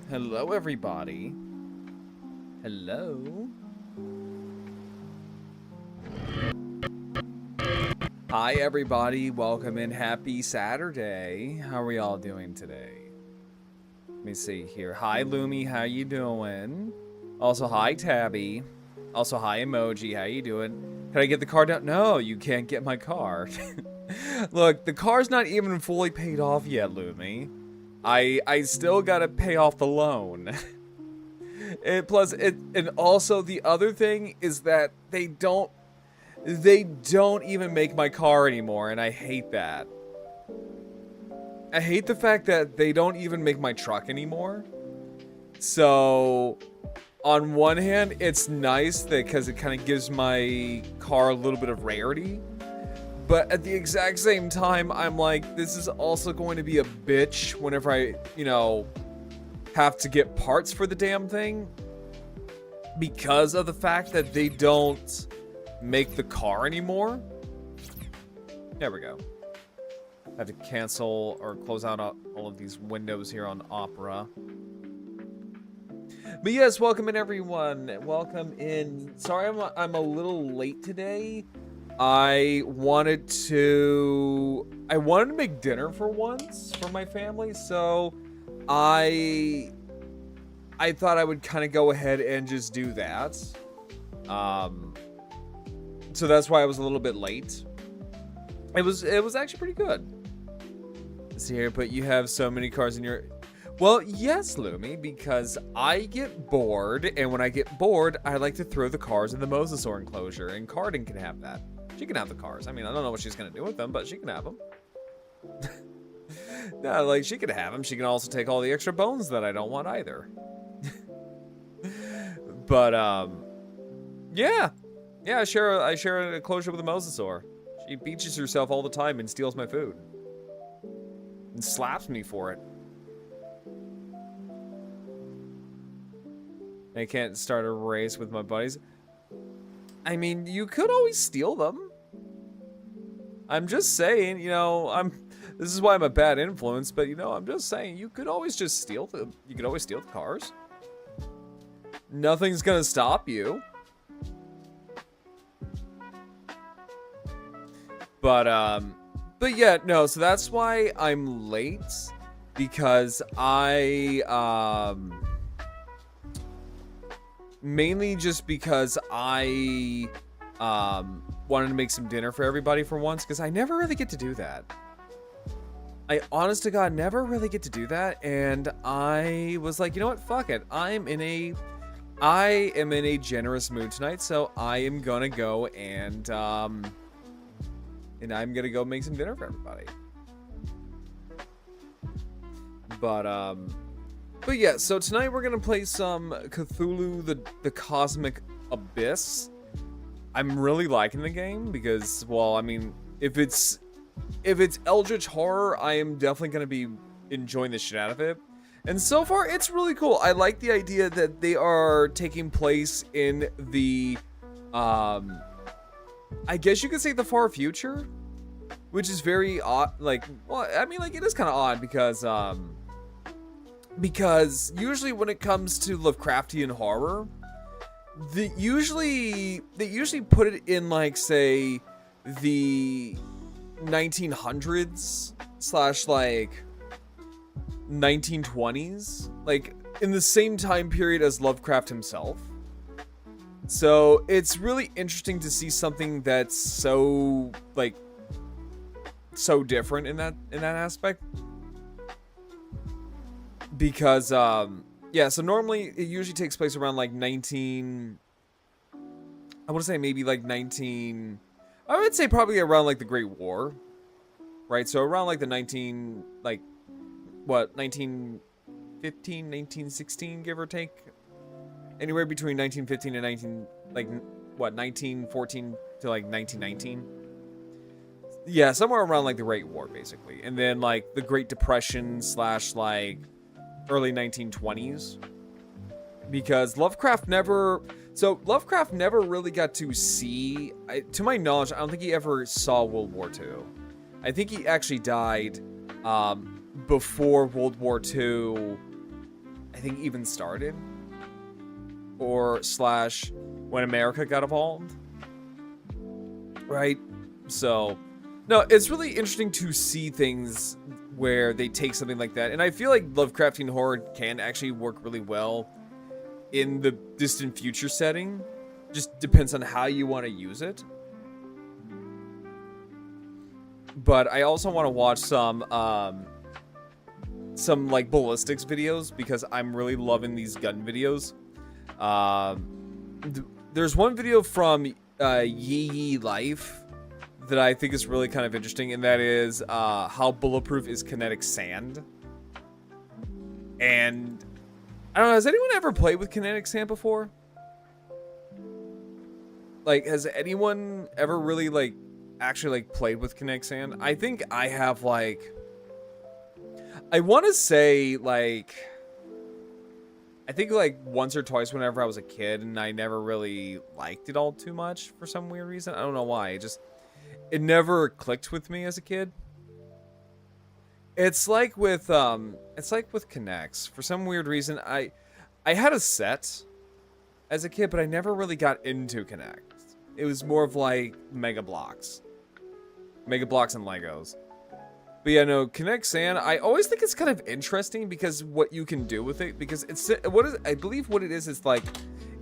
Hello, everybody. Hello. Hi, everybody. Welcome in. Happy Saturday. How are we all doing today? Let me see here. Hi, Lumi. How you doing? Also, hi, Tabby. Also, hi, Emoji. How you doing? Can I get the car down? No, you can't get my car. Look, the car's not even fully paid off yet, Lumi. I still gotta pay off the loan. And also the other thing is that they don't even make my car anymore, and I hate that. I hate the fact that they don't even make my truck anymore. So, on one hand, it's nice because it kind of gives my car a little bit of rarity. But at the exact same time, I'm like, this is also going to be a bitch whenever I, have to get parts for the damn thing. Because of the fact that they don't make the car anymore. There we go. I have to cancel or close out all of these windows here on Opera. But yes, welcome in, everyone. Welcome in. Sorry, I'm a little late today. I wanted to make dinner for once for my family, so I thought I would kind of go ahead and just do that. So that's why I was a little bit late. It was actually pretty good. Let's see here, but you have so many cars in your... Well, yes, Lumi, because I get bored, and when I get bored, I like to throw the cars in the mosasaur enclosure, and Cardin can have that. She can have the cars. I mean, I don't know what she's going to do with them, but she can have them. No, like, she can have them. She can also take all the extra bones that I don't want either. But, yeah. Yeah, I share an enclosure with a mosasaur. She beaches herself all the time and steals my food. And slaps me for it. I can't start a race with my buddies. I mean, you could always steal them. I'm just saying, this is why I'm a bad influence, but I'm just saying, you could always just steal them. You could always steal the cars. Nothing's gonna stop you. But yeah, no, so that's why I'm late, because mainly just because I wanted to make some dinner for everybody for once, because I never really get to do that. I, honest to God, never really get to do that, and I was like, you know what, fuck it. I am in a generous mood tonight, so I am gonna go and I'm gonna go make some dinner for everybody. But yeah, so tonight we're gonna play some Cthulhu, the Cosmic Abyss. I'm really liking the game because, well, I mean, if it's Eldritch Horror, I am definitely gonna be enjoying the shit out of it. And so far, it's really cool. I like the idea that they are taking place in the, I guess you could say the far future, which is very odd. Like, well, I mean, like, it is kind of odd because usually when it comes to Lovecraftian horror, they usually put it in, like, say, the 1900s / like 1920s, like in the same time period as Lovecraft himself. So it's really interesting to see something that's so, like, so different in that aspect. Because yeah, so normally it usually takes place around like I want to say maybe like I would say probably around like the Great War, right? So around like the 1915, 1916, give or take. Anywhere between 1915 and 1914 to like 1919. Yeah, somewhere around like the Great War, basically. And then like the Great Depression / like early 1920s. Because Lovecraft never really got to see, to my knowledge, I don't think he ever saw World War II. I think he actually died before World War II I think, even started. Or slash when America got involved. Right? So, no, it's really interesting to see things where they take something like that. And I feel like Lovecraftian horror can actually work really well in the distant future setting. Just depends on how you want to use it. But I also want to watch some like ballistics videos because I'm really loving these gun videos. There's one video from Yee Life that I think is really kind of interesting, and that is how bulletproof is kinetic sand. And I don't know, has anyone ever played with kinetic sand before? Like, has anyone ever really like actually like played with kinetic sand? I think I have, like, I want to say like, I think like once or twice whenever I was a kid, and I never really liked it all too much for some weird reason. I don't know why. It never clicked with me as a kid. It's like with Kinects. For some weird reason, I had a set as a kid, but I never really got into Kinects. It was more of like Mega Bloks and Legos. But yeah, no, kinetic sand, I always think it's kind of interesting because what you can do with it, because I believe what it is like,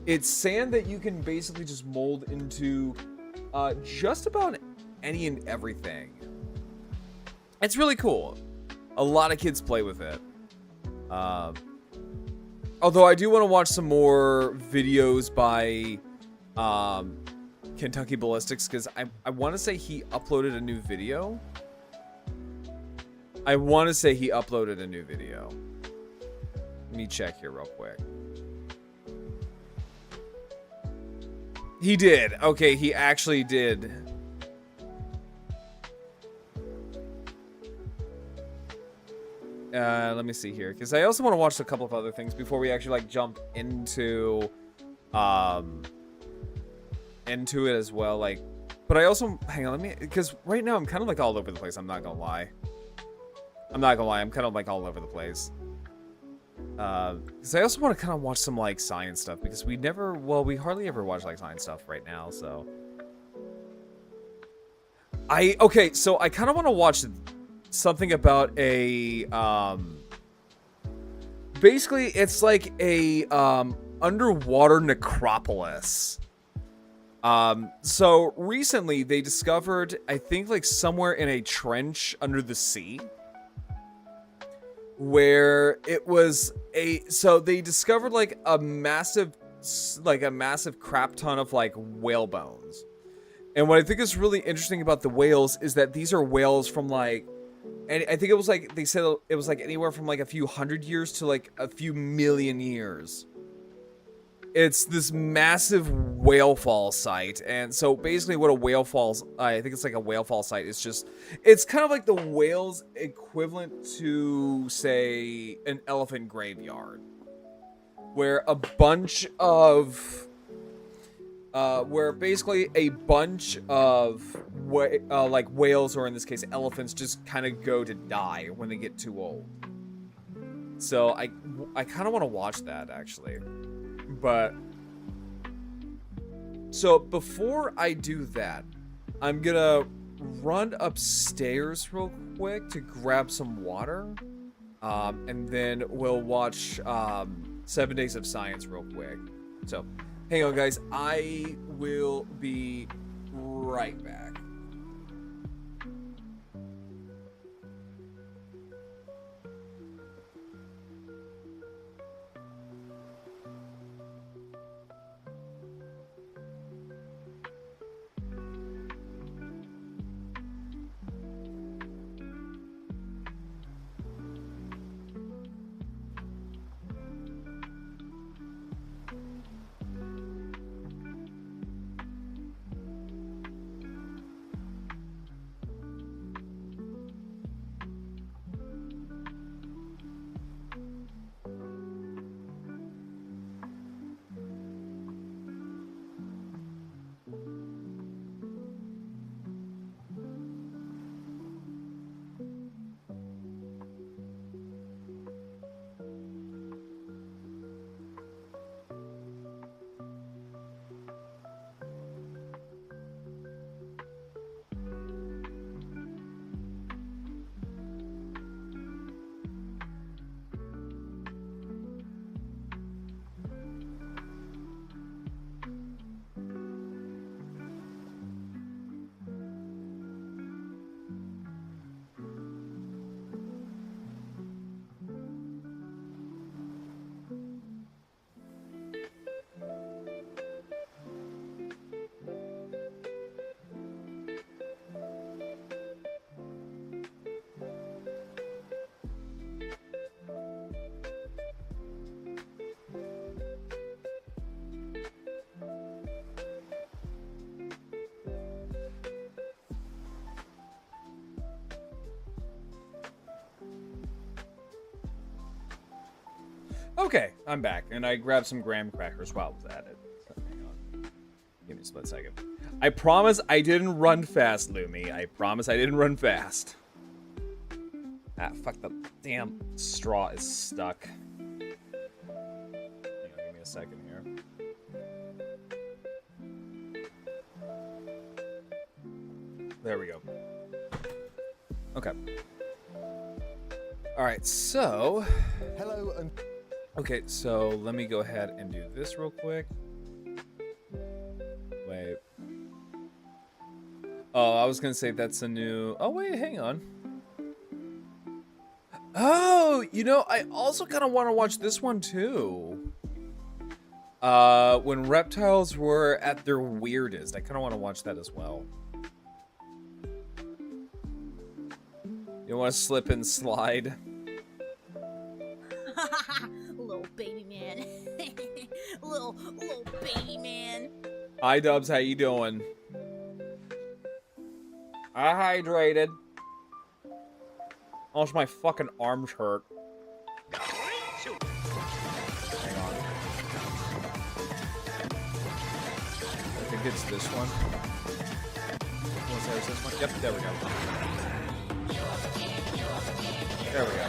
it's sand that you can basically just mold into just about any and everything. It's really cool. A lot of kids play with it. Although I do want to watch some more videos by Kentucky Ballistics, because I want to say he uploaded a new video. Let me check here real quick. He did. Okay, he actually did. Let me see here, because I also want to watch a couple of other things before we actually like jump into it as well. Like, but I also, hang on, because right now I'm kind of like all over the place. I'm not gonna lie. I'm kind of like all over the place. Because I also want to kind of watch some like science stuff, because we hardly ever watch like science stuff right now. So so I kind of want to watch something about a basically it's like a underwater necropolis. So recently they discovered, I think, like somewhere in a trench under the sea, where it was so they discovered like a massive crap ton of like whale bones. And what I think is really interesting about the whales is that these are whales from like, and I think it was like, they said it was like anywhere from like a few hundred years to like a few million years. It's this massive whale fall site. And so basically what a whale falls, I think it's like a whale fall site. It's kind of like the whale's equivalent to, say, an elephant graveyard. Where a bunch of, where basically a bunch of, like whales, or in this case elephants, just kind of go to die when they get too old. So I kind of want to watch that, actually. But so before I do that, I'm gonna run upstairs real quick to grab some water, and then we'll watch 7 Days of Science real quick. So hang on, guys, I will be right back. Okay, I'm back, and I grabbed some graham crackers while I was at it. So, hang on. Give me a split second. I promise I didn't run fast, Lumi. I promise I didn't run fast. Ah, fuck, the damn straw is stuck. Hang on, give me a second here. There we go. Okay. Alright, so... Hello and... Okay, so let me go ahead and do this real quick. Wait. Oh, I was gonna say that's a new... Oh, wait, hang on. Oh, you know, I also kind of want to watch this one, too. When reptiles were at their weirdest. I kind of want to watch that as well. You want to slip and slide? Little baby man. little baby man. Hi, Dubs. How you doing? I hydrated. Oh, my fucking arms hurt. Hang on. I think it's this one. Is this one? Yep, there we go. There we go.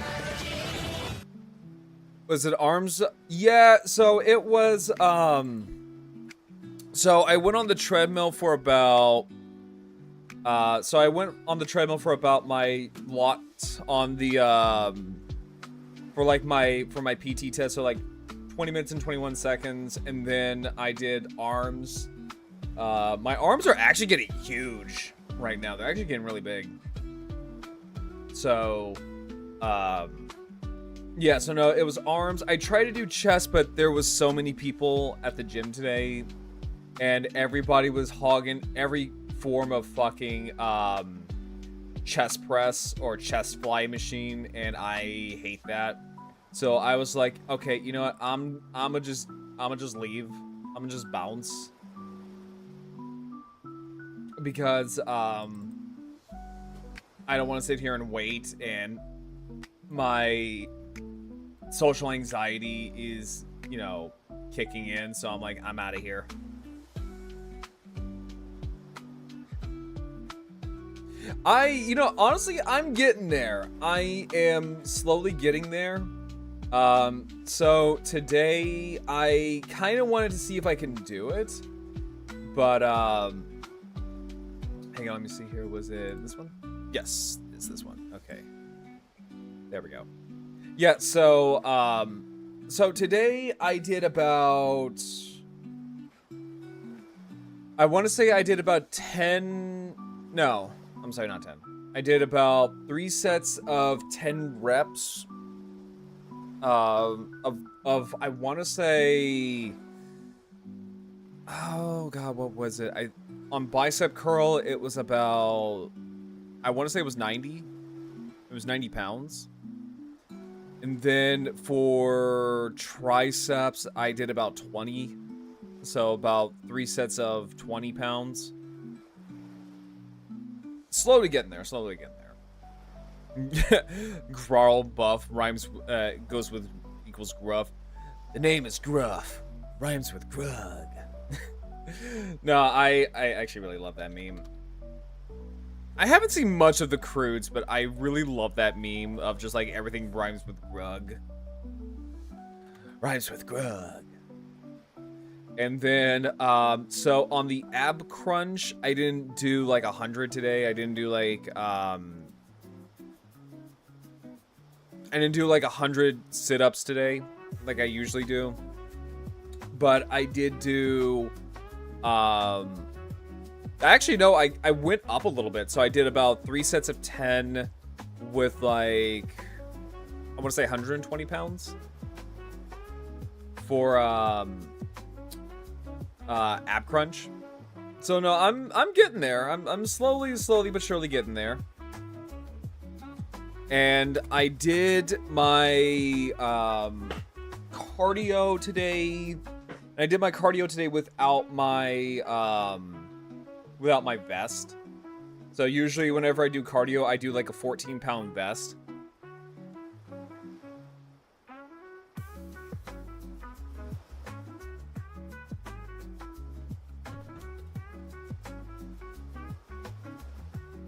Was it arms? Yeah, so it was, so I went on the treadmill for about, my lot on the, for my PT test, so like 20 minutes and 21 seconds, and then I did arms. My arms are actually getting huge right now. They're actually getting really big. So, yeah, so no, it was arms. I tried to do chest, but there was so many people at the gym today, and everybody was hogging every form of fucking, chest press or chest fly machine, and I hate that. So I was like, okay, you know what? I'ma just leave. I'ma just bounce. Because, I don't want to sit here and wait, and my social anxiety is, you know, kicking in, so I'm like, I'm out of here. You know, honestly, I'm getting there. I am slowly getting there. So today, I kind of wanted to see if I can do it, but, hang on, let me see here. Was it this one? Yes, it's this one. Okay. There we go. Yeah, so, so today I did about... I want to say I did about 10... No, I'm sorry, not 10. I did about 3 sets of 10 reps. Of I want to say... Oh, God, what was it? On bicep curl, it was about... I want to say it was 90. It was 90 pounds. And then for triceps, I did about 20. So about 3 sets of 20 pounds. Slowly getting there, slowly getting there. Grarl buff rhymes, goes with equals gruff. The name is Gruff. Rhymes with grug. No, I actually really love that meme. I haven't seen much of the Crudes, but I really love that meme of just like everything rhymes with grug. Rhymes with grug. And then, so on the ab crunch, I didn't do like 100 today. I didn't do like, 100 sit-ups today, like I usually do. But I did do, actually, no, I went up a little bit. So I did about 3 sets of 10 with like, I want to say 120 pounds for, ab crunch. So no, I'm getting there. I'm slowly but surely getting there. And I did my, cardio today. I did my cardio today without my vest. So usually whenever I do cardio, I do like a 14-pound vest.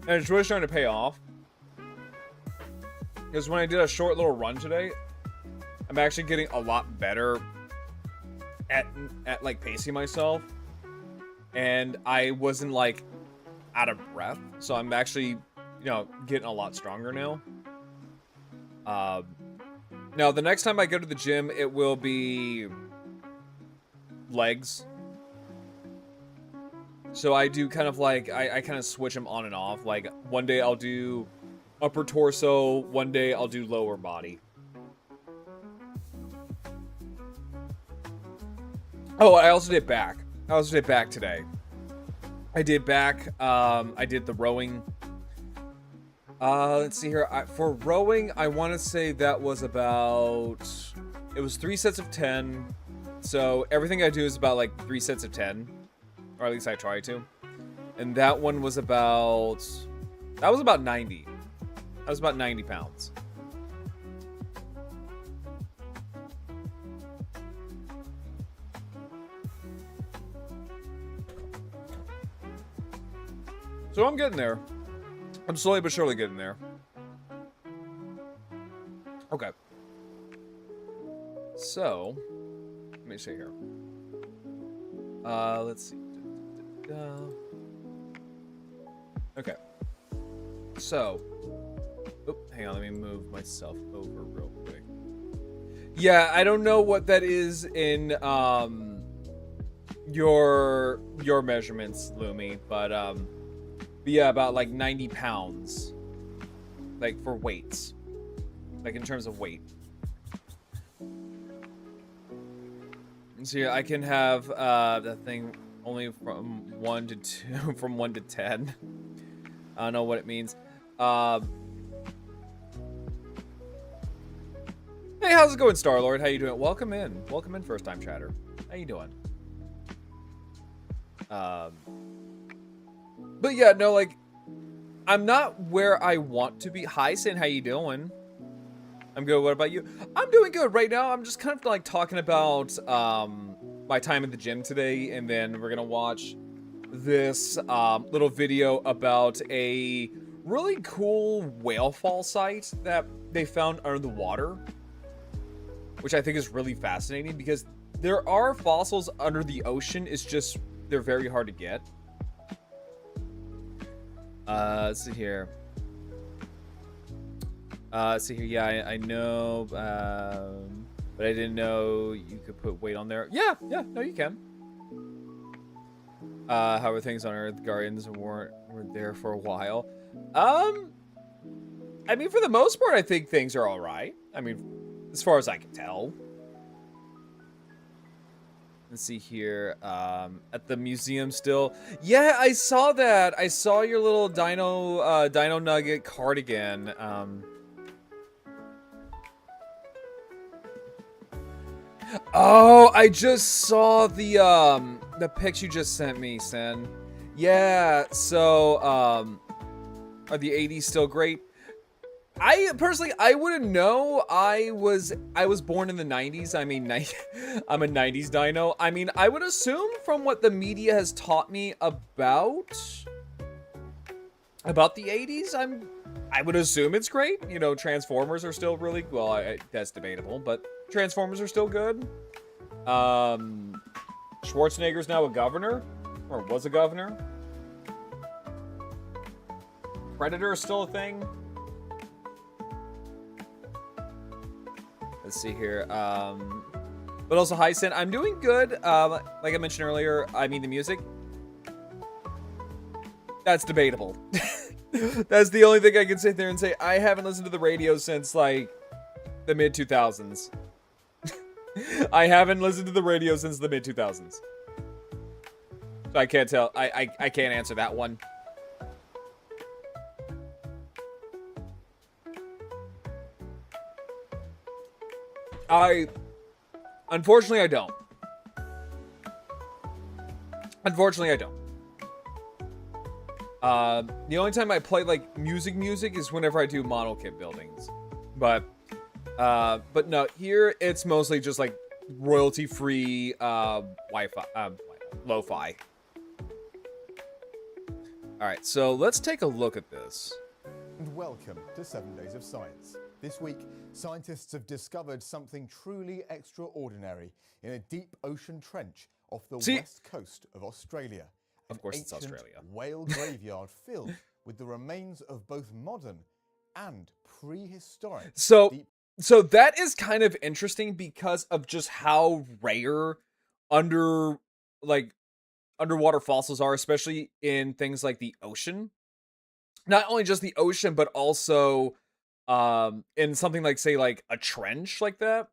And it's really starting to pay off. Because when I did a short little run today, I'm actually getting a lot better at like pacing myself. And I wasn't like out of breath. So I'm actually, you know, getting a lot stronger now. Now the next time I go to the gym, it will be legs. So I do kind of like, I kind of switch them on and off. Like one day I'll do upper torso, one day I'll do lower body. Oh, I also did back. I also did back today. I did back, I did the rowing. Let's see here. For rowing, I want to say that was about, it was 3 sets of 10. So everything I do is about like 3 sets of 10. Or at least I try to. And that one was about, that was about 90. That was about 90 pounds. So I'm getting there. I'm slowly but surely getting there. Okay. So, let me see here. Let's see. Okay. So, hang on, let me move myself over real quick. Yeah, I don't know what that is in your measurements, Lumi, but yeah, about like 90 pounds. Like for weights. Like in terms of weight. So yeah, I can have that thing only from 1 to 2, from 1 to 10. I don't know what it means. Hey, how's it going, Star-Lord? How you doing? Welcome in. Welcome in, first-time chatter. How you doing? But yeah, no, like, I'm not where I want to be. Hi, Sin, how you doing? I'm good. What about you? I'm doing good right now. I'm just kind of like talking about my time at the gym today, and then we're gonna watch this little video about a really cool whale fall site that they found under the water, which I think is really fascinating because there are fossils under the ocean. It's just they're very hard to get. Let's see here. See here, yeah, I know, but I didn't know you could put weight on there. Yeah, no, you can. How are things on Earth? Guardians weren't there for a while. I mean, for the most part, I think things are all right. I mean, as far as I can tell. Let's see here. At the museum still. Yeah, I saw that. I saw your little Dino Nugget cardigan. Oh, I just saw the pics you just sent me, Sen. Yeah, so, are the 80s still great? I personally, I wouldn't know. I was born in the 90s. I mean, I'm a 90s dino. I mean, I would assume from what the media has taught me about the 80s, I would assume it's great. You know, Transformers are still really, well, that's debatable, but Transformers are still good. Schwarzenegger's now a governor, or was a governor. Predator is still a thing. Let's see here. But also, hi, Sin. I'm doing good. Like I mentioned earlier, I mean, the music. That's debatable. That's the only thing I can sit there and say. I haven't listened to the radio since, like, the mid-2000s. I haven't listened to the radio since the mid-2000s. So I can't tell. I can't answer that one. Unfortunately, I don't. Unfortunately, I don't. The only time I play, like, music is whenever I do model kit buildings. But no, here it's mostly just, like, royalty-free, Wi-Fi, lo-fi. Alright, so let's take a look at this. And welcome to 7 Days of Science. This week, scientists have discovered something truly extraordinary in a deep ocean trench off the west coast of Australia. Of course it's Australia. Whale graveyard filled with the remains of both modern and prehistoric. So that is kind of interesting because of just how rare underwater fossils are, especially in things like the ocean. Not only just the ocean, but also in something like, say, like a trench like that.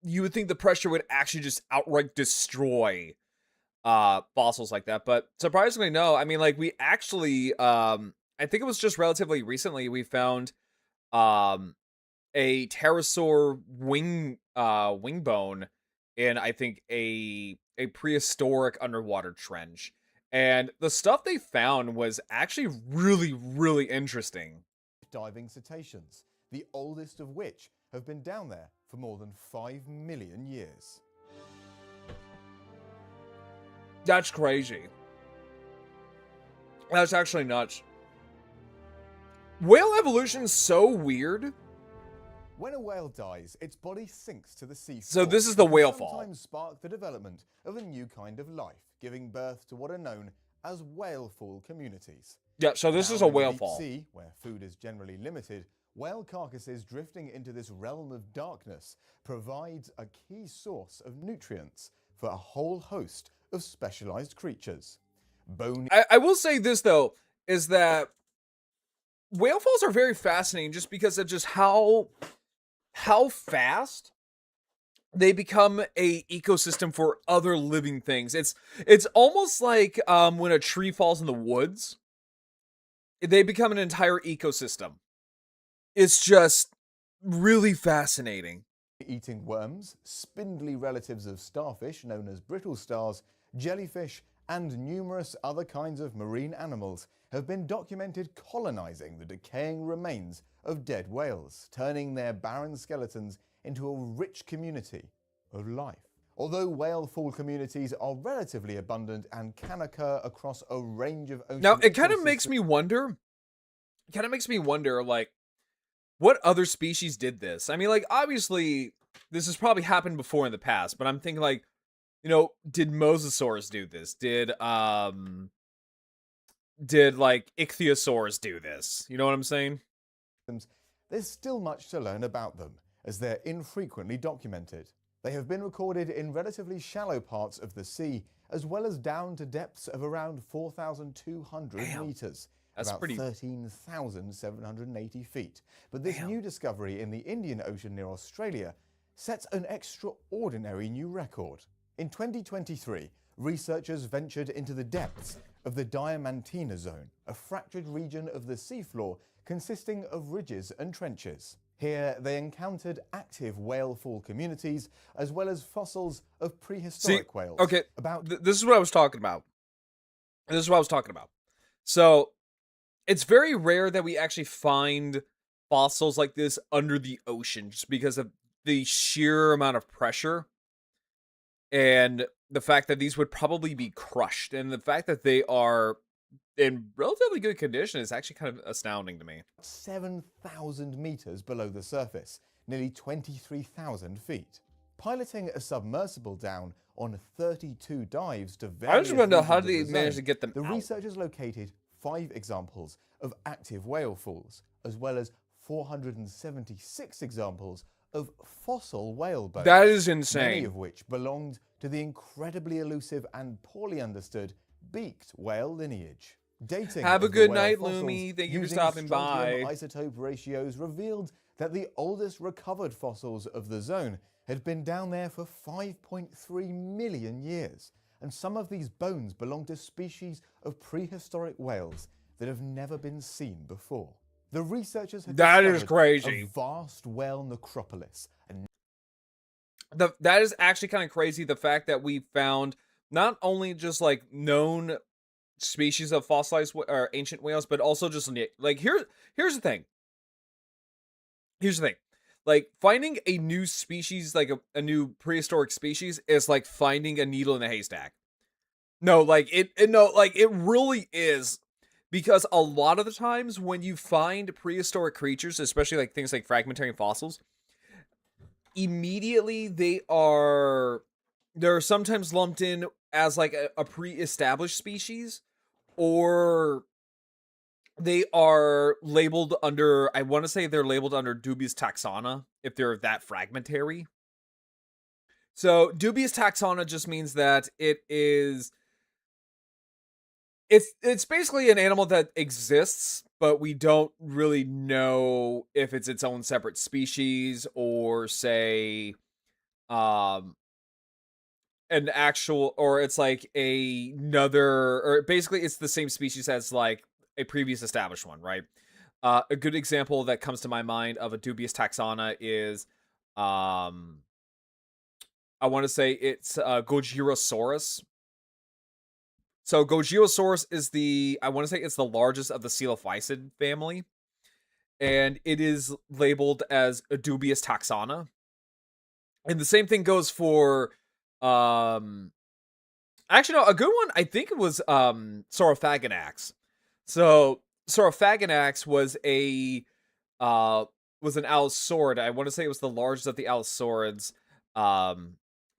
You would think the pressure would actually just outright destroy fossils like that, but surprisingly no. I mean, like, we actually I think it was just relatively recently we found a pterosaur wing bone in, I think, a prehistoric underwater trench. And the stuff they found was actually really, really interesting. Diving cetaceans, the oldest of which have been down there for more than 5 million years. That's crazy. That's actually nuts. Whale evolution is so weird. When a whale dies, its body sinks to the sea floor. So this is the whale fall. Sometimes spark the development of a new kind of life, giving birth to what are known as whale fall communities. Yeah, so this is a whale fall. In the deep sea, where food is generally limited, whale carcasses drifting into this realm of darkness provides a key source of nutrients for a whole host of specialized creatures. I will say this, though, is that whale falls are very fascinating just because of just how fast they become a ecosystem for other living things. It's almost like when a tree falls in the woods, they become an entire ecosystem. It's just really fascinating. Eating worms, spindly relatives of starfish known as brittle stars, jellyfish, and numerous other kinds of marine animals have been documented colonizing the decaying remains of dead whales, turning their barren skeletons into a rich community of life. Although whale fall communities are relatively abundant and can occur across a range of ocean Now, it kind of makes me wonder, like, what other species did this? I mean, like, obviously, this has probably happened before in the past, but I'm thinking, like, you know, did mosasaurs do this? Did like ichthyosaurs do this? You know what I'm saying? There's still much to learn about them, as they're infrequently documented. They have been recorded in relatively shallow parts of the sea, as well as down to depths of around 4,200 meters. That's about 13,780 feet. But this new discovery in the Indian Ocean near Australia sets an extraordinary new record. In 2023, researchers ventured into the depths of the Diamantina Zone, a fractured region of the seafloor consisting of ridges and trenches. Here, they encountered active whale fall communities, as well as fossils of prehistoric whales. Okay, this is what I was talking about. So, it's very rare that we actually find fossils like this under the ocean, just because of the sheer amount of pressure and the fact that these would probably be crushed, and the fact that they are in relatively good condition is actually kind of astounding to me. 7,000 meters below the surface, nearly 23,000 feet. Piloting a submersible down on 32 dives to various I just want to know how regions they of the managed zone, to get them the out. researchers located 5 examples of active whale falls, as well as 476 examples of fossil whale bones. That is insane. Many of which belonged to the incredibly elusive and poorly understood beaked whale lineage. Dating Have a of the good whale night, fossils Lumi. Thank you for using stopping strontium by. Isotope ratios revealed that the oldest recovered fossils of the zone had been down there for 5.3 million years, and some of these bones belong to species of prehistoric whales that have never been seen before. The researchers had That is discovered crazy. a vast whale necropolis. That is actually kind of crazy, the fact that we found not only just like known species of fossilized or ancient whales, but also just like here's the thing. Like, finding a new species, like a new prehistoric species, is like finding a needle in a haystack. No, like it really is, Because a lot of the times when you find prehistoric creatures, especially like things like fragmentary fossils, immediately they're sometimes lumped in as like a pre-established species, or they are labeled under, I want to say they're labeled under dubious taxona if they're that fragmentary. So dubious taxona just means that it's basically an animal that exists, but we don't really know if it's its own separate species or say an actual, or it's like another, or basically it's the same species as like a previous established one, right? A good example that comes to my mind of a dubious taxona is I want to say it's Gojirosaurus. So Gojirosaurus is I want to say it's the largest of the coelophysid family, and it is labeled as a dubious taxona. And the same thing goes for, actually no, a good one, I think it was Saurophaganax. So Saurophaganax was was an allosaurid. I want to say it was the largest of the allosaurids.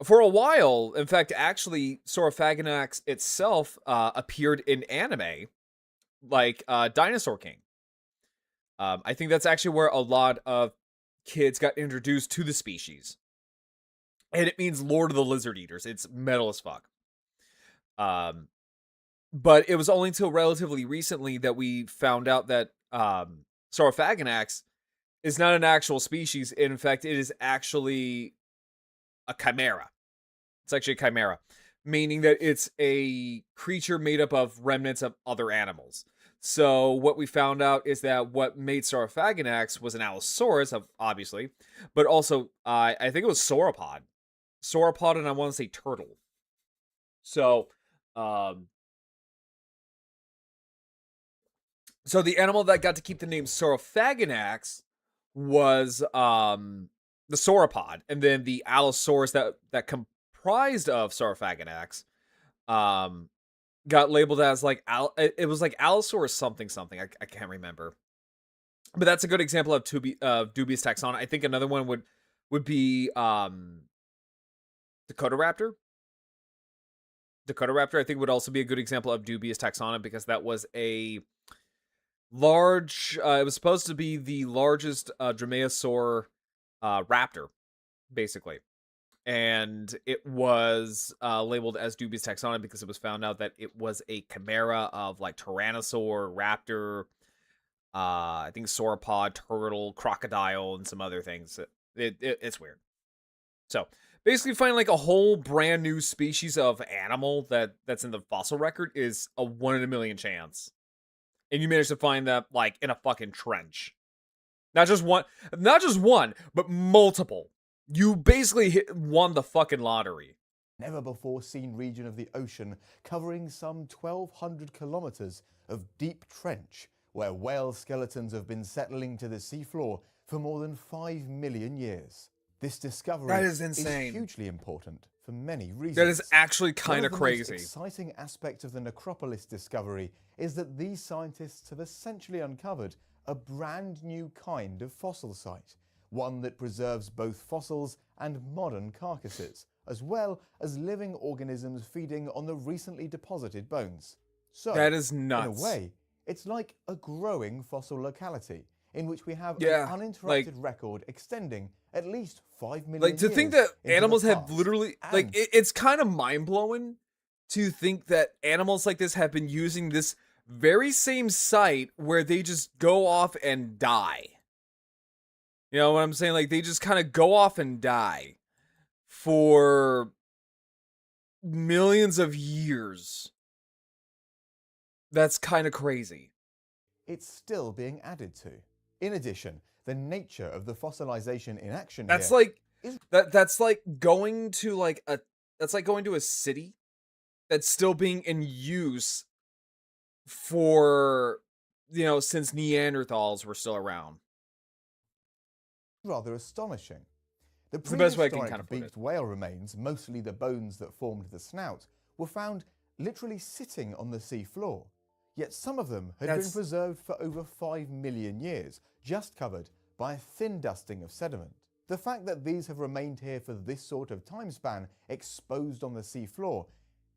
For a while, in fact, actually, Saurophaganax itself appeared in anime, like Dinosaur King. I think that's actually where a lot of kids got introduced to the species. And it means Lord of the Lizard Eaters. It's metal as fuck. But it was only until relatively recently that we found out that Saurophaganax is not an actual species. In fact, it is actually a chimera. It's actually a chimera, meaning that it's a creature made up of remnants of other animals. So what we found out is that what made Saurophaganax was an Allosaurus, obviously, but also I think it was sauropod, and I want to say turtle. So, so the animal that got to keep the name Saurophaganax was the sauropod, and then the Allosaurus that comprised of Saurophaganax got labeled as like it was like Allosaurus something. I can't remember, but that's a good example of dubious taxona. I think another one would be Dakotaraptor. I think would also be a good example of dubious taxona, because that was a large. It was supposed to be the largest dromaeosaur raptor, basically. And it was labeled as dubious taxona because it was found out that it was a chimera of like tyrannosaur, raptor, I think sauropod, turtle, crocodile, and some other things. It's weird. So basically, finding like a whole brand new species of animal that's in the fossil record is a 1 in a million chance, and you managed to find that like in a fucking trench. Not just one, but multiple. You basically won the fucking lottery. Never before seen region of the ocean covering some 1,200 kilometers of deep trench where whale skeletons have been settling to the seafloor for more than 5 million years. This discovery That is insane. is hugely important for many reasons. That is actually kind of crazy. The most exciting aspect of the necropolis discovery is that these scientists have essentially uncovered a brand new kind of fossil site, one that preserves both fossils and modern carcasses, as well as living organisms feeding on the recently deposited bones. So, that is nuts. In a way, it's like a growing fossil locality in which we have Yeah, an uninterrupted like- record extending at least 5 million Like, to years think that into animals the have past. literally, like, And it's kind of mind-blowing to think that animals like this have been using this very same site where they just go off and die. You know what I'm saying? Like, they just kind of go off and die for millions of years. That's kind of crazy. it's still being added to. In addition, the nature of the fossilization in action That's here like is- that's like going to like a city that's still being in use for, you know, since Neanderthals were still around. rather astonishing. The It's the best way I can prehistoric kind of put it. beaked whale remains, mostly the bones that formed the snout, were found literally sitting on the sea floor. yet some of them had been preserved for over 5 million years, just covered by a thin dusting of sediment. The fact that these have remained here for this sort of time span, exposed on the seafloor,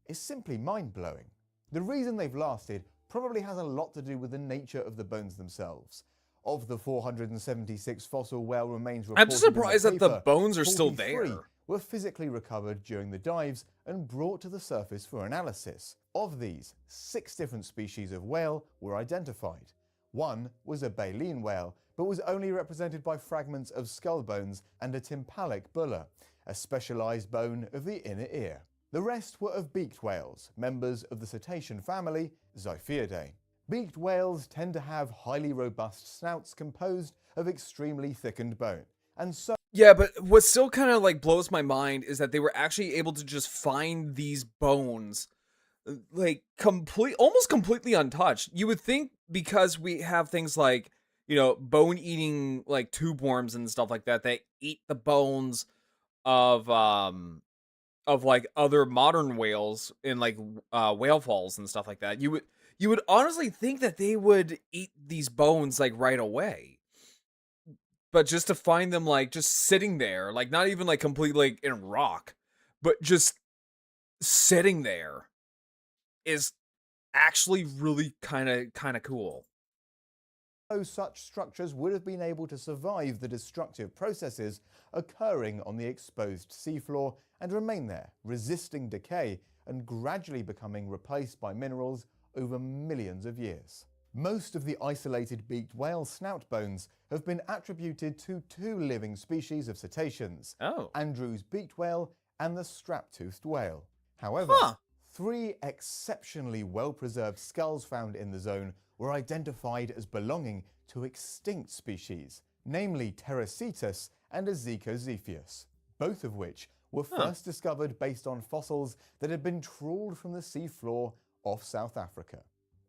is simply mind-blowing. The reason they've lasted probably has a lot to do with the nature of the bones themselves. Of the 476 fossil whale remains reported, I'm just surprised in the paper, that the bones are still 43 there. were physically recovered during the dives and brought to the surface for analysis. Of these, 6 different species of whale were identified. One was a baleen whale, but was only represented by fragments of skull bones and a tympanic bulla, a specialized bone of the inner ear. The rest were of beaked whales, members of the cetacean family Ziphiidae. Beaked whales tend to have highly robust snouts composed of extremely thickened bone, and so Yeah, but what still kind of like blows my mind is that they were actually able to just find these bones like almost completely untouched. You would think because we have things like, you know, bone eating like tube worms and stuff like that, they eat the bones of like other modern whales in like whale falls and stuff like that. You would honestly think that they would eat these bones like right away. But just to find them like just sitting there, like not even like completely like in rock, but just sitting there is actually really kind of cool. such structures would have been able to survive the destructive processes occurring on the exposed seafloor and remain there, resisting decay and gradually becoming replaced by minerals over millions of years. Most of the isolated beaked whale snout bones have been attributed to 2 living species of cetaceans, Andrew's beaked whale and the strap-toothed whale. However, 3 exceptionally well-preserved skulls found in the zone were identified as belonging to extinct species, namely Pterocetus and Zephyus, both of which were first discovered based on fossils that had been trawled from the seafloor off South Africa.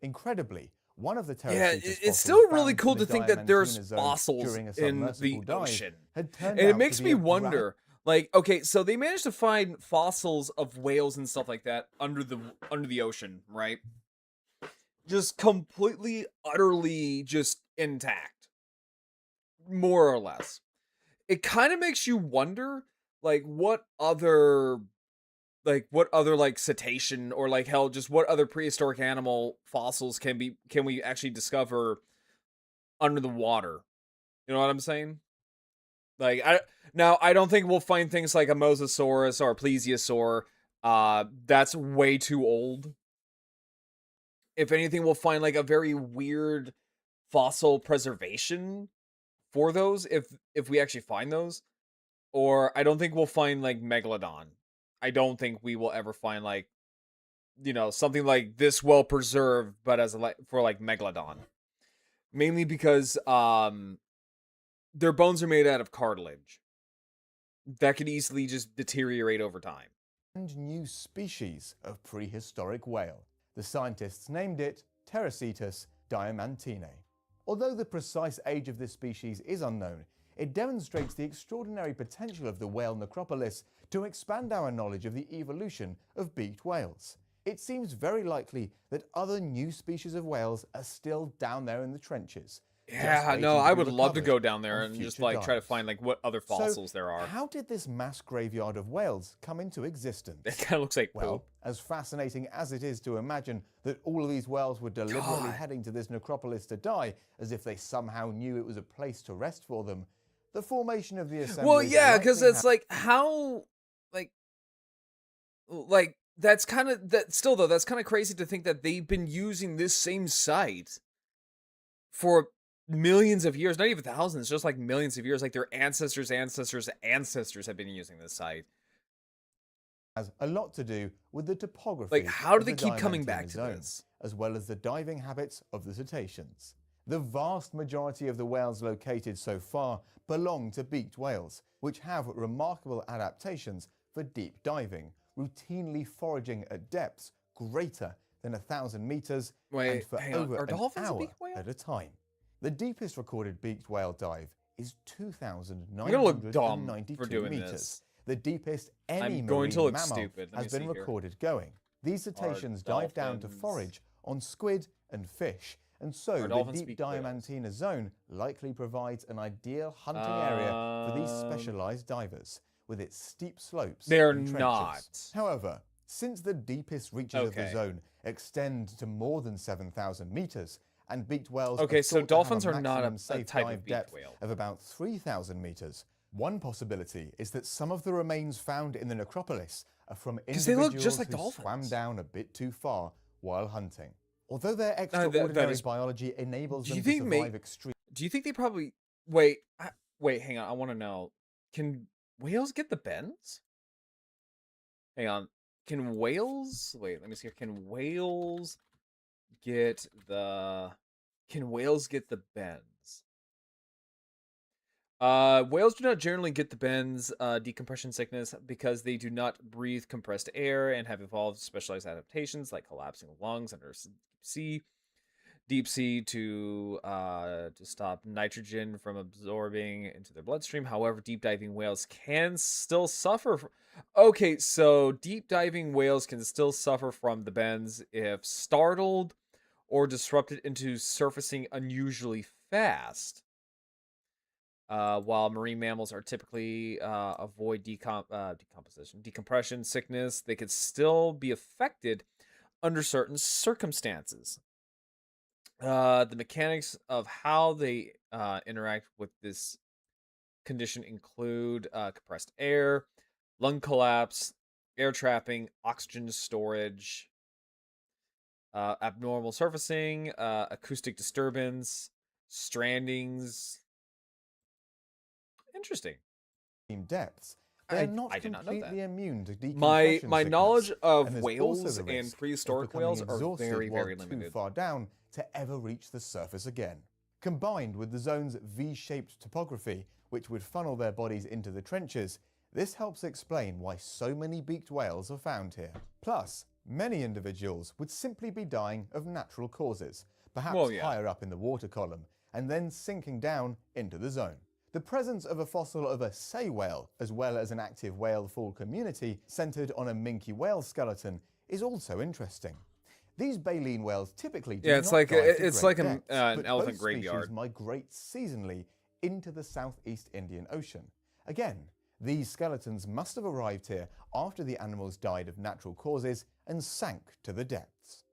Incredibly, one of the Pterocetus it's still really cool to think that there's fossils in the ocean. And it makes me wonder, like, okay, so they managed to find fossils of whales and stuff like that under the ocean, right? Just completely, utterly just intact. More or less. It kind of makes you wonder, like, what other like cetacean or like hell, just what other prehistoric animal fossils can we actually discover under the water? You know what I'm saying? Like, I don't think we'll find things like a Mosasaurus or a Plesiosaur. That's way too old. If anything, we'll find like a very weird fossil preservation for those if we actually find those. Or I don't think we'll find like Megalodon. I don't think we will ever find like, you know, something like this well preserved, but as for like Megalodon. Mainly because their bones are made out of cartilage that could easily just deteriorate over time. And new species of prehistoric whale. The scientists named it Pterocetus diamantine. Although the precise age of this species is unknown, it demonstrates the extraordinary potential of the whale necropolis to expand our knowledge of the evolution of beaked whales. It seems very likely that other new species of whales are still down there in the trenches. Yeah, no, I would love to go down there and just like try to find like what other fossils there are. How did this mass graveyard of whales come into existence? It kind of looks like poop. As fascinating as it is to imagine that all of these whales were deliberately heading to this necropolis to die, as if they somehow knew it was a place to rest for them, the formation of the assembly. Well, yeah, because it's like how, like that's kind of Still though, that's kind of crazy to think that they've been using this same site for millions of years, not even thousands, just like millions of years. Like their ancestors' have been using this site. Has a lot to do with the topography. Like, how do they keep coming back to this? As well as the diving habits of the cetaceans. The vast majority of the whales located so far belong to beaked whales, which have remarkable adaptations for deep diving, routinely foraging at depths greater than 1,000 meters and for over an hour at a time. The deepest recorded beaked whale dive is 2,992 meters. The deepest any marine mammal has been recorded going. These cetaceans dive down to forage on squid and fish, and so Our the dolphins deep speak whales. Diamantina zone likely provides an ideal hunting area for these specialized divers, with its steep slopes They're and trenches. not. However, since the deepest reaches of the zone extend to more than 7,000 meters, and beaked whales Okay, are so thought dolphins to have are a not maximum a safe type of dive beaked depth whale. of about 3,000 meters, one possibility is that some of the remains found in the necropolis are from Because they look just individuals like who dolphins. swam down a bit too far while hunting. Although their extraordinary biology enables them to survive extreme... Do you think they probably... Wait, hang on. I want to know. Can whales get the bends? Hang on. Can whales... Wait, let me see here. Can whales get the bends? Whales do not generally get the bends, decompression sickness, because they do not breathe compressed air and have evolved specialized adaptations like collapsing lungs under deep sea to stop nitrogen from absorbing into their bloodstream. However, deep diving whales can still suffer from... Okay, so deep diving whales can still suffer from the bends if startled or disrupted into surfacing unusually fast. While marine mammals are typically avoid decompression sickness, they could still be affected under certain circumstances. The mechanics of how they interact with this condition include compressed air, lung collapse, air trapping, oxygen storage, abnormal surfacing, acoustic disturbance, strandings. Interesting. depths. They're not completely immune to decompression My sickness, knowledge of and there's whales also the and risk of prehistoric becoming whales are exhausted very, while very too limited. far down to ever reach the surface again. Combined with the zone's V-shaped topography, which would funnel their bodies into the trenches, this helps explain why so many beaked whales are found here. Plus, many individuals would simply be dying of natural causes, perhaps higher up in the water column, and then sinking down into the zone. The presence of a fossil of a sei whale, as well as an active whale fall community centered on a minke whale skeleton, is also interesting. These baleen whales typically do it's not like dive to it's great like an depths, but elephant both species graveyard. migrate seasonally into the Southeast Indian Ocean. Again, these skeletons must have arrived here after the animals died of natural causes and sank to the depths.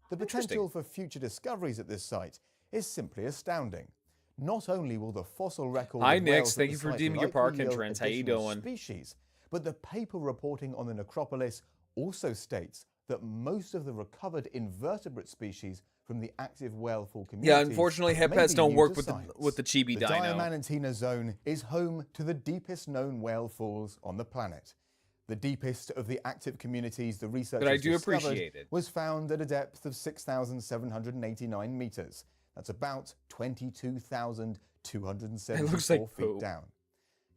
The potential for future discoveries at this site is simply astounding. Not only will the fossil record Hi, of Nix. whales Thank at you the for site redeeming your likely park yield entrance. How you additional doing? species, but the paper reporting on the necropolis also states that most of the recovered invertebrate species from the active whale fall communities Yeah, unfortunately, may headpets be don't new work to with the science. chibi The dino. Diamantina zone is home to the deepest known whale falls on the planet. The deepest of the active communities the researchers I do discovered appreciate it. was found at a depth of 6,789 meters. That's about 22,274 feet poop. down.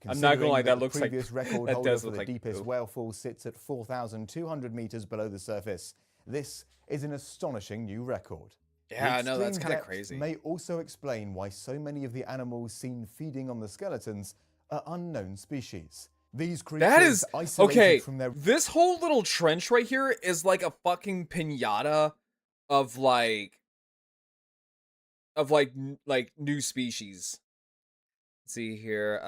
I'm not gonna lie, that the looks like previous record that holder does for look the like deepest poop. whale fall sits at 4,200 meters below the surface. This is an astonishing new record. Yeah, The no, that's extreme kind of depth crazy. may also explain why so many of the animals seen feeding on the skeletons are unknown species. These creatures That is isolated okay. from their This whole little trench right here is like a fucking pinata of like new species. Let's see here,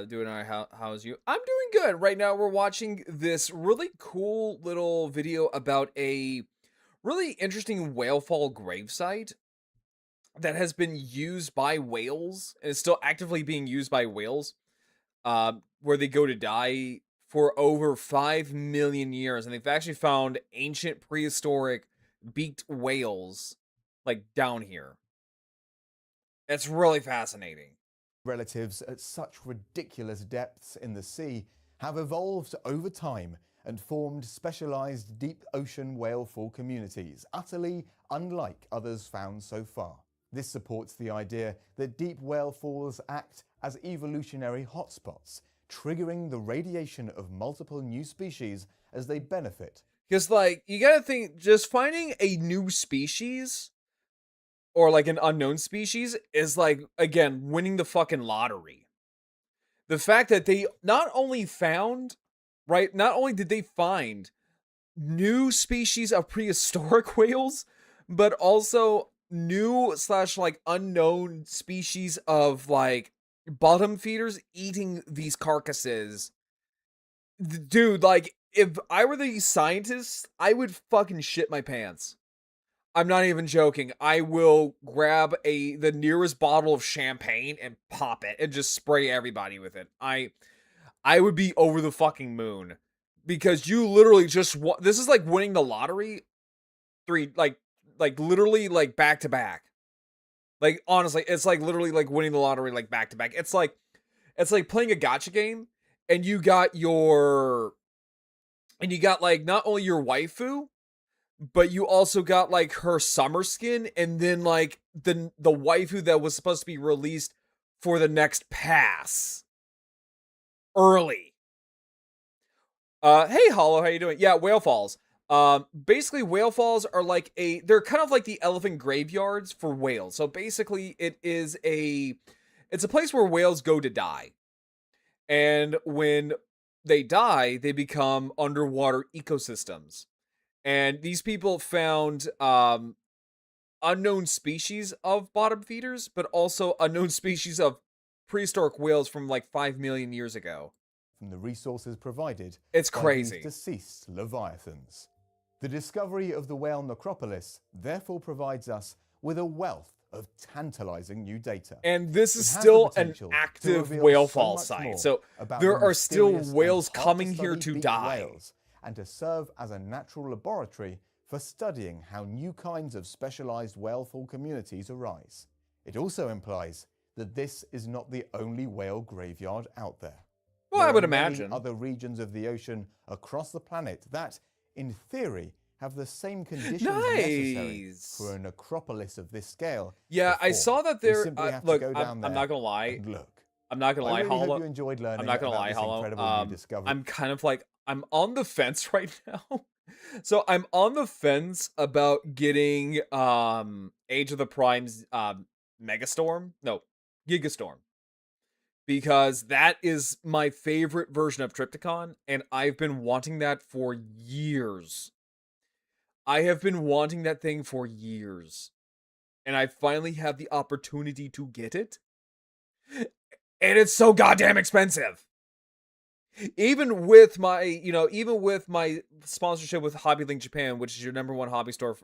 doing alright. How's you? I'm doing good. Right now we're watching this really cool little video about a really interesting whale fall gravesite that has been used by whales and is still actively being used by whales, where they go to die for over 5 million years, and they've actually found ancient prehistoric beaked whales like down here. It's really fascinating. relatives at such ridiculous depths in the sea have evolved over time and formed specialized deep ocean whale fall communities, utterly unlike others found so far. This supports the idea that deep whale falls act as evolutionary hotspots, triggering the radiation of multiple new species as they benefit. Because, like, you gotta think, just finding a new species or like an unknown species is like, again, winning the fucking lottery. The fact that they not only found, not only did they find new species of prehistoric whales, but also new slash like unknown species of like bottom feeders eating these carcasses. Dude, like if I were the scientists, I would fucking shit my pants. I'm not even joking. I will grab the nearest bottle of champagne and pop it and just spray everybody with it. I would be over the fucking moon because you literally just this is like winning the lottery like literally like back to back. Like honestly, it's like literally like winning the lottery like back to back. It's like playing a gacha game and you got like not only your waifu, but you also got like her summer skin and then like the waifu that was supposed to be released for the next pass early. Hey Hollow, how you doing? Yeah, Whale Falls. Basically whale falls are like they're kind of like the elephant graveyards for whales. So basically it's a place where whales go to die. And when they die, they become underwater ecosystems. And these people found unknown species of bottom feeders, but also unknown species of prehistoric whales from like 5 million years ago. From the resources provided It's by crazy. these deceased leviathans. The discovery of the whale necropolis therefore provides us with a wealth of tantalizing new data. And this is It has the still an potential to active reveal whale so fall much site. more So about there the are still mysterious and whales hard coming study here to deep die. whales, and to serve as a natural laboratory for studying how new kinds of specialized whale fall communities arise. It also implies that this is not the only whale graveyard out there. Well, There I would are many imagine. other regions of the ocean across the planet that, in theory, have the same conditions necessary Nice. for a necropolis of this scale. Yeah, I form. saw that We there. simply have to Look, go down I'm there not gonna lie. and look. I'm not gonna I lie, really Hollow. hope you enjoyed learning I'm not gonna about lie, this Hollow. incredible new discovery. I'm kind of like I'm on the fence right now. So I'm on the fence about getting Age of the Prime's Megastorm. No, Gigastorm. Because that is my favorite version of Triptychon, and I've been wanting that for years. I have been wanting that thing for years. And I finally have the opportunity to get it. And it's so goddamn expensive. Even with my sponsorship with HobbyLinkJapan, which is your !1 hobby store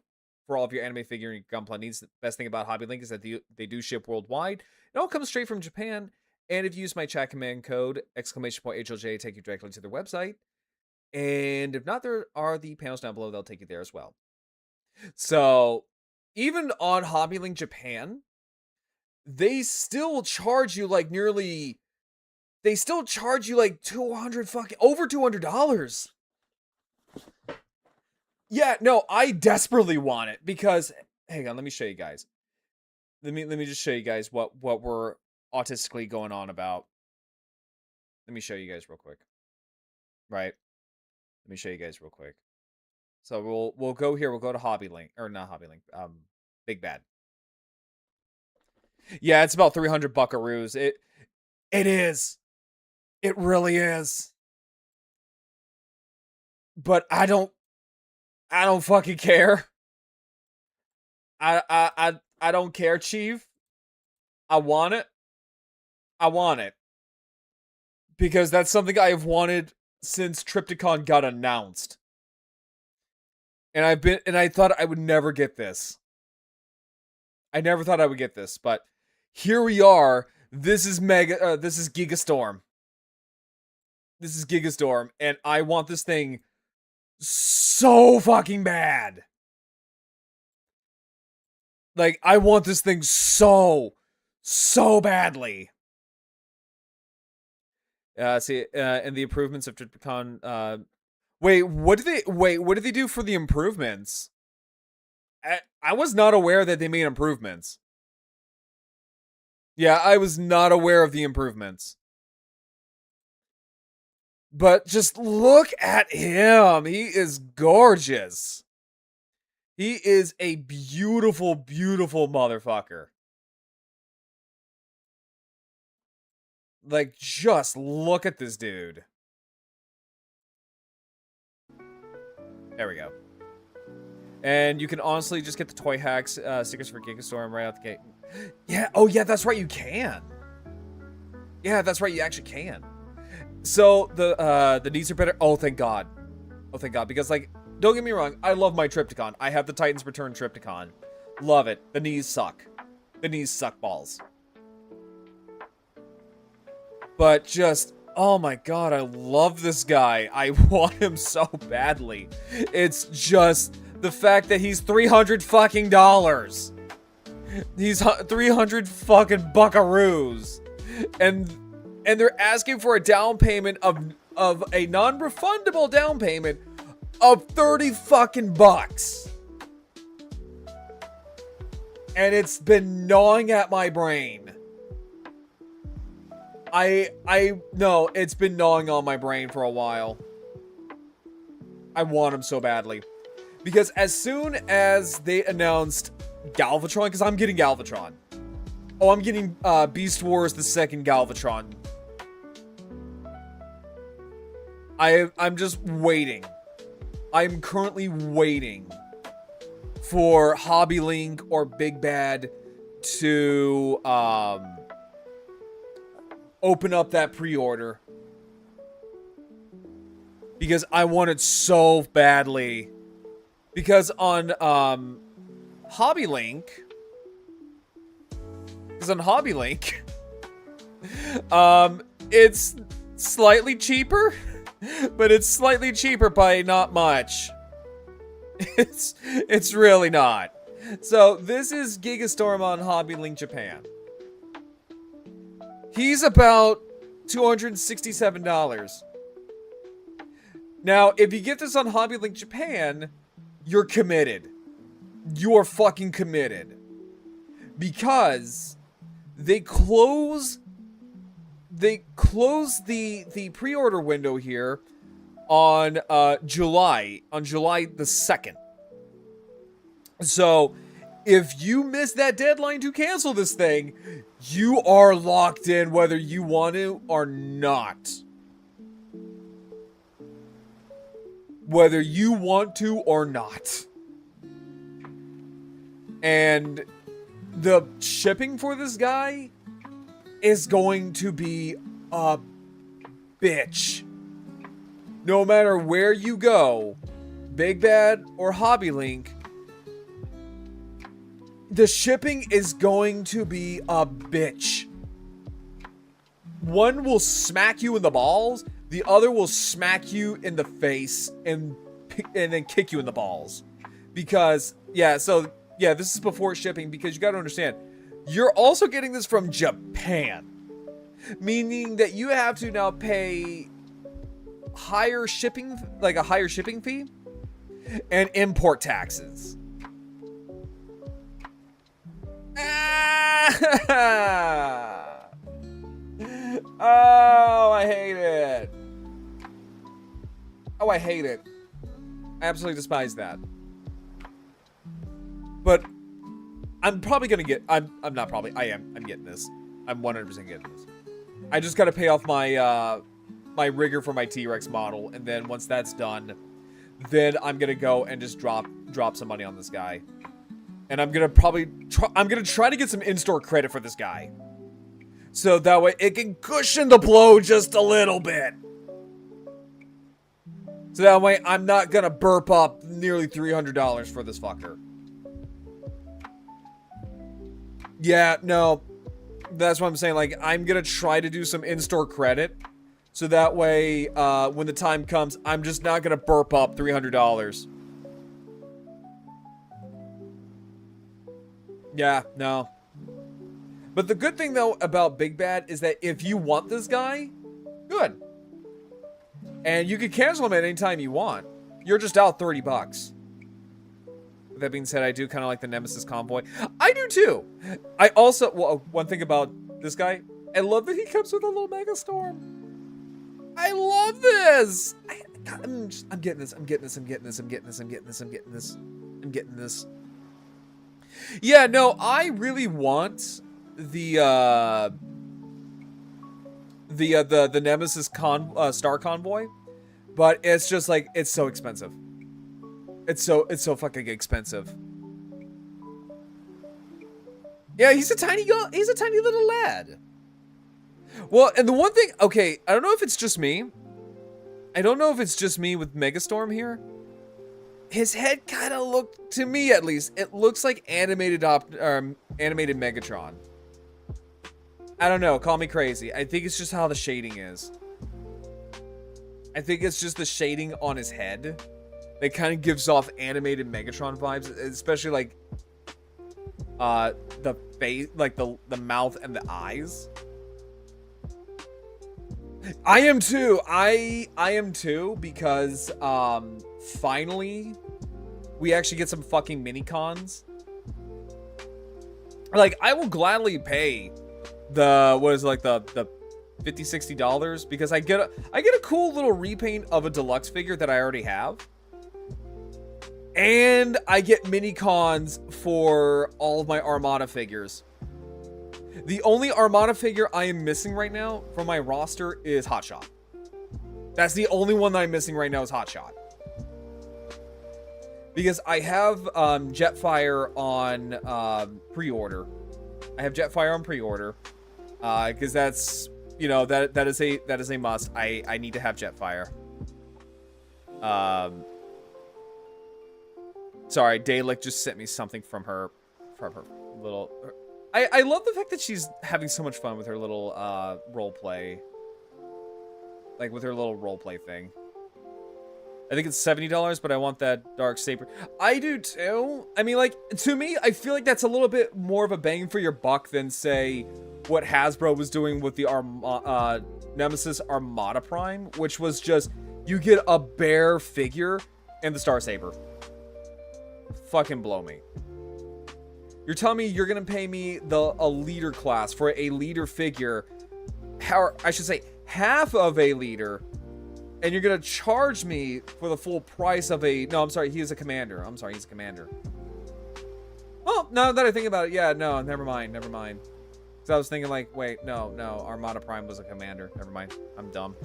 for all of your anime figure and gunpla needs, the best thing about HobbyLink is that they do ship worldwide. It all comes straight from Japan. And if you use my chat command code !HLJ, take you directly to their website. And if not, there are the panels down below. They'll take you there as well. So even on HobbyLinkJapan, they still charge you like nearly. They still charge you like over $200. Yeah, no, I desperately want it because hang on, let me show you guys. Let me just show you guys what we're autistically going on about. Let me show you guys real quick. Right? Let me show you guys real quick. So we'll go here, we'll go to HobbyLink or not HobbyLink, Big Bad. Yeah, it's about 300 buckaroos. It is. It really is. But I don't fucking care. I don't care, Chief. I want it. I want it. Because that's something I've wanted since Triptychon got announced. And I thought I would never get this. I never thought I would get this, but here we are. This is Gigastorm. This is Gigastorm, and I want this thing so fucking bad. Like, I want this thing so badly. And the improvements of Triptychon. Wait, what did they do for the improvements? I was not aware that they made improvements. Yeah, I was not aware of the improvements. But just look at him. He is gorgeous. He is a beautiful, beautiful motherfucker. Like, just look at this dude. There we go. And you can honestly just get the Toy Hacks stickers for Gigastorm right out the gate. Yeah, oh yeah, that's right, you can. Yeah, that's right, you actually can. So, the knees are better. Oh, thank God. Oh, thank God. Because, like, don't get me wrong, I love my Trypticon. I have the Titans Return Trypticon. Love it. The knees suck. The knees suck balls. But just, oh my God, I love this guy. I want him so badly. It's just the fact that he's $300 fucking dollars. He's 300 fucking buckaroos. And they're asking for a down payment of a non-refundable down payment of 30 fucking bucks. And it's been gnawing at my brain. No, it's been gnawing on my brain for a while. I want him so badly. Because as soon as they announced Galvatron, because I'm getting Galvatron. Oh, I'm getting Beast Wars the second Galvatron. I'm just waiting. I'm currently waiting for Hobby Link or Big Bad to open up that pre-order. Because I want it so badly. Because on Hobby Link, it's slightly cheaper, but it's slightly cheaper by not much. It's really not. So this is Gigastorm on HobbyLinkJapan. He's about $267. Now, if you get this on HobbyLinkJapan, you're committed. You are fucking committed. Because they close the pre-order window here on July the 2nd. So, if you miss that deadline to cancel this thing, you are locked in whether you want to or not. Whether you want to or not. And the shipping for this guy is going to be a bitch. No matter where you go, Big Bad or Hobby Link, the shipping is going to be a bitch. One will smack you in the balls, the other will smack you in the face and then kick you in the balls. Because, yeah, this is before shipping, because you gotta understand, you're also getting this from Japan. Meaning that you have to now pay higher shipping, like a higher shipping fee, and import taxes. Oh, I hate it. Oh, I hate it. I absolutely despise that. But I'm probably gonna get. I'm not probably. I am. I'm getting this. I'm 100% getting this. I just gotta pay off my my rigger for my T-Rex model, and then once that's done, then I'm gonna go and just drop some money on this guy. And I'm gonna probably try to get some in-store credit for this guy. So that way it can cushion the blow just a little bit. So that way I'm not gonna burp up nearly $300 for this fucker. Yeah, no. That's what I'm saying. Like, I'm gonna try to do some in-store credit. So that way, when the time comes, I'm just not gonna burp up $300. Yeah, no. But the good thing, though, about Big Bad is that if you want this guy, good. And you can cancel him at any time you want. You're just out 30 bucks. With that being said, I do kind of like the Nemesis Convoy. I do, too. I also, well, one thing about this guy, I love that he comes with a little Mega Storm. I love this. I'm getting this. I'm getting this. I'm getting this. I'm getting this. I'm getting this. I'm getting this. I'm getting this. Yeah, no, I really want the Nemesis Star Convoy, but it's just like, it's so expensive. It's so fucking expensive. Yeah, he's a tiny little lad. Well, and the one thing, okay, I don't know if it's just me. I don't know if it's just me with Megastorm here. His head kind of looked, to me at least, it looks like animated Megatron. I don't know, call me crazy. I think it's just how the shading is. I think it's just the shading on his head that kind of gives off animated Megatron vibes, especially like the face, like the mouth and the eyes. I am too. I am too, because finally we actually get some fucking mini cons. Like, I will gladly pay the $50, $60 because I get a cool little repaint of a deluxe figure that I already have. And I get mini cons for all of my Armada figures. The only Armada figure I am missing right now from my roster is Hotshot. That's the only one that I'm missing right now is Hotshot. Because I have Jetfire on pre-order. I have Jetfire on pre-order. Because that's, you know, that is a must. I need to have Jetfire. Sorry, Dalek just sent me something from her little. I love the fact that she's having so much fun with her little role play. Like with her little role play thing. I think it's $70, but I want that Dark Saber. I do too. I mean, like, to me, I feel like that's a little bit more of a bang for your buck than, say, what Hasbro was doing with the Nemesis Armada Prime, which was just, you get a bare figure and the Star Saber. Fucking blow me. You're telling me you're gonna pay me a leader class for a leader figure, I should say half of a leader, and you're gonna charge me for the full price of a, no, I'm sorry, he is a commander. I'm sorry, he's a commander. Oh, now that I think about it, yeah, no, never mind. So I was thinking like, wait, no, Armada Prime was a commander. Never mind, I'm dumb.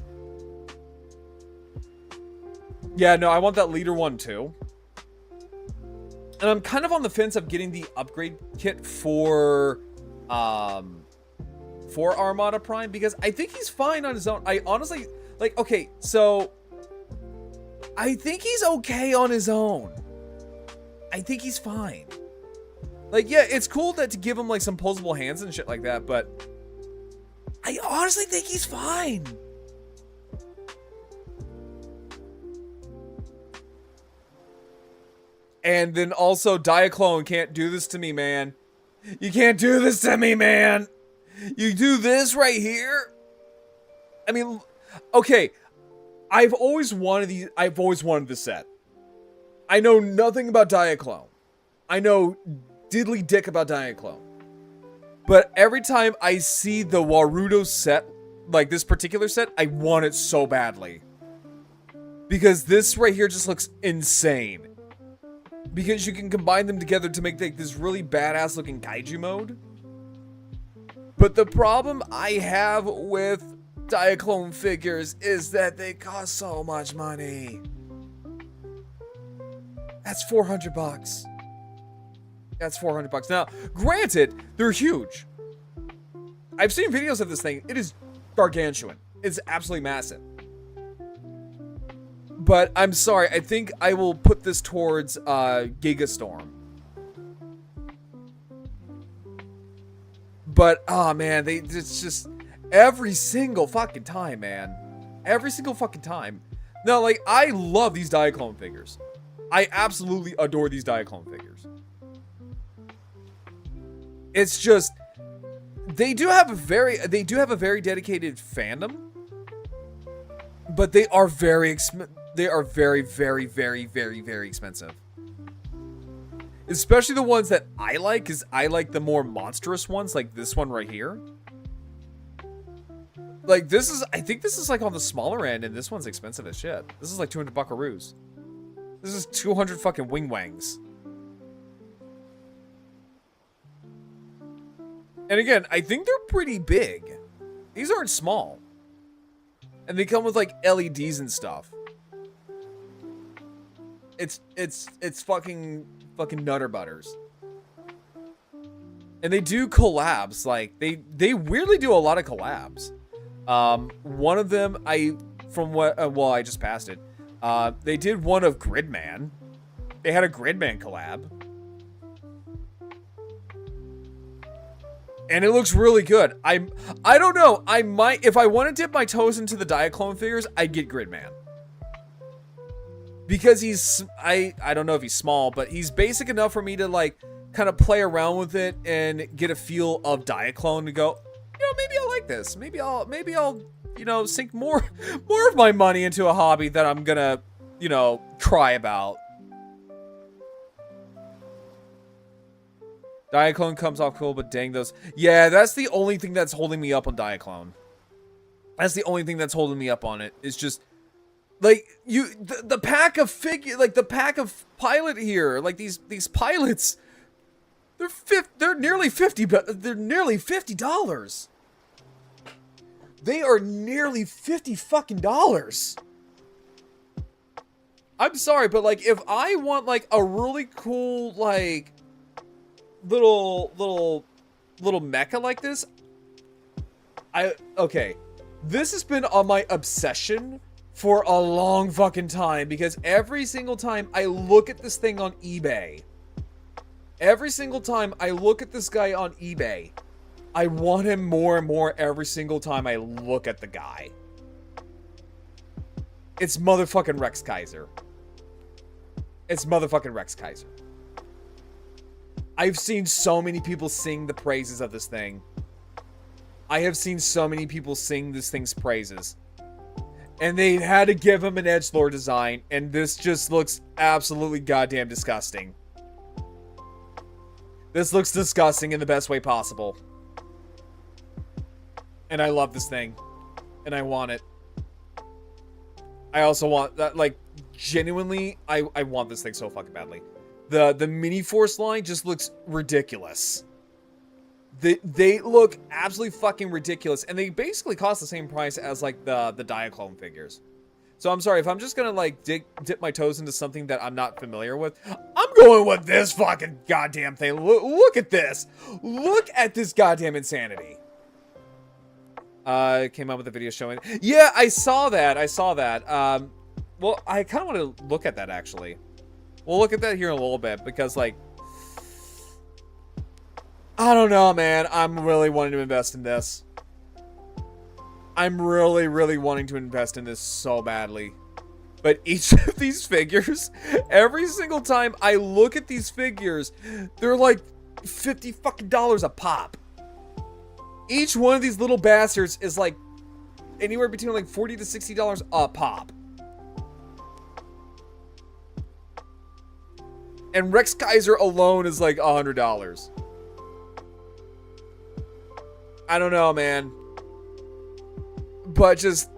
Yeah, no, I want that leader one too. And I'm kind of on the fence of getting the upgrade kit for Armada Prime, because I think he's fine on his own. I honestly, like, okay, so I think he's okay on his own. I think he's fine. Like, yeah, it's cool that to give him like some posable hands and shit like that, but I honestly think he's fine. And then also, Diaclone can't do this to me, man. You can't do this to me, man. You do this right here. I mean, okay. I've always wanted this set. I know nothing about Diaclone. I know diddly dick about Diaclone. But every time I see the Warudo set, like this particular set, I want it so badly. Because this right here just looks insane. Because you can combine them together to make like this really badass looking kaiju mode. But the problem I have with Diaclone figures is that they cost so much money. That's $400. That's $400. Now, granted, they're huge. I've seen videos of this thing. It is gargantuan. It's absolutely massive. But I'm sorry, I think I will put this towards Gigastorm. But, oh man, it's just every single fucking time, man. Every single fucking time. No, like, I love these Diaclone figures. I absolutely adore these Diaclone figures. It's just, they do have a very dedicated fandom. But they are very very, very, very, very, very expensive. Especially the ones that I like, because I like the more monstrous ones, like this one right here. Like, I think this is like on the smaller end, and this one's expensive as shit. This is like 200 buckaroos. This is 200 fucking wing wangs. And again, I think they're pretty big. These aren't small. And they come with like LEDs and stuff. It's fucking Nutter Butters. And they do collabs. Like they weirdly do a lot of collabs. One of them I just passed it. They did one of Gridman. They had a Gridman collab. And it looks really good. I don't know. I might, if I want to dip my toes into the Diaclone figures, I'd get Gridman. Because he's, I don't know if he's small, but he's basic enough for me to like kind of play around with it and get a feel of Diaclone to go, maybe I like this. Maybe I'll, sink more of my money into a hobby that I'm gonna, cry about. Diaclone comes off cool, but dang those. Yeah, that's the only thing that's holding me up on Diaclone. That's the only thing that's holding me up on it. It's just like the pack of the pack of pilot here, like these pilots. They're nearly $50, but they're nearly $50. They are nearly $50 fucking dollars. I'm sorry, but like if I want like a really cool like little mecha like this, okay. This has been on my obsession for a long fucking time because every single time I look at this thing on eBay, every single time I look at this guy on eBay, I want him more and more every single time I look at the guy. It's motherfucking Rex Kaiser. It's motherfucking Rex Kaiser. I've seen so many people sing the praises of this thing. I have seen so many people sing this thing's praises. And they had to give him an edgelord design, and this just looks absolutely goddamn disgusting. This looks disgusting in the best way possible. And I love this thing. And I want it. I also want that, like, genuinely, I want this thing so fucking badly. The mini force line just looks ridiculous. They look absolutely fucking ridiculous, and they basically cost the same price as like the Diaclone figures. So I'm sorry if I'm just gonna like dip my toes into something that I'm not familiar with. I'm going with this fucking goddamn thing. Look at this. Look at this goddamn insanity. Came out with a video showing. Yeah, I saw that. Well, I kind of want to look at that actually. We'll look at that here in a little bit because like. I don't know, man. I'm really wanting to invest in this. I'm really, really wanting to invest in this so badly. But each of these figures, every single time I look at these figures, they're like $50 fucking a pop. Each one of these little bastards is like anywhere between like $40 to $60 a pop. And Rex Kaiser alone is like $100. I don't know, man. But just...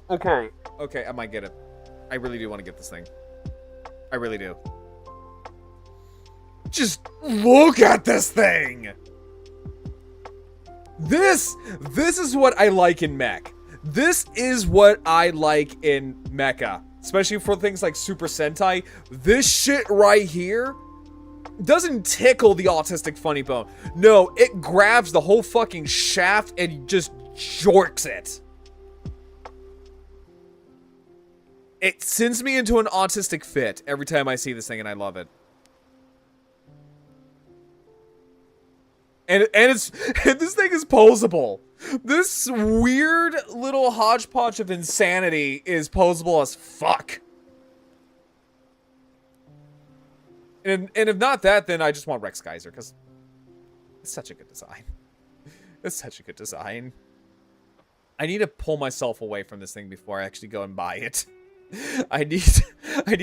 Okay. Okay, I might get it. I really do want to get this thing. I really do. Just look at this thing! This is what I like in mech. This is what I like in mecha. Especially for things like Super Sentai. This shit right here doesn't tickle the autistic funny bone. No, it grabs the whole fucking shaft and just jorks it. It sends me into an autistic fit every time I see this thing, and I love it. And this thing is posable. This weird little hodgepodge of insanity is posable as fuck. And if not that, then I just want Rex Kaiser, because it's such a good design. It's such a good design. I need to pull myself away from this thing before I actually go and buy it. I need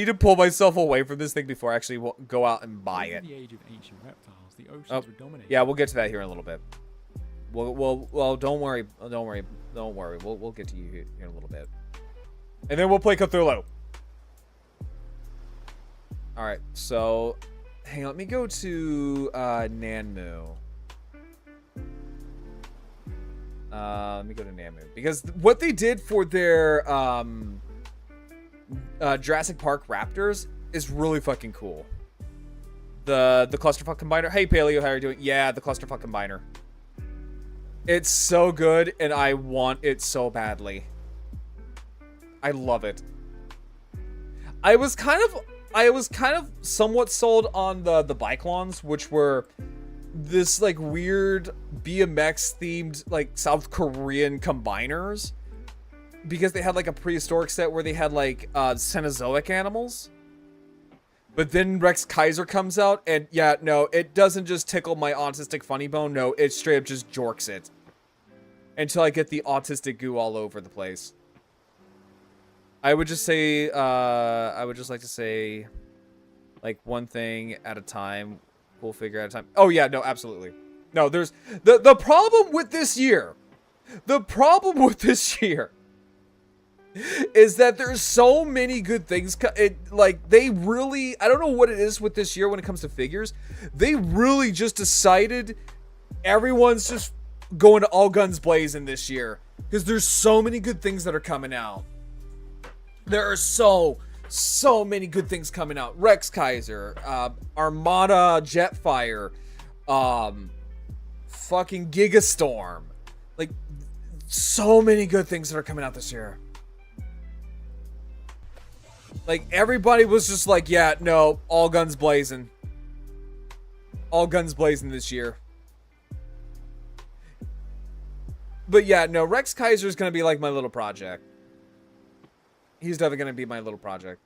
to pull myself away from this thing before I actually go out and buy it. In the age of ancient reptiles, the oceans were dominated. Yeah, we'll get to that here in a little bit. Well, don't worry. We'll get to you here in a little bit. And then we'll play Cthulhu. Alright, so hang on, let me go to Nanmu. Let me go to Nanmu. Because what they did for their Jurassic Park Raptors is really fucking cool. The clusterfuck combiner. Hey Paleo, how are you doing? Yeah, the clusterfuck combiner. It's so good, and I want it so badly. I love it. I was kind of somewhat sold on the bike lawns, which were this like weird BMX themed like South Korean combiners, because they had like a prehistoric set where they had like Cenozoic animals. But then Rex Kaiser comes out, and yeah, no, it doesn't just tickle my autistic funny bone. No, it straight up just jorks it. Until I get the autistic goo all over the place. I would just say, I would just like to say, like, one thing at a time. We'll figure out a time. Oh, yeah, no, absolutely. No, there's... The problem with this year... The problem with this year... is that there's so many good things. Like, they really... I don't know what it is with this year when it comes to figures. They really just decided everyone's just going to all guns blazing this year. Because there's so many good things that are coming out. There are so many good things coming out. Rex Kaiser, Armada Jetfire, fucking Gigastorm. Like, so many good things that are coming out this year. Like, everybody was just like, yeah, no, all guns blazing. All guns blazing this year. But yeah, no, Rex Kaiser is going to be like my little project. He's definitely going to be my little project.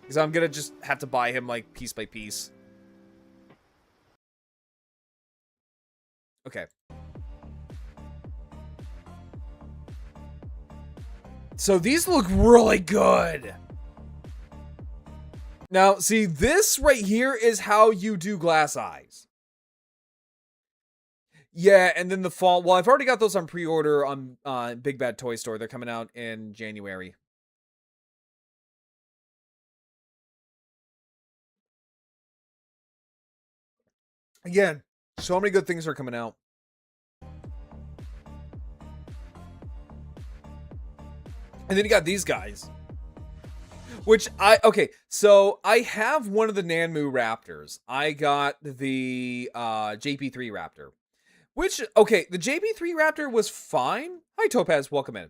Because I'm going to just have to buy him, like, piece by piece. Okay. So these look really good. Now, see, this right here is how you do glass eyes. Yeah, and then the fall... Well, I've already got those on pre-order on Big Bad Toy Store. They're coming out in January. Again, so many good things are coming out. And then you got these guys. Which okay, so I have one of the Nanmu Raptors. I got the JP3 Raptor. Which, okay, the JP3 Raptor was fine. Hi, Topaz, welcome in.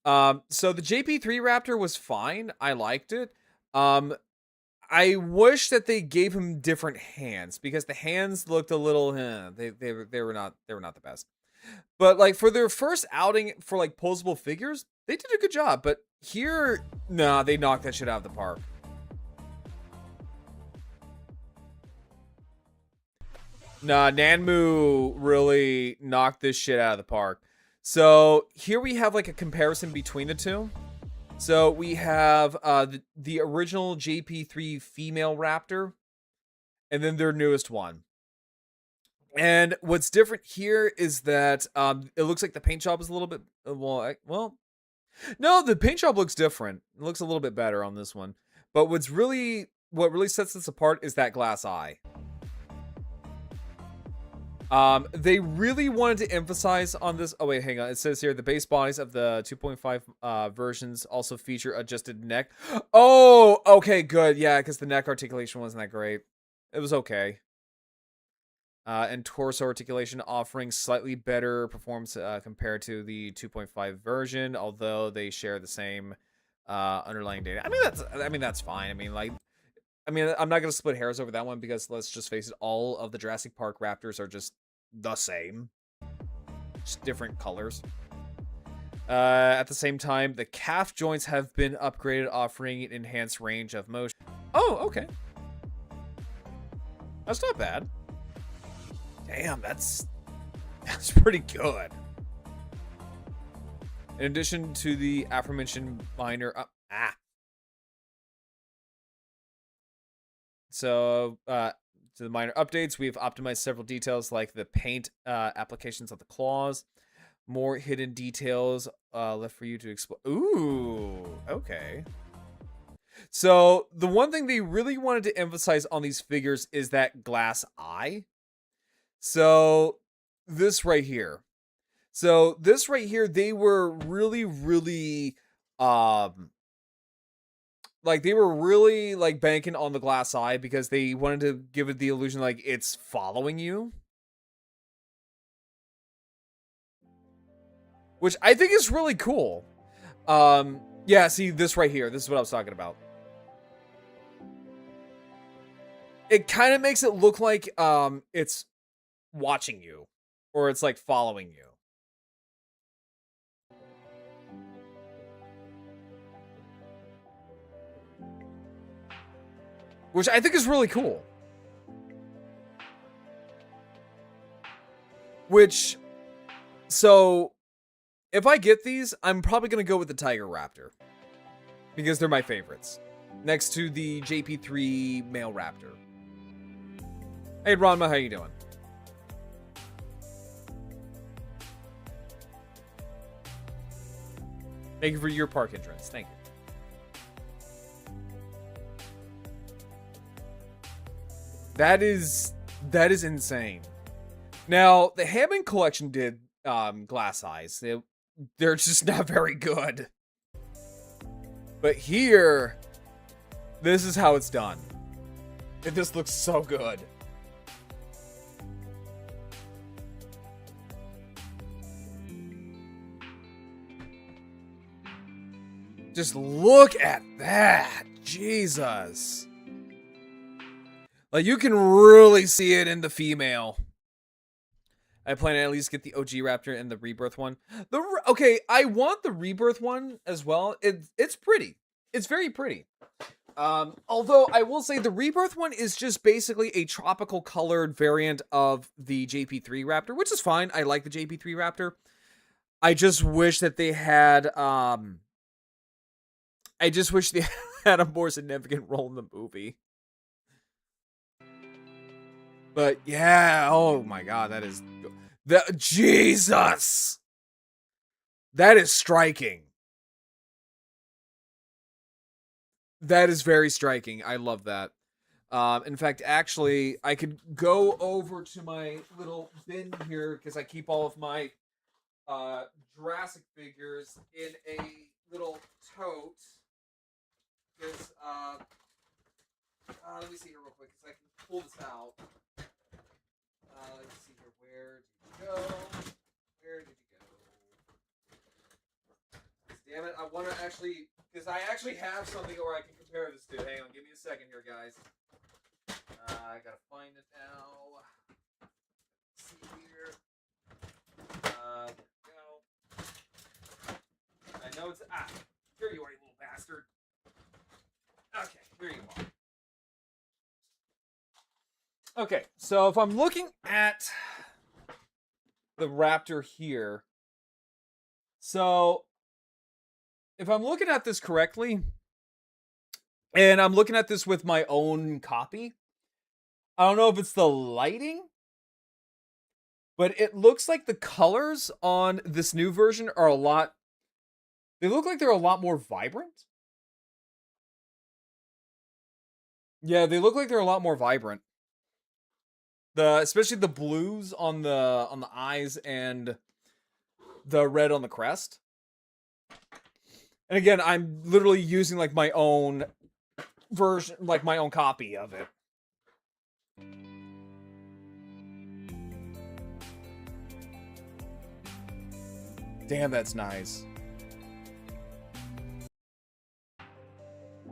So the JP3 Raptor was fine. I liked it. I wish that they gave him different hands, because the hands looked a little, they were not the best. But like for their first outing for like posable figures, they did a good job. But here, nah, they knocked that shit out of the park. Nah, Nanmu really knocked this shit out of the park. So here we have like a comparison between the two. So we have the original JP3 female Raptor, and then their newest one. And what's different here is that it looks like the paint job is a little bit well, no, the paint job looks different. It looks a little bit better on this one. But what really sets this apart is that glass eye. They really wanted to emphasize on this. Oh wait, hang on. It says here the base bodies of the 2.5 versions also feature adjusted neck. Oh, okay, good. Yeah, because the neck articulation wasn't that great. It was okay. And torso articulation offering slightly better performance compared to the 2.5 version, although they share the same underlying data. I mean that's fine. I mean, I'm not gonna split hairs over that one, because let's just face it, all of the Jurassic Park Raptors are just the same, just different colors. At the same time, the calf joints have been upgraded, offering an enhanced range of motion. Oh, okay. That's not bad. Damn, that's pretty good. In addition to the aforementioned minor So, to the minor updates, we've optimized several details like the paint applications of the claws. More hidden details left for you to explore. Ooh, okay. So, the one thing they really wanted to emphasize on these figures is that glass eye. So, this right here. So, this right here, they were really, really Like, they were really, like, banking on the glass eye because they wanted to give it the illusion, like, it's following you. Which I think is really cool. Yeah, see, this right here. This is what I was talking about. It kind of makes it look like, it's watching you. Or it's, like, following you. Which I think is really cool. Which, so, if I get these, I'm probably going to go with the Tiger Raptor. Because they're my favorites. Next to the JP3 Male Raptor. Hey, Ranma, how you doing? Thank you for your park entrance. Thank you. That is insane. Now, the Hammond collection did glass eyes. They're just not very good. But here, this is how it's done. This looks so good. Just look at that. Jesus. Like, you can really see it in the female. I plan to at least get the OG Raptor and the Rebirth one. Okay, I want the Rebirth one as well. It's pretty. It's very pretty. Although, I will say the Rebirth one is just basically a tropical colored variant of the JP3 Raptor, which is fine. I like the JP3 Raptor. I just wish that they had... I just wish they had a more significant role in the movie. But yeah, oh my god, Jesus! That is striking. That is very striking. I love that. In fact, actually, I could go over to my little bin here because I keep all of my Jurassic figures in a little tote. Because, let me see here real quick, because I can pull this out. Let's see here, where did you go? Where did you go? Damn it, I want to actually, because I actually have something where I can compare this to. Hang on, give me a second here, guys. I gotta find it now. Let's see here. There we go. I know it's, here you are, you little bastard. Okay, here you are. Okay, so if I'm looking at the Raptor here, so if I'm looking at this correctly, and I'm looking at this with my own copy, I don't know if it's the lighting, but it looks like the colors on this new version are they look like they're a lot more vibrant. Yeah, they look like they're a lot more vibrant. Especially the blues on the eyes and the red on the crest. And again, I'm literally using like my own version, like my own copy of it. Damn, that's nice.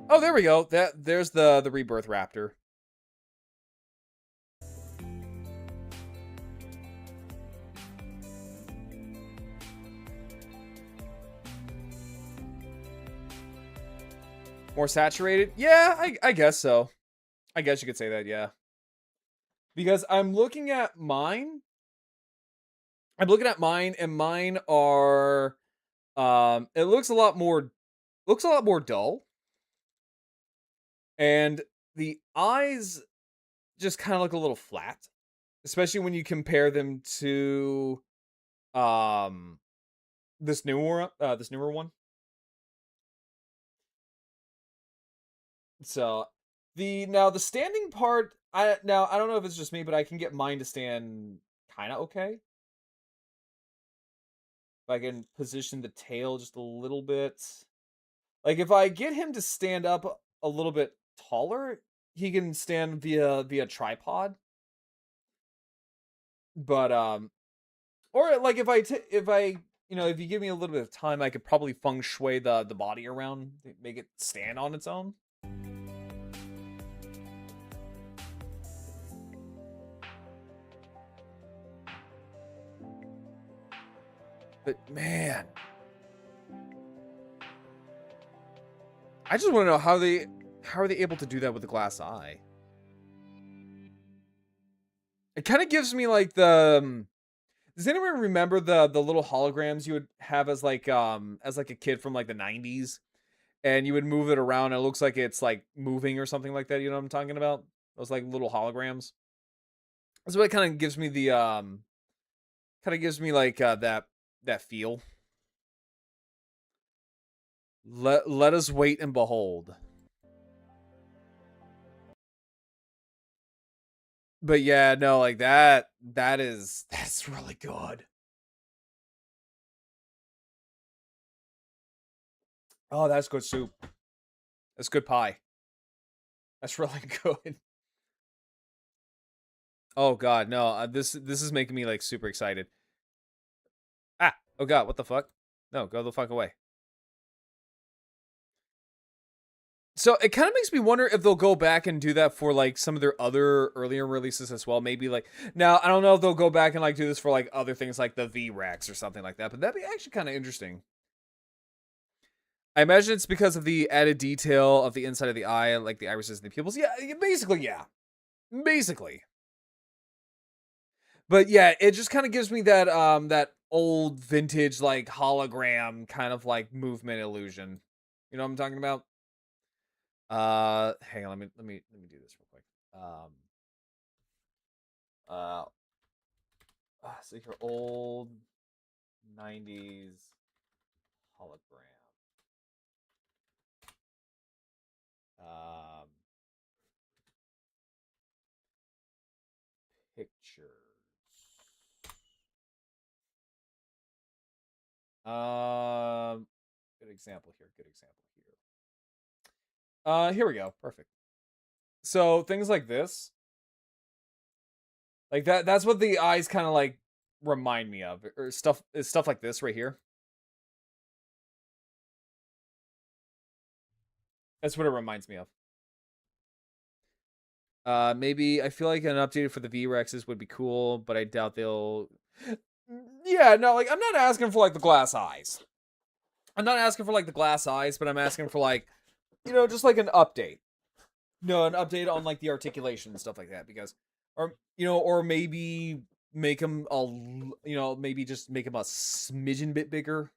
Oh, there we go. There's the Rebirth Raptor. More saturated? Yeah, I guess so. I guess you could say that, yeah. Because I'm looking at mine. I'm looking at mine, and mine are it looks a lot more dull. And the eyes just kind of look a little flat, especially when you compare them to this newer one. So the standing part, I don't know if it's just me, but I can get mine to stand kind of okay. If I can position the tail just a little bit. Like if I get him to stand up a little bit taller, he can stand via tripod. But or like if if you give me a little bit of time, I could probably feng shui the body around, make it stand on its own. But man, I just want to know how are they able to do that with the glass eye? It kind of gives me like the does anyone remember the little holograms you would have as like a kid from like the 90s, and you would move it around and it looks like it's like moving or something like that, you know what I'm talking about? Those like little holograms. That's what it kind of gives me the that feel. Let us wait and behold. But yeah, no, like that's really good. Oh, that's good soup. That's good pie. That's really good. Oh god, no, this is making me like super excited. Ah, oh god, what the fuck? No, go the fuck away. So it kind of makes me wonder if they'll go back and do that for like some of their other earlier releases as well. Maybe like now I don't know if they'll go back and like do this for like other things like the V-Rex or something like that, but that'd be actually kind of interesting. I imagine it's because of the added detail of the inside of the eye, like the irises and the pupils. Yeah, basically, yeah. Basically. But yeah, it just kind of gives me that that old vintage like hologram kind of like movement illusion. You know what I'm talking about? Hang on, let me do this real quick. Uh, so your old 90s hologram. Pictures. Good example here. Good example here. Here we go. Perfect. So things like this, like that's what the eyes kind of like remind me of, or stuff like this right here. That's what it reminds me of. Maybe I feel like an update for the V-Rexes would be cool, but I doubt they'll. Yeah, no, like I'm not asking for like the glass eyes. I'm not asking for like the glass eyes, but I'm asking for like, just like an update. No, an update on like the articulation and stuff like that, because, or maybe make them maybe just make them a smidgen bit bigger.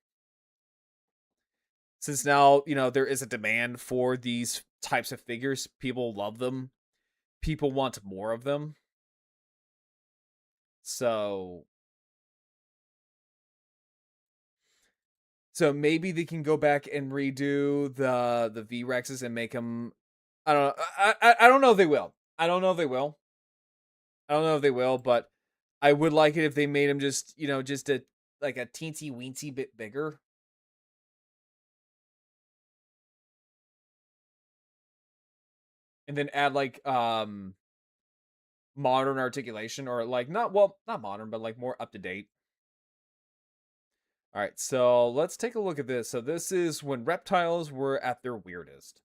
Since now, there is a demand for these types of figures. People love them. People want more of them. So maybe they can go back and redo the V-Rexes and make them. I don't know. I don't know if they will. I don't know if they will. But I would like it if they made them just just a like a teensy weensy bit bigger. And then add like modern articulation, or like not modern, but like more up to date. All right, so let's take a look at this. So this is when reptiles were at their weirdest.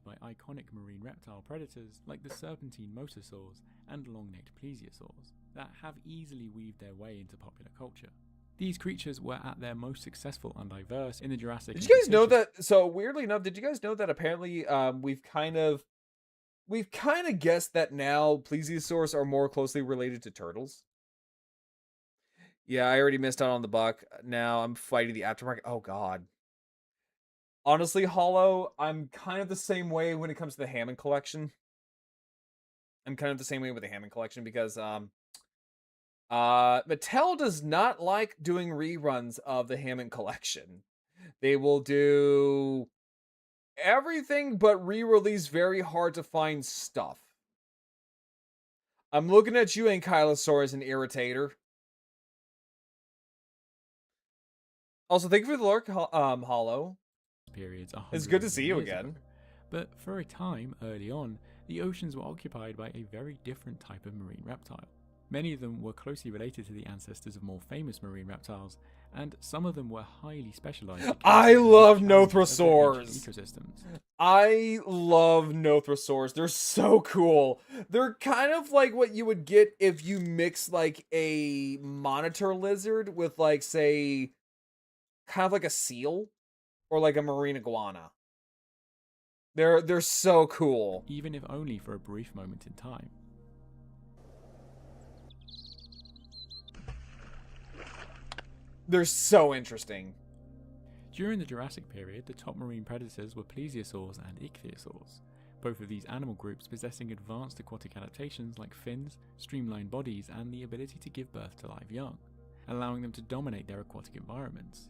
By iconic marine reptile predators like the serpentine mosasaurs and long-necked plesiosaurs that have easily weaved their way into popular culture. These creatures were at their most successful and diverse in the Jurassic. Did you guys know that? So weirdly enough, did you guys know that apparently we've kind of guessed that now plesiosaurs are more closely related to turtles? Yeah, I already missed out on the buck. Now I'm fighting the aftermarket. Oh god. Honestly, Hollow, I'm kind of the same way when it comes to the Hammond collection. I'm kind of the same way with the Hammond collection because Mattel does not like doing reruns of the Hammond collection. They will do everything but re-release very hard to find stuff. I'm looking at you, Ankylosaurus, an irritator. Also, thank you for the lurk, Hollow. Periods it's good to see you again. But for a time, early on, the oceans were occupied by a very different type of marine reptile. Many of them were closely related to the ancestors of more famous marine reptiles, and some of them were highly specialized. I love Nothrosaurs. Nothrosaurs. Ecosystems. I love Nothrosaurs. They're so cool. They're kind of like what you would get if you mix like a monitor lizard with like, say, kind of like a seal or like a marine iguana. They're so cool. Even if only for a brief moment in time. They're so interesting. During the Jurassic period, the top marine predators were plesiosaurs and ichthyosaurs, both of these animal groups possessing advanced aquatic adaptations like fins, streamlined bodies, and the ability to give birth to live young, allowing them to dominate their aquatic environments.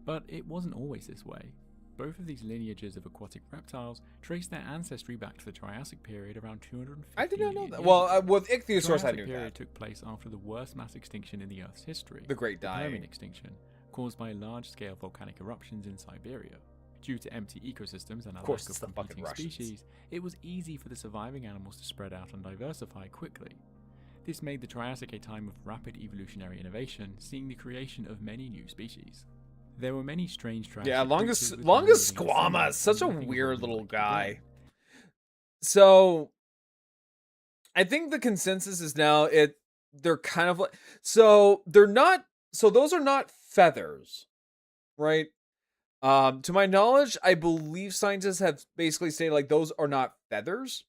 But it wasn't always this way. Both of these lineages of aquatic reptiles trace their ancestry back to the Triassic period around 250 I did not know million that. years Well, ago. with The ichthyosaurs, I Triassic knew period that. took place after the worst mass extinction in the Earth's history, The Great the Permian Dying. extinction, caused by large-scale volcanic eruptions in Siberia. Due to empty ecosystems and a course lack it's of the fucking competing Russians. species, it was easy for the surviving animals to spread out and diversify quickly. This made the Triassic a time of rapid evolutionary innovation, seeing the creation of many new species. There were many strange Triassic Yeah, creatures with Longus non-living Squama, symbols, such a and nothing weird holding little life together. guy. So, I think the consensus is now they're kind of like, so they're not, so those are not feathers, right? To my knowledge, I believe scientists have basically stated like those are not feathers.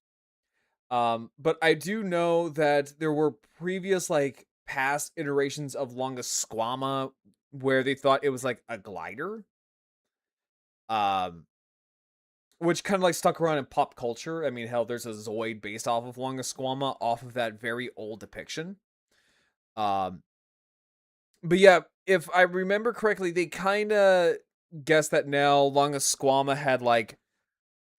But I do know that there were previous like past iterations of Longus Squama where they thought it was like a glider. Which kind of like stuck around in pop culture. I mean, hell, there's a Zoid based off of Longus Squama off of that very old depiction. But yeah, if I remember correctly, they kind of guessed that now Longus Squama had like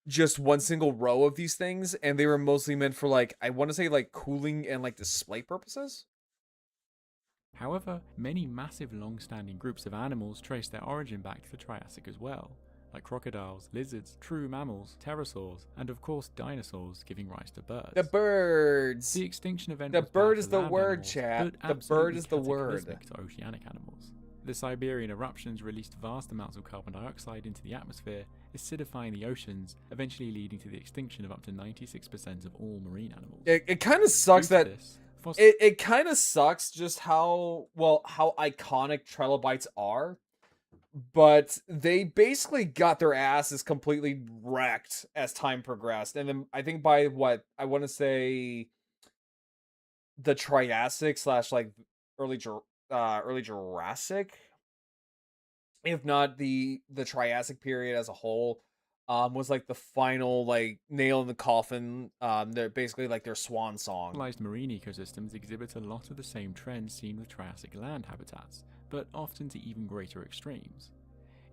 just one single row of these things, and they were mostly meant for like, I want to say like cooling and like display purposes. However, many massive long-standing groups of animals trace their origin back to the Triassic as well, like crocodiles, lizards, true mammals, pterosaurs, and of course dinosaurs, giving rise to birds. The birds. The extinction event The was bad bird for is the land word, animals, chat. but The bird absolutely is the word. cataclysmic to oceanic animals. The Siberian eruptions released vast amounts of carbon dioxide into the atmosphere, acidifying the oceans, eventually leading to the extinction of up to 96% of all marine animals. It kind of sucks Due to that this, fossil it kind of sucks just how iconic trilobites are, but they basically got their asses completely wrecked as time progressed. And then I think by what I want to say the Triassic / like early Jurassic, if not the Triassic period as a whole, was like the final like nail in the coffin. They're basically like their swan song. Specialized marine ecosystems exhibit a lot of the same trends seen with Triassic land habitats, but often to even greater extremes.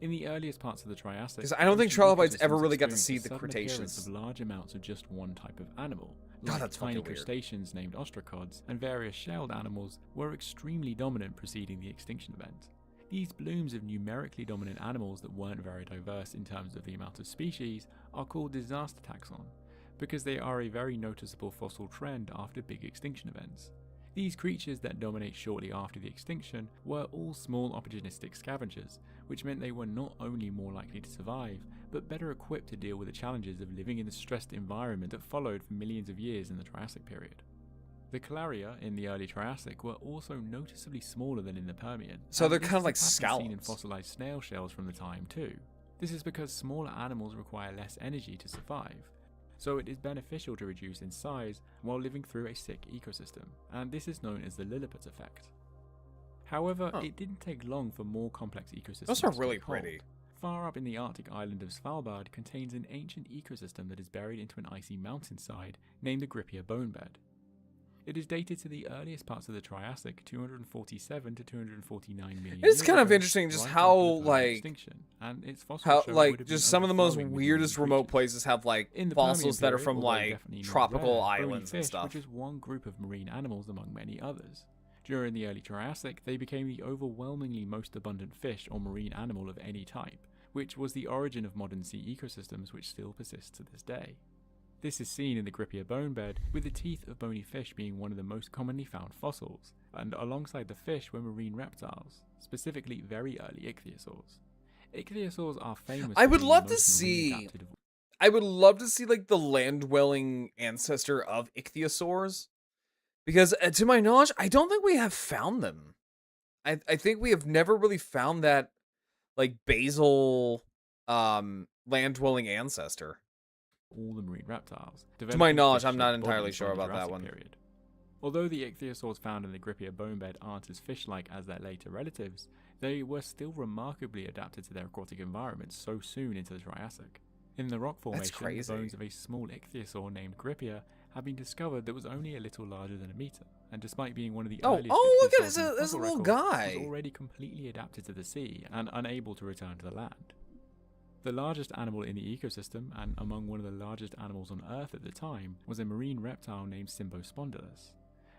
In the earliest parts of the Triassic, Because I don't think ocean trilobites ever ecosystems really got to experienced see a the sudden Cretaceous. appearance of large amounts of just one type of animal. God, Like that's tiny fucking weird. crustaceans named ostracods and various shelled animals were extremely dominant preceding the extinction event. These blooms of numerically dominant animals that weren't very diverse in terms of the amount of species are called disaster taxon, because they are a very noticeable fossil trend after big extinction events. These creatures that dominate shortly after the extinction were all small opportunistic scavengers, which meant they were not only more likely to survive, but better equipped to deal with the challenges of living in the stressed environment that followed for millions of years in the Triassic period. The calaria in the early Triassic were also noticeably smaller than in the Permian. So and they're this kind of is a like pattern seen in scallops. fossilized snail shells from the time too. This is because smaller animals require less energy to survive, so it is beneficial to reduce in size while living through a sick ecosystem, and this is known as the Lilliput effect. However, it didn't take long for more complex ecosystems Those are to really take hold. pretty. Far up in the Arctic island of Svalbard contains an ancient ecosystem that is buried into an icy mountainside named the Gripia Bonebed. It is dated to the earliest parts of the Triassic, 247 to 249 million It's years kind of ago, interesting just right how, after the Permian like, extinction, and its fossils How show it would like have just been some of the most overflowing with weirdest marine remote creatures. places have like In the fossils that Permian are period, from although like definitely not tropical rare, bony islands and fish, stuff. which is one group of marine animals among many others. During the early Triassic, they became the overwhelmingly most abundant fish or marine animal of any type, which was the origin of modern sea ecosystems which still persist to this day. This is seen in the Grippier bone bed, with the teeth of bony fish being one of the most commonly found fossils, and alongside the fish were marine reptiles, specifically very early ichthyosaurs. Ichthyosaurs are famous. I would for being love the to most see. marine adapted of I would love to see like the land-dwelling ancestor of ichthyosaurs, because to my knowledge, I don't think we have found them. I think we have never really found that like basal land-dwelling ancestor. all the marine reptiles. To my knowledge, I'm developing not fish-shaped entirely bodies sure from the about that Jurassic one. Period. Although the ichthyosaurs found in the Grippier bone bed aren't as fish-like as their later relatives, they were still remarkably adapted to their aquatic environment so soon into the Triassic. In the rock formation, the crazy. bones of a small ichthyosaur named Grippier have been discovered that was only a little larger than a meter, and despite being one of the earliest look at ichthyosaurs in the this fossil little record, guy. was already completely adapted to the sea and unable to return to the land. The largest animal in the ecosystem, and among one of the largest animals on Earth at the time, was a marine reptile named Symbospondylus.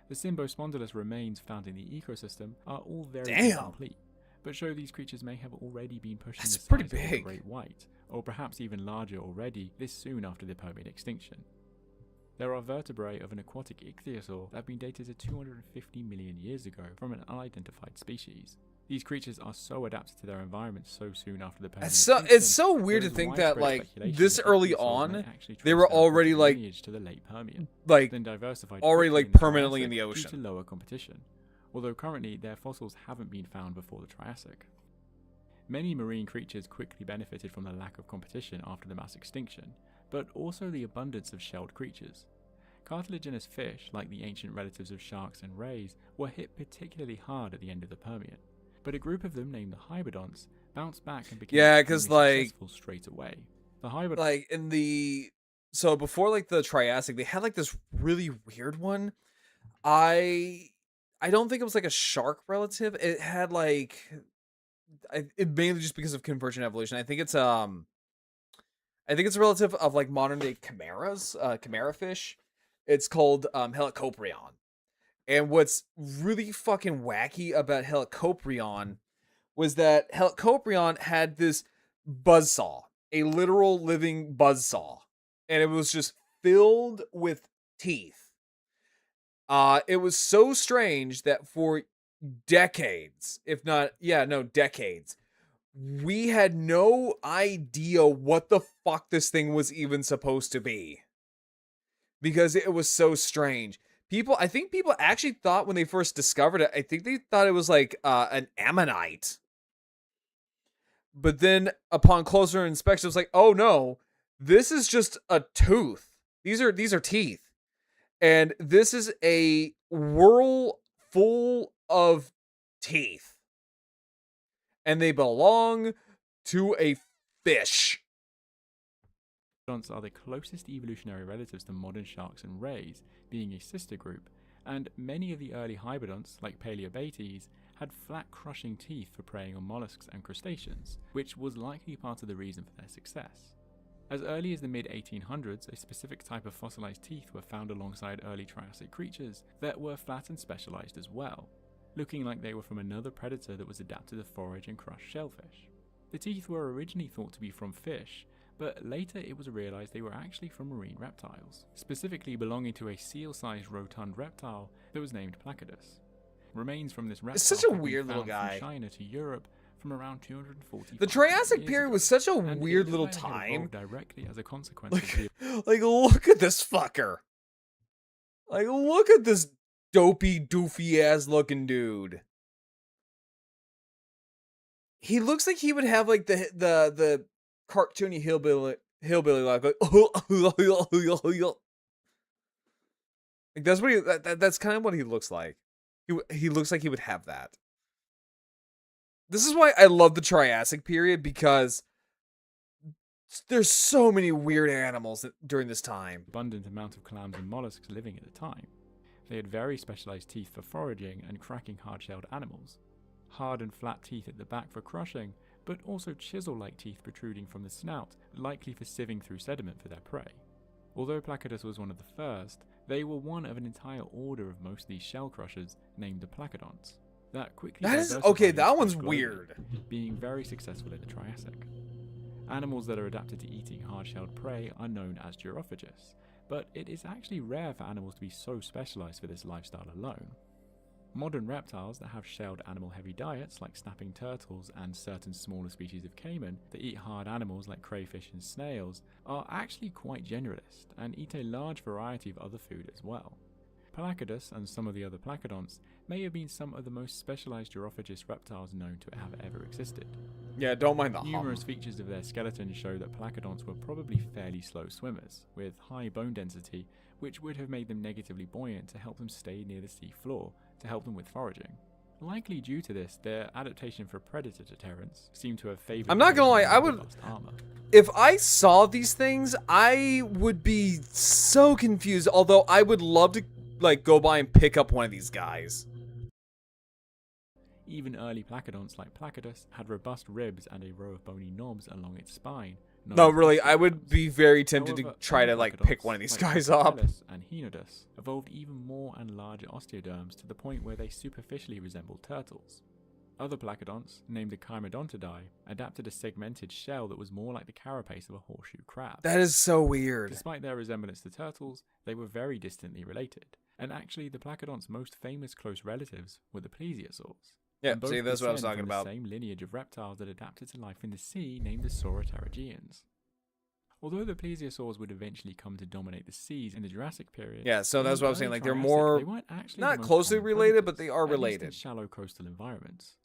The Symbospondylus remains found in the ecosystem are all very incomplete, but show these creatures may have already been pushing the size pretty of the big. great white, or perhaps even larger already this soon after the Permian extinction. There are vertebrae of an aquatic ichthyosaur that have been dated to 250 million years ago from an unidentified species. These creatures are so adapted to their environment so soon after the Permian extinction. It's so weird to there is think that widespread like speculation this that early ichthyosaurs on, may actually they trace were their already aquatic like lineage to the late Permian, then diversified already quickly like in the permanently in Triassic the due ocean. to lower competition, although currently their fossils haven't been found before the Triassic. Many marine creatures quickly benefited from the lack of competition after the mass extinction, but also the abundance of shelled creatures. Cartilaginous fish, like the ancient relatives of sharks and rays, were hit particularly hard at the end of the Permian, but a group of them named the hybodonts bounced back and became extremely successful straight away. The hybodonts, like in the so before like the Triassic, they had like this really weird one. I don't think it was like a shark relative. It had like it mainly just because of convergent evolution. I think it's a relative of like modern day chimeras, chimera fish. It's called Helicoprion. And what's really fucking wacky about Helicoprion was that Helicoprion had this buzzsaw, a literal living buzzsaw, and it was just filled with teeth. It was so strange that for decades, decades, we had no idea what the fuck this thing was even supposed to be. Because it was so strange. I think people actually thought when they first discovered it, I think they thought it was like an ammonite. But then upon closer inspection, it was like, oh no, this is just a tooth. These are teeth. And this is a whirl full of teeth. And they belong to a fish. hybodonts are the closest evolutionary relatives to modern sharks and rays, being a sister group, and many of the early hybodonts, like Paleobates, had flat crushing teeth for preying on mollusks and crustaceans, which was likely part of the reason for their success. As early as the mid-1800s, a specific type of fossilized teeth were found alongside early Triassic creatures that were flat and specialized as well, looking like they were from another predator that was adapted to forage and crush shellfish. The teeth were originally thought to be from fish, but later it was realized they were actually from marine reptiles, specifically belonging to a seal-sized rotund reptile that was named Placidus. Remains from this reptile It's such a have been weird little found guy. from China to Europe from around 240. The Triassic period was such a and weird it little looks like it time. evolved directly as a consequence of the Like, look at this fucker. Like, look at this dopey, doofy ass looking dude. He looks like he would have like the cartoony hillbilly like that's what that's kind of what he looks like. He looks like he would have that. This is why I love the Triassic period, because there's so many weird animals during this time. abundant amount of clams and mollusks living at the time. They had very specialized teeth for foraging and cracking hard-shelled animals, hard and flat teeth at the back for crushing, but also chisel-like teeth protruding from the snout, likely for sieving through sediment for their prey. Although Placidus was one of the first, they were one of an entire order of most of these shell crushers named the Placidonts. That quickly That is diversified okay. and That one's spread globally, weird. being very successful in the Triassic. Animals that are adapted to eating hard-shelled prey are known as gyrophagists, but it is actually rare for animals to be so specialized for this lifestyle alone. Modern reptiles that have shelled animal-heavy diets like snapping turtles and certain smaller species of caiman that eat hard animals like crayfish and snails are actually quite generalist and eat a large variety of other food as well. Placidus and some of the other placodonts may have been some of the most specialized gyrophagous reptiles known to have ever existed. Yeah, don't mind the Numerous features of their skeletons show that placodonts were probably fairly slow swimmers, with high bone density, which would have made them negatively buoyant to help them stay near the sea floor, to help them with foraging. Likely due to this, their adaptation for predator deterrence seemed to have favored. I'm not gonna lie, I would. If I saw these things, I would be so confused. Although I would love to, like, go by and pick up one of these guys. Even early placodonts like Placidus had robust ribs and a row of bony knobs along its spine. No, really, I would be very tempted However, to try to, like, pick one of these guys up. And Hinodus evolved even more and larger osteoderms to the point where they superficially resembled turtles. Other placodonts, named the Chimodontidae, adapted a segmented shell that was more like the carapace of a horseshoe crab. That is so weird. Despite their resemblance to turtles, they were very distantly related, and actually the placodonts' most famous close relatives were the plesiosaurs. Yeah, And both see, that's what I was descend talking from about. The same lineage of reptiles that adapted to life in the sea, named the sauropterygians. Although the plesiosaurs would eventually come to dominate the seas in the Jurassic period, Yeah, so in that's the what I was early saying. Like, they're Triassic, more they weren't actually not the most closely common related, but predators, they are at least in related. shallow coastal environments.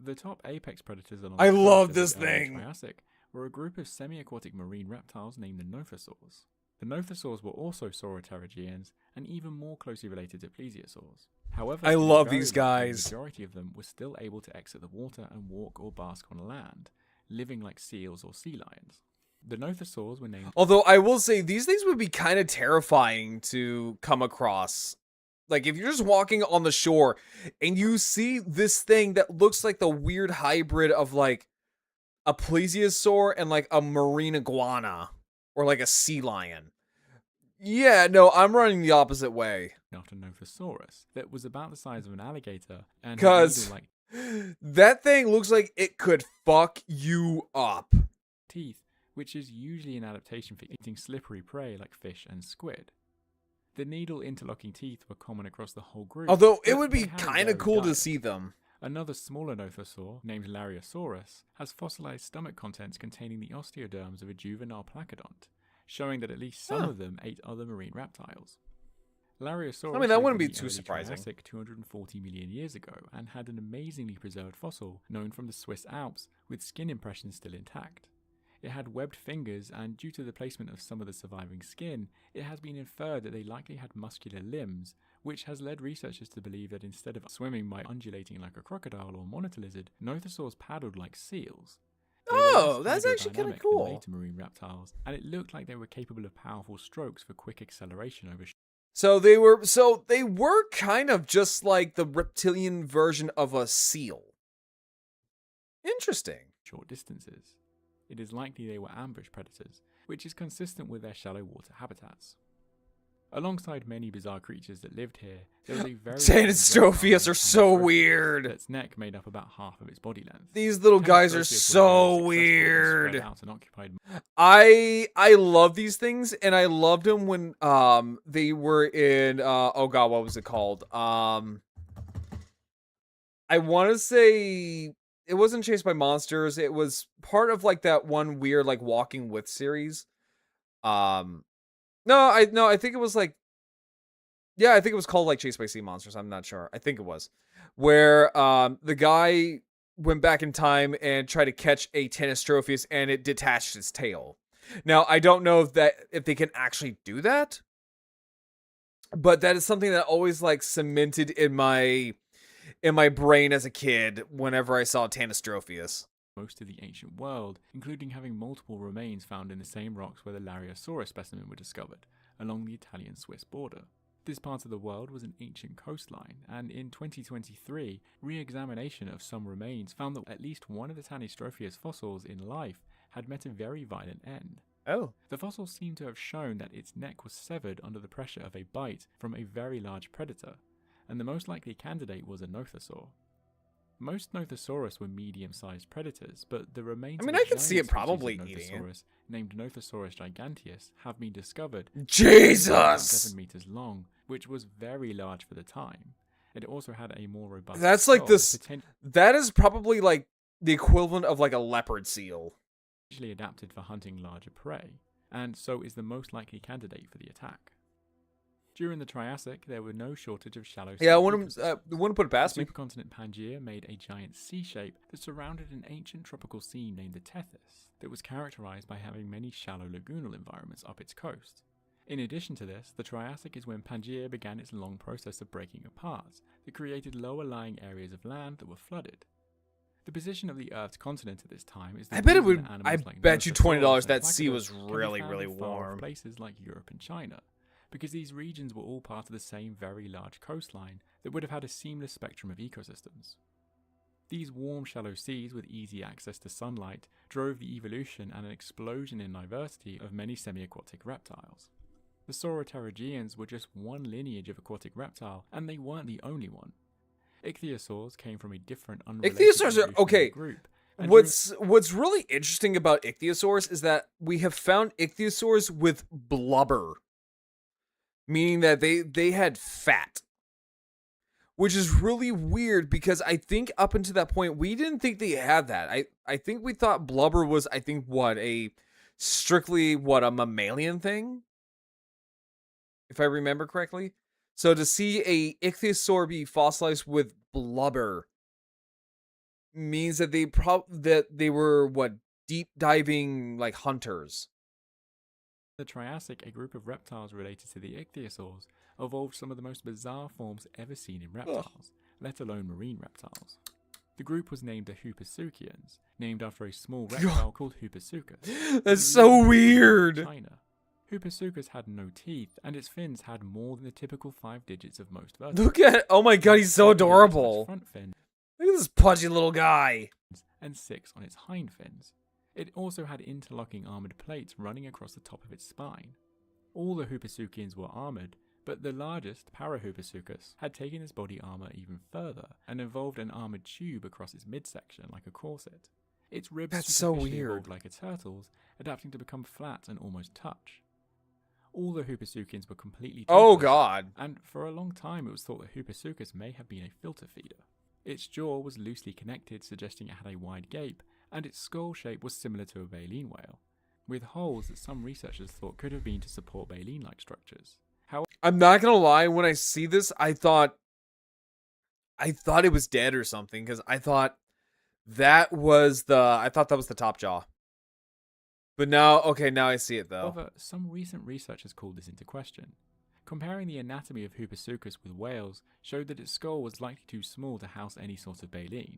The top apex predators along I the love coast of this the early thing. Triassic were a group of semi-aquatic marine reptiles named the nothosaurs. The nothosaurs were also sauropterygians and even more closely related to plesiosaurs. However, I in love very these large guys. The majority of them were still able to exit the water and walk or bask on land, living like seals or sea lions. The nothosaurs were named. Although I will say these things would be kind of terrifying to come across. Like, if you're just walking on the shore and you see this thing that looks like the weird hybrid of, like, a plesiosaur and, like, a marine iguana or, like, a sea lion. Yeah, no, I'm running the opposite way. After Nothosaurus, that was about the size of an alligator and had Because needle-like that thing looks like it could fuck you up. teeth, which is usually an adaptation for eating slippery prey like fish and squid. The needle interlocking teeth were common across the whole group. Although it but would they be had a kind of varied cool to diet. see them. Another smaller nothosaur, named Lariosaurus, has fossilized stomach contents containing the osteoderms of a juvenile placodont, showing that at least some of them ate other marine reptiles. Lariosaurus I mean, that lived wouldn't in be the too early surprising. Triassic 240 million years ago and had an amazingly preserved fossil known from the Swiss Alps with skin impressions still intact. It had webbed fingers, and due to the placement of some of the surviving skin, it has been inferred that they likely had muscular limbs, which has led researchers to believe that instead of swimming by undulating like a crocodile or monitor lizard, nothosaurs paddled like seals. They were Oh, less that's actually kinda hydrodynamic than cool. later marine reptiles, and it looked like they were capable of powerful strokes for quick acceleration over So they were kind of just like the reptilian version of a seal. Interesting. short distances. It is likely they were ambush predators, which is consistent with their shallow water habitats. Alongside many bizarre creatures that lived here, there was a very Tanistrophius are so weird. Its neck made up about half of its body length. These little guys are Tanistrophius was so very successful and weird. spread out and occupied I love these things, and I loved them when they were in oh god, what was it called? I want to say it wasn't Chased by Monsters. It was part of like that one weird like Walking With series. No, I think it was like, yeah, I think it was called like Chased by Sea Monsters. I'm not sure. I think it was where the guy went back in time and tried to catch a Tanistrophius, and it detached its tail. Now, I don't know if they can actually do that, but that is something that always like cemented in my brain as a kid whenever I saw Tanistrophius. most of the ancient world, including having multiple remains found in the same rocks where the Lariosaurus specimen were discovered, along the Italian-Swiss border. This part of the world was an ancient coastline, and in 2023, re-examination of some remains found that at least one of the Tanistrophius fossils in life had met a very violent end. Oh. The fossil seemed to have shown that its neck was severed under the pressure of a bite from a very large predator, and the most likely candidate was a nothosaur. Most Nothosaurus were medium-sized predators, but the remains I mean, of I a could see giant it probably species of eating it. Nothosaurus named Nothosaurus giganteus have been discovered. Jesus! 7 meters long, which was very large for the time. It also had a more robust That's like skull, this. That is probably like the equivalent of like a leopard seal. potentially adapted for hunting larger prey, and so is the most likely candidate for the attack. During the Triassic, there were no shortage of shallow sea Yeah, I ecosystems. wouldn't put it The past me. supercontinent Pangaea made a giant C shape that surrounded an ancient tropical sea named the Tethys that was characterized by having many shallow lagoonal environments up its coast. In addition to this, the Triassic is when Pangaea began its long process of breaking apart that created lower-lying areas of land that were flooded. The position of the Earth's continent at this time is the I bet it reason would. animals I like bet you Nothosaurus $20 and that sea Placoderus was can be really, found really in far-off warm. places like Europe and China, because these regions were all part of the same very large coastline that would have had a seamless spectrum of ecosystems. These warm, shallow seas with easy access to sunlight drove the evolution and an explosion in diversity of many semi-aquatic reptiles. The Sauropterygians were just one lineage of aquatic reptile, and they weren't the only one. Ichthyosaurs came from a different, unrelated Ichthyosaurs are evolutionary okay. group. and What's really interesting about ichthyosaurs is that we have found ichthyosaurs with blubber, meaning that they had fat, which is really weird because I think up until that point we didn't think they had that. I think we thought blubber was strictly a mammalian thing, if I remember correctly. So to see a ichthyosaur be fossilized with blubber means that they were deep diving like hunters. the Triassic, a group of reptiles related to the ichthyosaurs evolved some of the most bizarre forms ever seen in reptiles, let alone marine reptiles. The group was named the Hooposuchians, named after a small reptile called Hooposuchus. That's so weird. China. Hooposuchus had no teeth, and its fins had more than the typical 5 digits of most vertebrates. Look at, oh my god, he's so 7 digits on its adorable. front fin Look at this pudgy little guy. and 6 on its hind fins. It also had interlocking armoured plates running across the top of its spine. All the Hooposuchians were armoured, but the largest, Parahooposuchus, had taken its body armour even further and evolved an armoured tube across its midsection like a corset. Its ribs That's so superficially weird. evolved like a turtle's, adapting to become flat and almost touch. All the Hooposuchians were completely Oh toothless, god. and for a long time it was thought that Hooposuchus may have been a filter feeder. Its jaw was loosely connected, suggesting it had a wide gape, and its skull shape was similar to a baleen whale, with holes that some researchers thought could have been to support baleen-like structures. I'm not gonna lie, when I see this, I thought it was dead or something, because I thought that was the top jaw. But now I see it though. However, some recent research has called this into question. Comparing the anatomy of Hooposuchus with whales showed that its skull was likely too small to house any sort of baleen.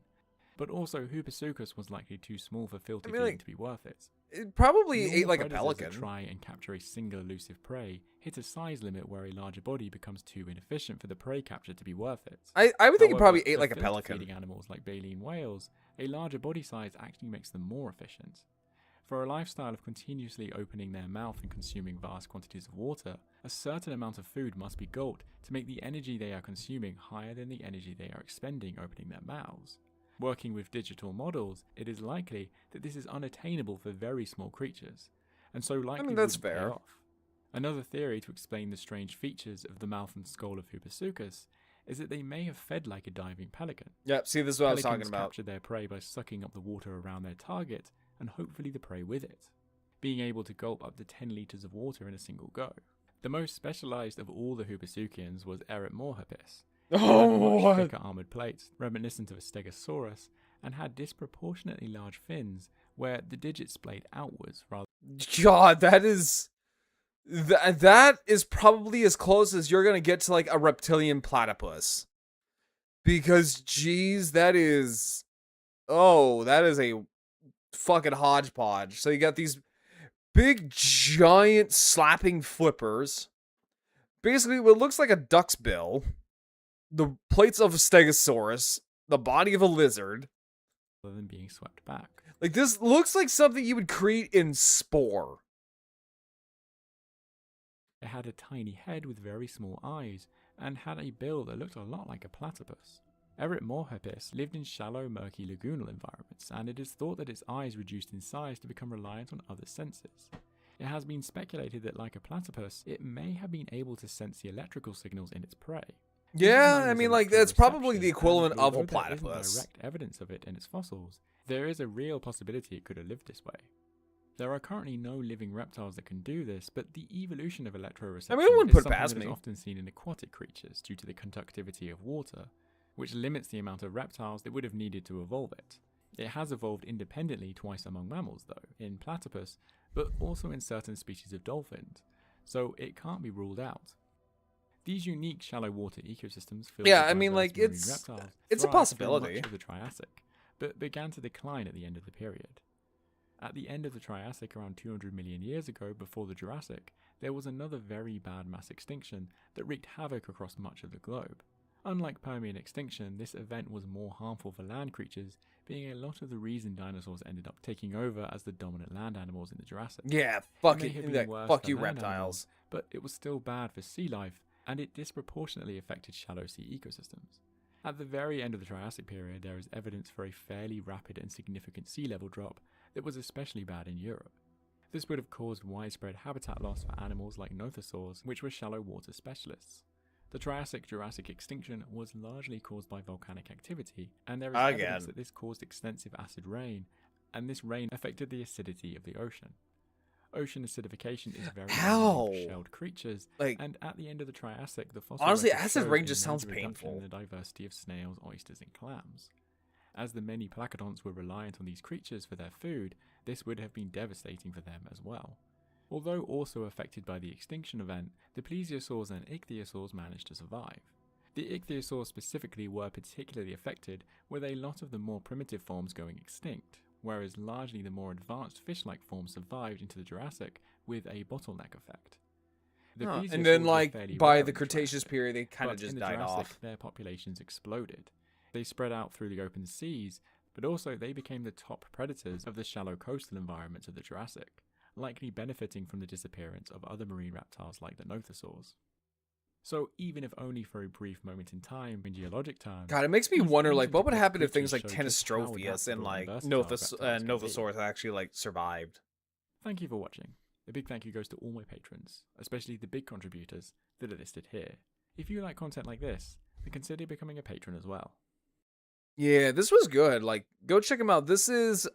But also, Hooposuchus was likely too small for filter feeding to be worth it. It probably Normal ate like a predators pelican. that try and capture a single elusive prey hit a size limit where a larger body becomes too inefficient for the prey capture to be worth it. I would think it However, probably ate for like a filter pelican. feeding animals like baleen whales, a larger body size actually makes them more efficient. For a lifestyle of continuously opening their mouth and consuming vast quantities of water, a certain amount of food must be gulped to make the energy they are consuming higher than the energy they are expending opening their mouths. Working with digital models, it is likely that this is unattainable for very small creatures, and so likely that's wouldn't pay fair. off. Another theory to explain the strange features of the mouth and skull of Hooposuchus is that they may have fed like a diving pelican. Yep, see, this is what I was Pelicans talking about. capture their prey by sucking up the water around their target, and hopefully the prey with it, being able to gulp up to 10 litres of water in a single go. The most specialised of all the Hooposuchians was Eretmorhapis. It had much thicker armoured plates, reminiscent of a Stegosaurus, and had disproportionately large fins, where the digits splayed outwards rather. God, that is probably as close as you're gonna get to like a reptilian platypus. Because geez, that is a fucking hodgepodge. So you got these big giant slapping flippers. Basically what looks like a duck's bill. The plates of a stegosaurus, the body of a lizard. than being swept back. Like this looks like something you would create in Spore. It had a tiny head with very small eyes, and had a bill that looked a lot like a platypus. Eretmorhepis lived in shallow, murky lagoonal environments, and it is thought that its eyes reduced in size to become reliant on other senses. It has been speculated that, like a platypus, it may have been able to sense the electrical signals in its prey. This is Yeah, known I as mean, like, that's probably the electroreception, equivalent and of a although there isn't platypus. direct evidence of it in its fossils, there is a real possibility it could have lived this way. There are currently no living reptiles that can do this, but the evolution of electroreception I mean, I wouldn't is put it something past that is me. often seen in aquatic creatures due to the conductivity of water, which limits the amount of reptiles that would have needed to evolve it. It has evolved independently twice among mammals, though, in platypus, but also in certain species of dolphins, so it can't be ruled out. These unique shallow water ecosystems filled Yeah, with I mean, diverse like, marine it's reptiles a thrived through possibility. much of the Triassic, but began to decline at the end of the period. At the end of the Triassic around 200 million years ago, before the Jurassic, there was another very bad mass extinction that wreaked havoc across much of the globe. Unlike Permian extinction, this event was more harmful for land creatures, being a lot of the reason dinosaurs ended up taking over as the dominant land animals in the Jurassic. Yeah, It may have been worse fuck for you, land reptiles. animals, but it was still bad for sea life, and it disproportionately affected shallow sea ecosystems. At the very end of the Triassic period, there is evidence for a fairly rapid and significant sea level drop that was especially bad in Europe. This would have caused widespread habitat loss for animals like nothosaurs, which were shallow water specialists. The Triassic-Jurassic extinction was largely caused by volcanic activity, and there is evidence that this caused extensive acid rain, and this rain affected the acidity of the ocean. Ocean acidification is very common for shelled creatures, Like, and at the end of the Triassic, the fossil honestly, record acid showed rain a just sounds major reduction painful. in the diversity of snails, oysters, and clams. As the many placodonts were reliant on these creatures for their food, this would have been devastating for them as well. Although also affected by the extinction event, the plesiosaurs and ichthyosaurs managed to survive. The ichthyosaurs specifically were particularly affected, with a lot of the more primitive forms going extinct, whereas largely the more advanced fish-like forms survived into the Jurassic with a bottleneck effect. The and plesiosaurs then, were like, fairly by rare the in Cretaceous Jurassic, period, they kind of but just in the died Jurassic, off. their populations exploded. They spread out through the open seas, but also they became the top predators of the shallow coastal environments of the Jurassic, likely benefiting from the disappearance of other marine reptiles like the nothosaurs. So even if only for a brief moment in time in geologic terms, God, it makes me these wonder, like, ancient what would aquatic happen if things creatures like show just how Tenostrophius and, adaptable like, versatile reptiles can be. Nothosaurus actually, like, survived? Thank you for watching. A big thank you goes to all my patrons, especially the big contributors that are listed here. If you like content like this, then consider becoming a patron as well. Yeah, this was good. Like, go check him out. This is,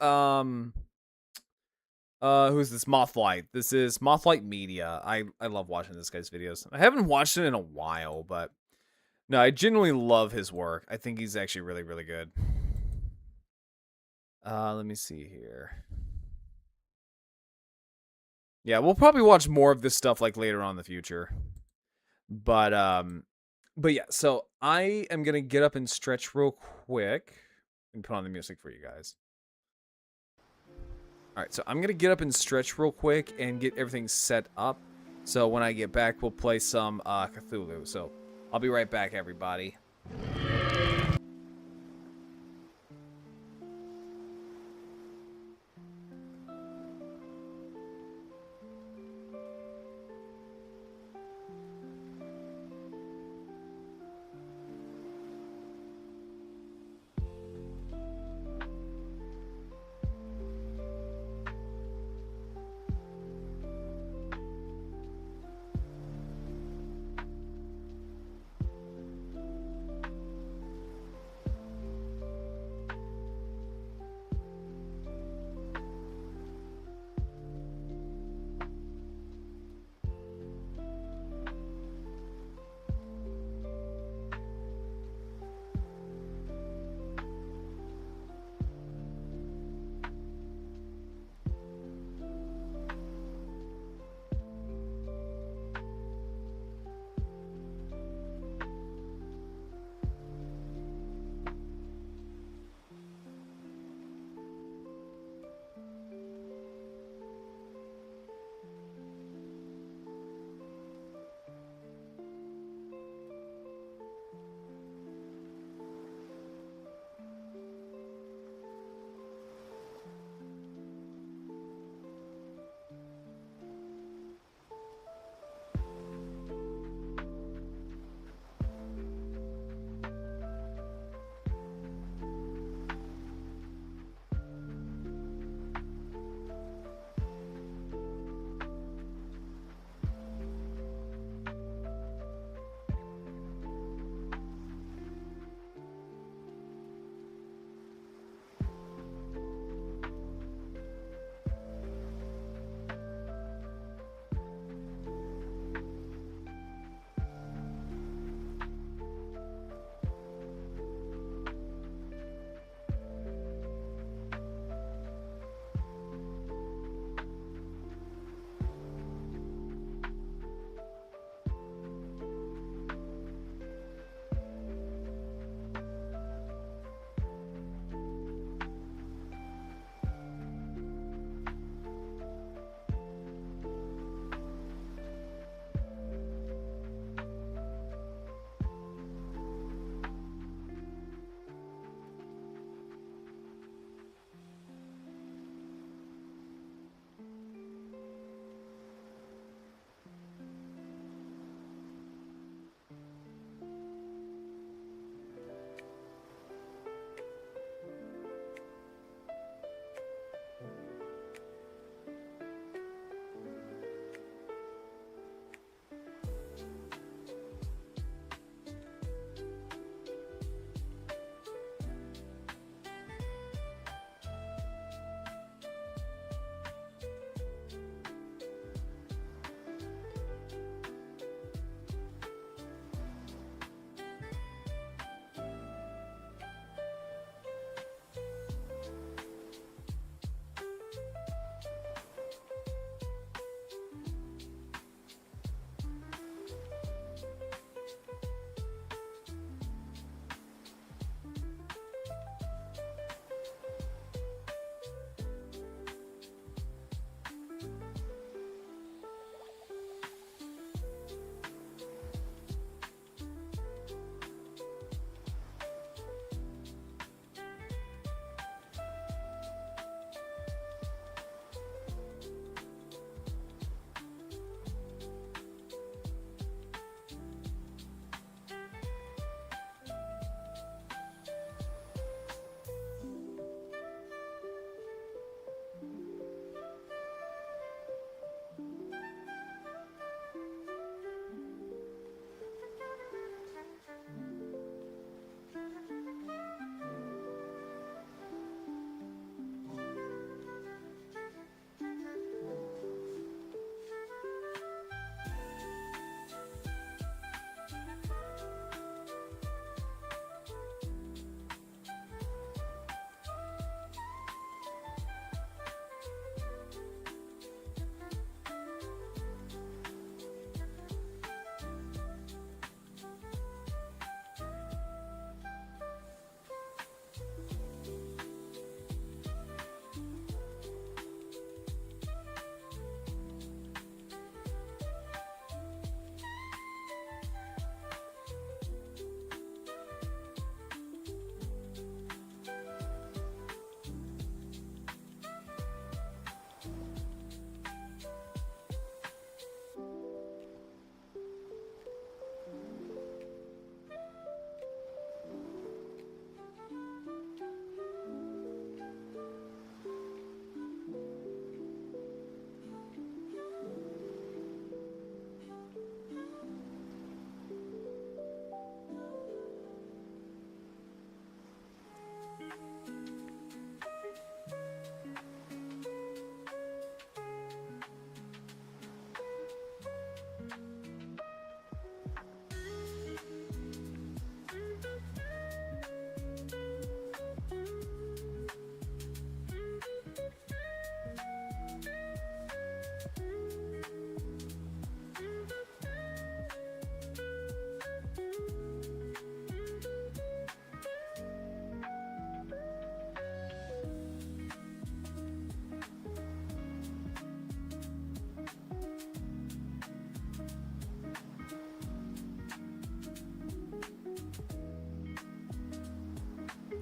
who's this? Mothlight. This is Mothlight Media. I love watching this guy's videos. I haven't watched it in a while, but no, I genuinely love his work. I think he's actually really, really good. Let me see here. Yeah, we'll probably watch more of this stuff like later on in the future. But yeah, so I am gonna get up and stretch real quick and put on the music for you guys. Alright, so I'm gonna get up and stretch real quick and get everything set up. So when I get back, we'll play some Cthulhu. So I'll be right back, everybody.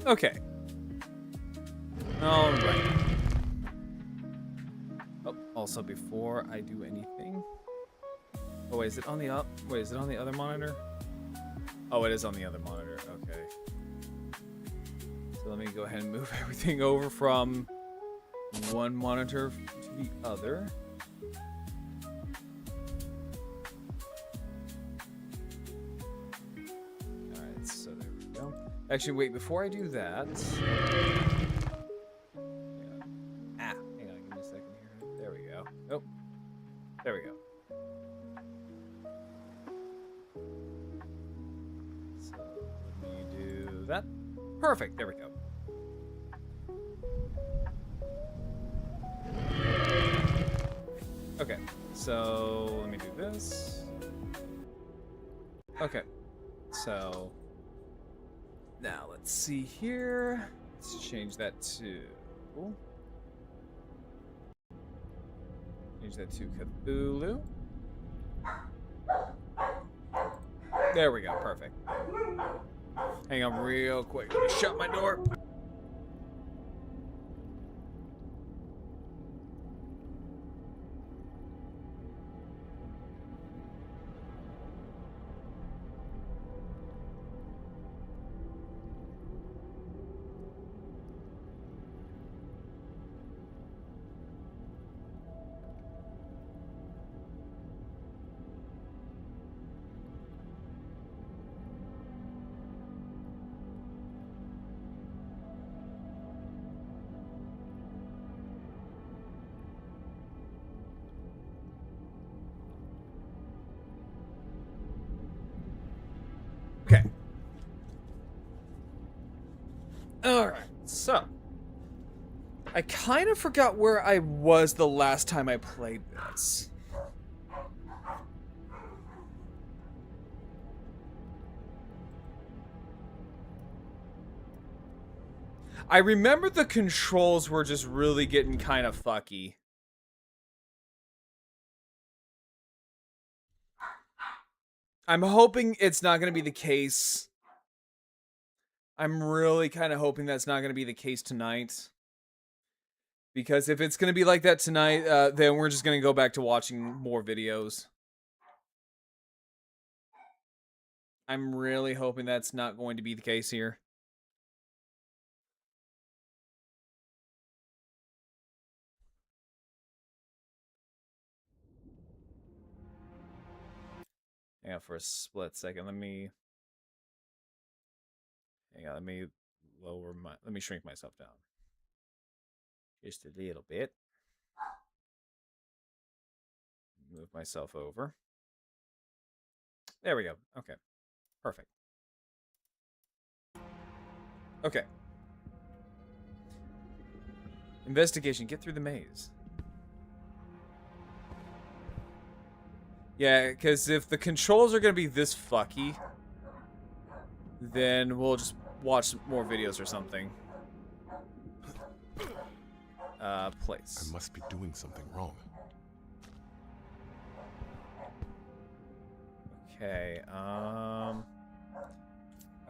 Okay. All right. Oh, also before I do anything. Oh wait, is it on the wait, is it on the other monitor? Oh, it is on the other monitor. Okay. So let me go ahead and move everything over from one monitor to the other. Alright, so there we go. Actually, wait, before I do that... hang on, give me a second here. There we go. Oh, there we go. So let me do that. Perfect, there we go. Okay, so let me do this. Okay, so now let's see here. Let's change that to Cthulhu. There we go, perfect. Hang on real quick. Let me shut my door. Okay. Alright, so. I kind of forgot where I was the last time I played this. I remember the controls were just really getting kind of fucky. I'm hoping it's not going to be the case. I'm really kind of hoping that's not going to be the case tonight. Because if it's going to be like that tonight, then we're just going to go back to watching more videos. I'm really hoping that's not going to be the case here. Hang on for a split second. Let me let me shrink myself down. Just a little bit. Move myself over. There we go. Okay. Perfect. Okay. Investigation. Get through the maze. Yeah, because if the controls are going to be this fucky, then we'll just watch more videos or something. Place. I must be doing something wrong. Okay,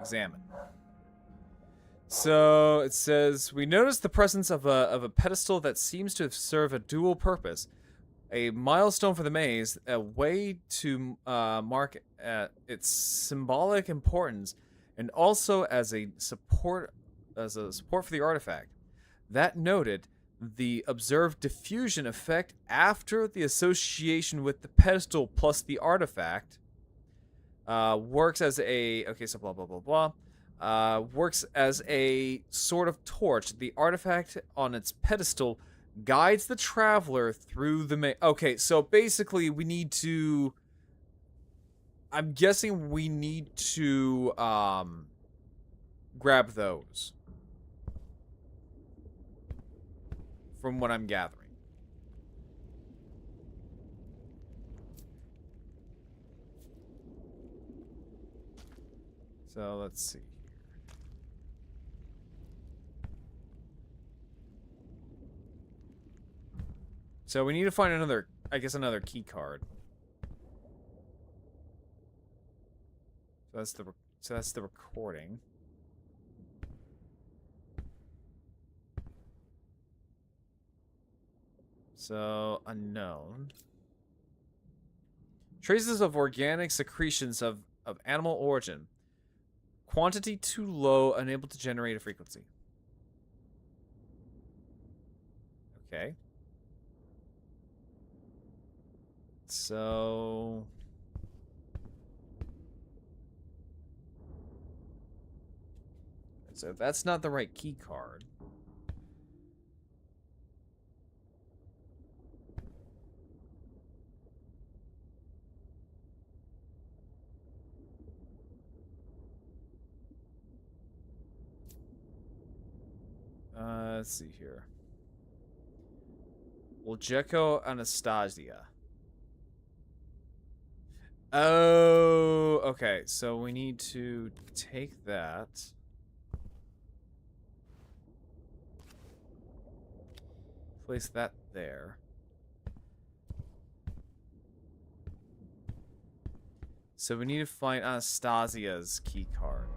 examine. So it says, we noticed the presence of a pedestal that seems to serve a dual purpose. A milestone for the maze, a way to mark its symbolic importance, and also as a support for the artifact. That noted, the observed diffusion effect after the association with the pedestal plus the artifact works as a blah blah blah blah works as a sort of torch. The artifact on its pedestal guides the traveler through the okay, so basically we need to, I'm guessing we need to grab those from what I'm gathering. So let's see here. So we need to find another, I guess, another key card. So that's the recording. So, unknown. Traces of organic secretions of animal origin. Quantity too low, unable to generate a frequency. Okay. So... So that's not the right key card. Let's see here. Wiljeco Anastasia. Oh, okay. So we need to take that. Place that there. So we need to find Anastasia's key card.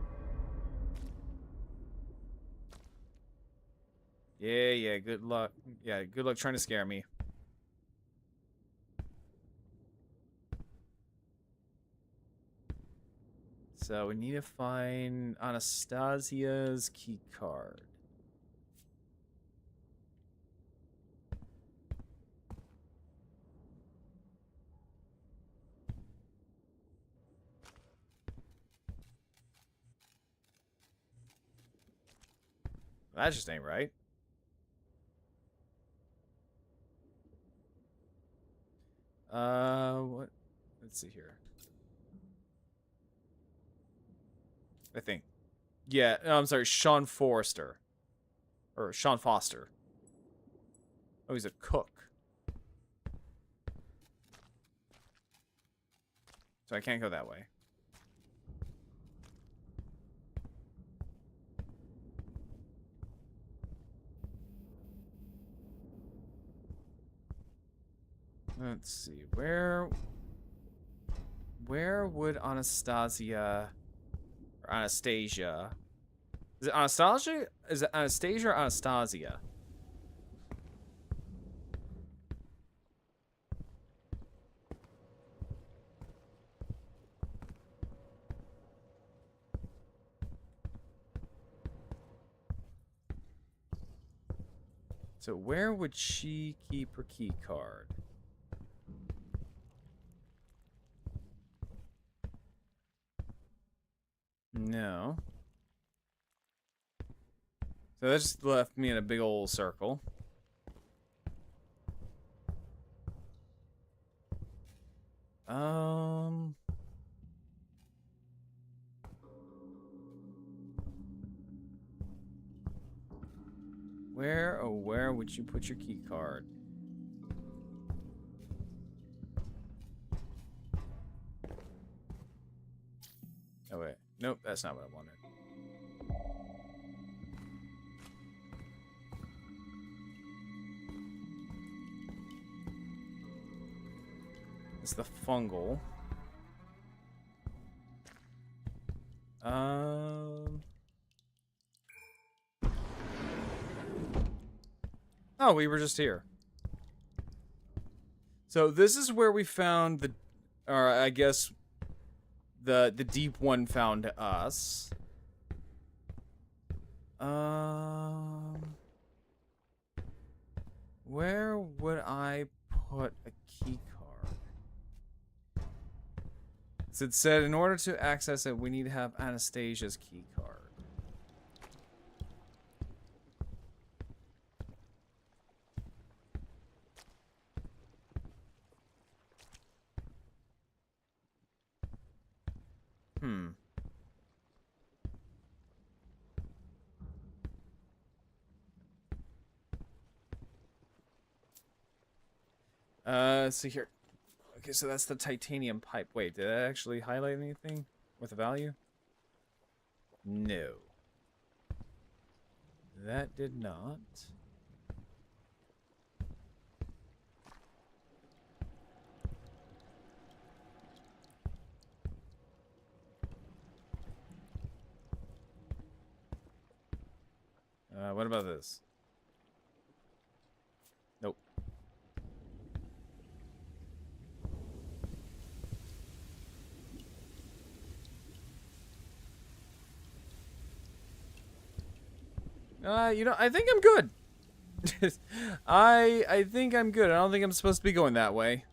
Yeah, good luck. Yeah, good luck trying to scare me. So we need to find Anastasia's key card. That just ain't right. What? Let's see here. I think. Yeah, no, I'm sorry, Sean Forrester. Or Sean Foster. Oh, he's a cook. So I can't go that way. Let's see, where would Anastasia or Anastasia? Is it Anastasia? Is it Anastasia or Anastasia? So where would she keep her key card? No. So that just left me in a big old circle. Where would you put your key card? Oh wait, nope, that's not what I wanted. It's the fungal. Oh, we were just here. So this is where we found the, or I guess, the deep one found us. Where would I put a key card? So it said in order to access it, we need to have Anastasia's key card. Let's see here. Okay, so that's the titanium pipe. Wait, did that actually highlight anything with a value? No. That did not. What about this? Nope. You know, I think I'm good. I think I'm good. I don't think I'm supposed to be going that way.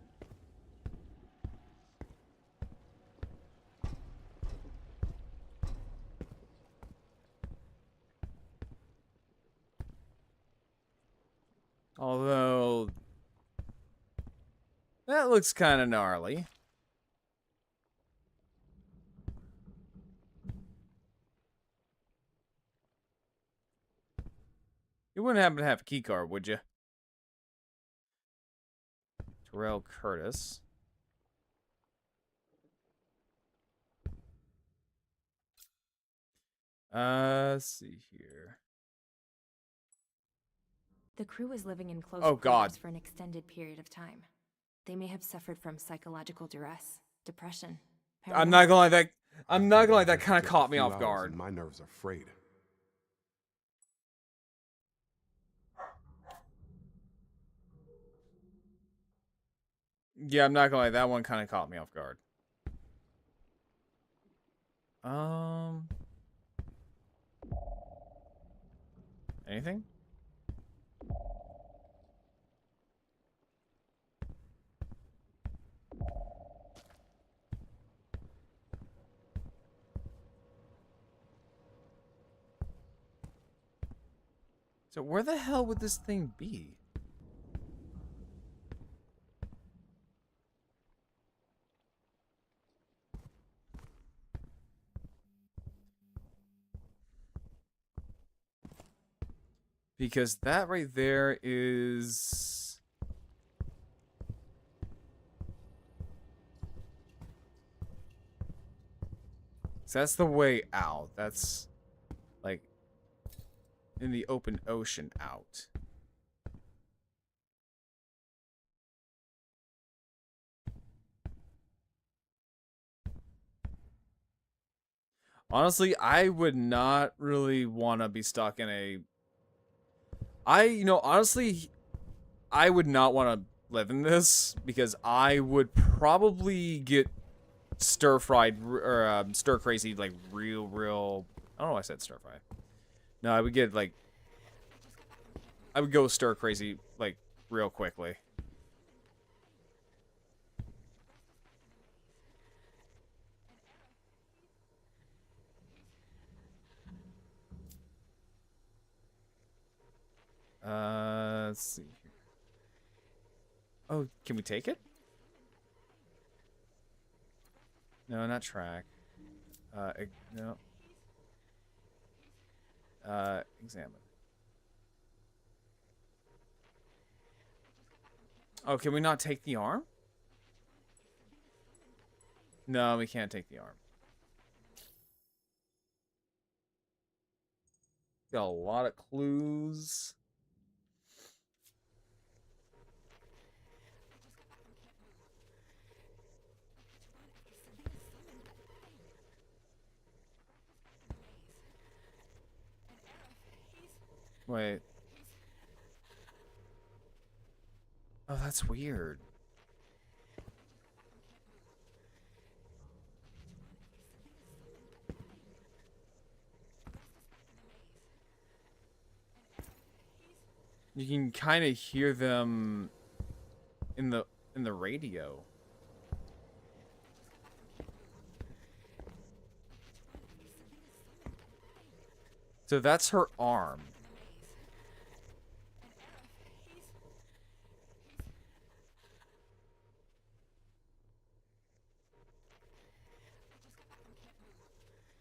Although that looks kind of gnarly. You wouldn't happen to have a key card, would you? Terrell Curtis. Let's see here. The crew was living in close Oh, God. quarters for an extended period of time. They may have suffered from psychological duress, depression. I'm not gonna lie, that kind of Just caught a me few off hours guard. and my nerves are frayed. Yeah, I'm not gonna lie, that one kind of caught me off guard. Anything? So where the hell would this thing be? Because that right there is... So that's the way out. That's like in the open ocean out. Honestly, I would not really want to be stuck in a... honestly, I would not want to live in this because I would probably get stir-fried or stir-crazy, like, real... I don't know why I said stir-fried. No, I would get, like... I would go stir-crazy, like, real quickly. Let's see here. Oh, can we take it? No, not track. No. Examine. Oh, can we not take the arm? No, we can't take the arm. Got a lot of clues. Wait. Oh, that's weird. You can kind of hear them in the radio. So that's her arm.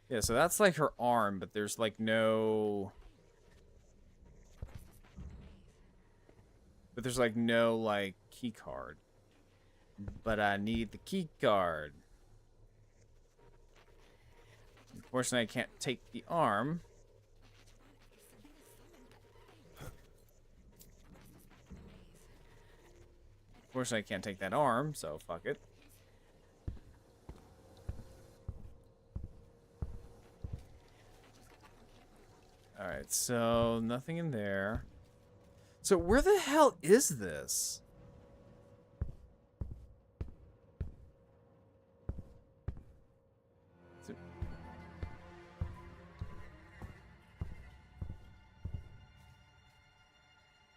Yeah, so that's like her arm, but there's like no... But there's like no like key card. But I need the key card. Unfortunately, I can't take the arm. Unfortunately, I can't take that arm, so fuck it. Alright, so nothing in there. So where the hell is this?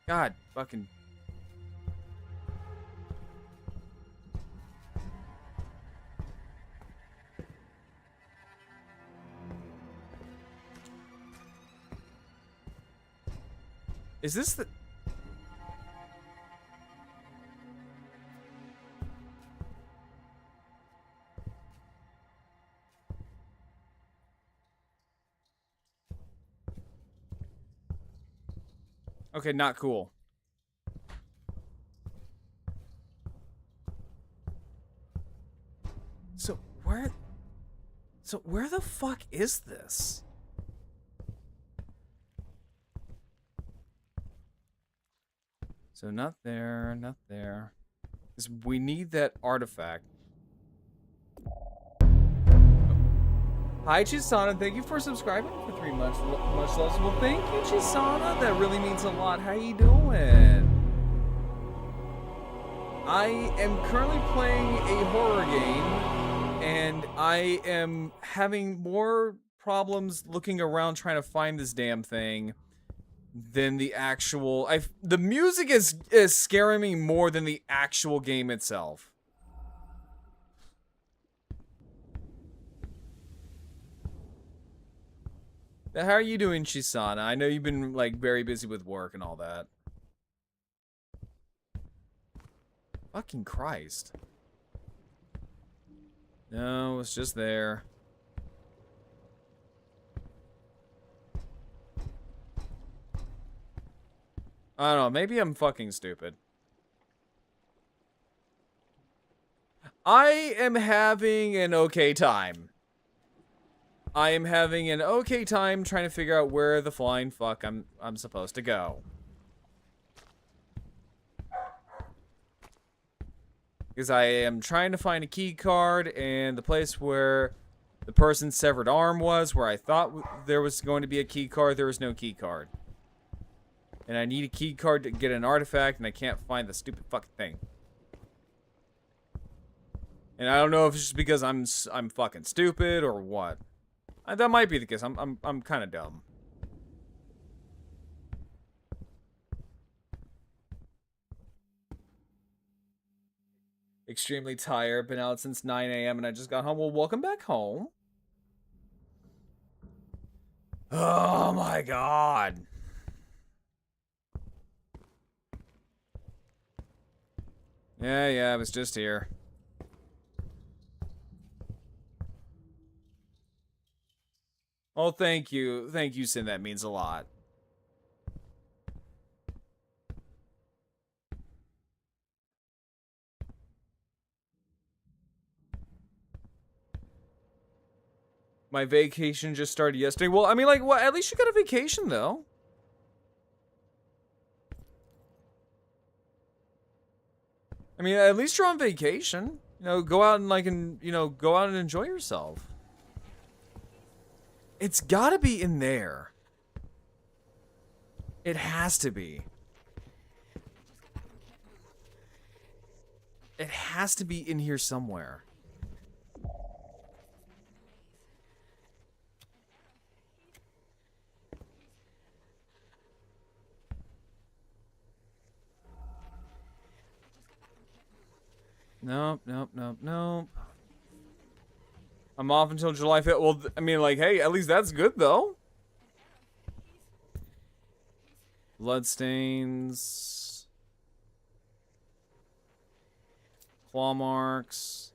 God, fucking. Is this the... Okay, not cool. So where the fuck is this? So not there, not there. 'Cause we need that artifact. Hi Chisana, thank you for subscribing for 3 months. Much love. Well, thank you Chisana. That really means a lot. How you doing? I am currently playing a horror game, and I am having more problems looking around trying to find this damn thing than the actual. The music is scaring me more than the actual game itself. How are you doing, Chisana? I know you've been like very busy with work and all that. Fucking Christ. No, it's just there. I don't know, maybe I'm fucking stupid. I am having an okay time. I am having an okay time trying to figure out where the flying fuck I'm supposed to go. Because I am trying to find a key card, and the place where the person's severed arm was, where I thought there was going to be a key card, there was no key card. And I need a key card to get an artifact, and I can't find the stupid fucking thing. And I don't know if it's just because I'm fucking stupid or what. That might be the case. I'm kind of dumb. Extremely tired. Been out since 9 a.m. and I just got home. Well, welcome back home. Oh my god. Yeah, I was just here. Oh, thank you. Thank you, Sin. That means a lot. My vacation just started yesterday. Well, I mean, like, what? At least you got a vacation, though. I mean, at least you're on vacation. You know, go out and, like, go out and enjoy yourself. It's gotta be in there. It has to be. It has to be in here somewhere. Nope. I'm off until July 5th. Well, I mean, like, hey, at least that's good, though. Bloodstains. Claw marks.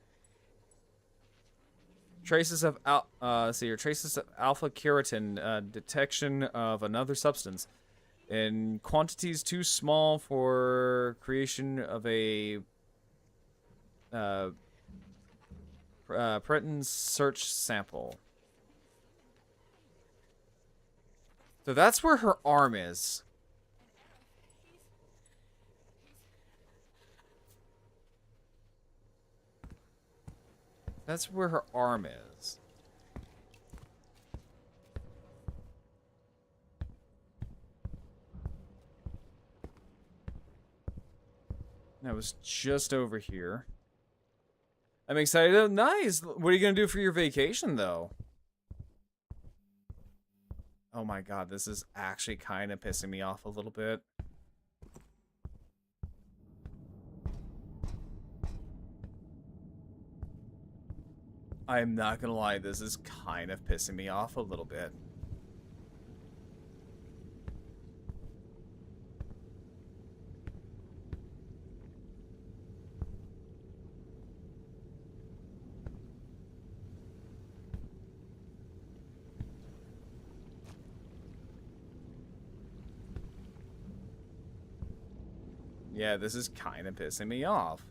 Traces of traces of alpha keratin, detection of another substance in quantities too small for creation of a Breton's search sample. So that's where her arm is. That's where her arm is. That was just over here. I'm excited. Oh, nice. What are you going to do for your vacation, though? Oh my god, this is actually kind of pissing me off a little bit. I'm not gonna lie, this is kind of pissing me off a little bit. Yeah, this is kind of pissing me off.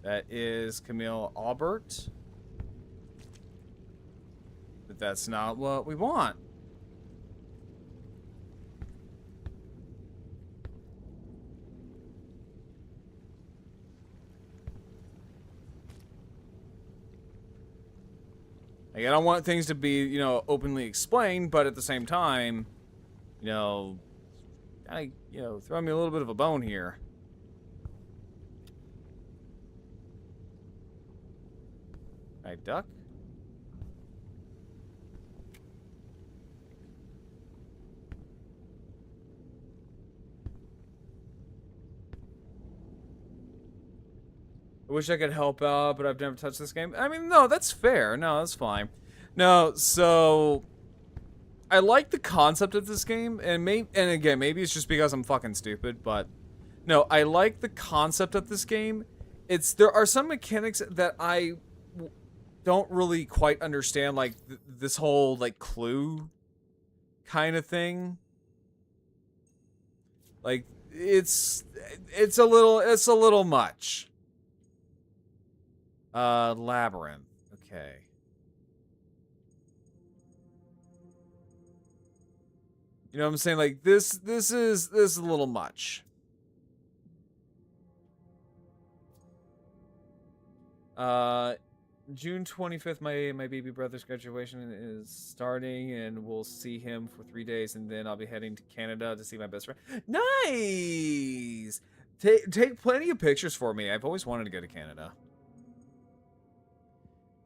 That is Camille Aubert. But that's not what we want. Like, I don't want things to be, you know, openly explained, but at the same time, you know, throw me a little bit of a bone here. I duck. I wish I could help out, but I've never touched this game. I mean, no, that's fair. No, that's fine. No, so I like the concept of this game, and again, maybe it's just because I'm fucking stupid, but no, I like the concept of this game. There are some mechanics that I don't really quite understand, like this whole like clue kind of thing. Like it's a little much. Labyrinth. Okay. You know what I'm saying? Like this is a little much. June 25th, my baby brother's graduation is starting, and we'll see him for 3 days, and then I'll be heading to Canada to see my best friend. Nice! Take plenty of pictures for me. I've always wanted to go to Canada.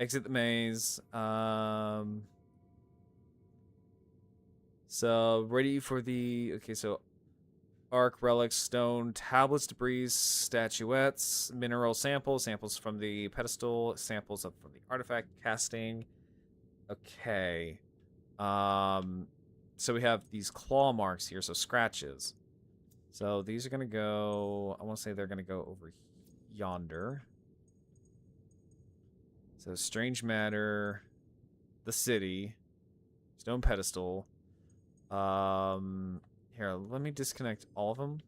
Exit the maze. So, ready for the... Okay, so... Arc, relics, stone, tablets, debris, statuettes, mineral samples, samples from the pedestal, samples from the artifact, casting. Okay. So we have these claw marks here, so scratches. So these are going to go... I want to say they're going to go over yonder. So strange matter, the city, stone pedestal. Here, let me disconnect all of them.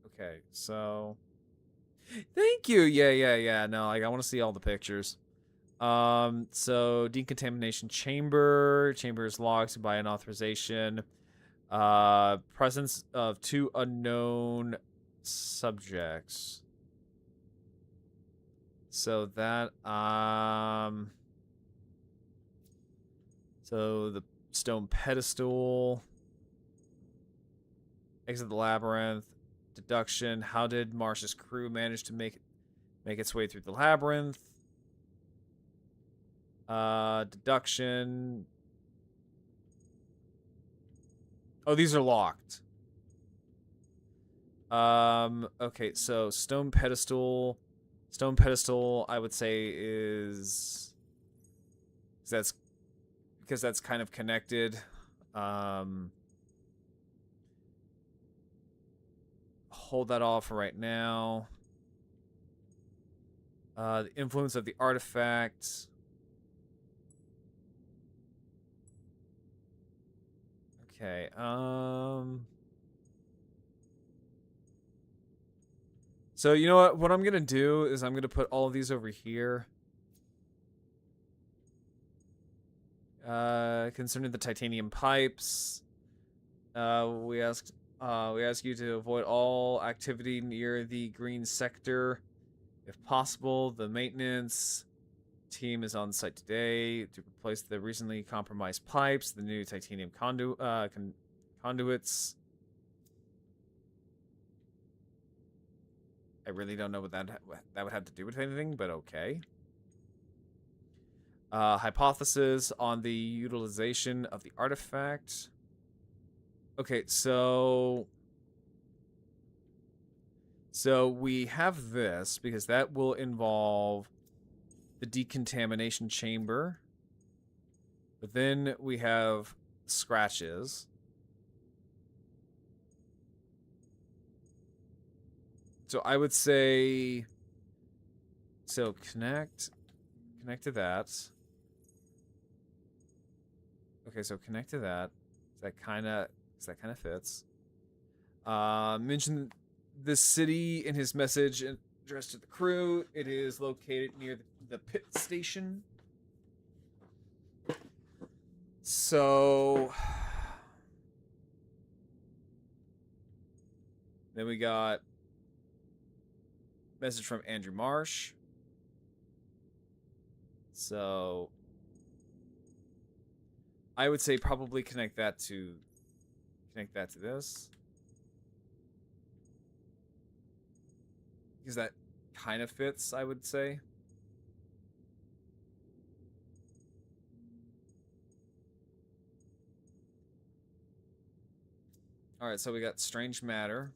Okay, so thank you. Yeah. No, like I want to see all the pictures. So decontamination chamber. Chamber is locked by an authorization. Presence of 2 unknown subjects. So that, so the stone pedestal, exit the labyrinth, deduction. How did Marsh's crew manage to make its way through the labyrinth? Deduction. Oh, these are locked. Okay, so stone pedestal. Stone pedestal, I would say, is because that's kind of connected. Hold that off for right now. The influence of the artifact. Okay. So, you know what? What I'm going to do is I'm going to put all of these over here. Concerning the titanium pipes, we ask you to avoid all activity near the green sector. If possible, the maintenance team is on site today to replace the recently compromised pipes, the new titanium conduits. I really don't know what that would have to do with anything, but okay. Hypothesis on the utilization of the artifact. Okay, so we have this because that will involve the decontamination chamber. But then we have scratches. So I would say, so connect to that. Okay, so connect to that. That kind of fits. Mentioned the city in his message addressed to the crew. It is located near the pit station. So then we got message from Andrew Marsh. So I would say probably connect that to this. Because that kind of fits, I would say. Alright, so we got Strange Matter.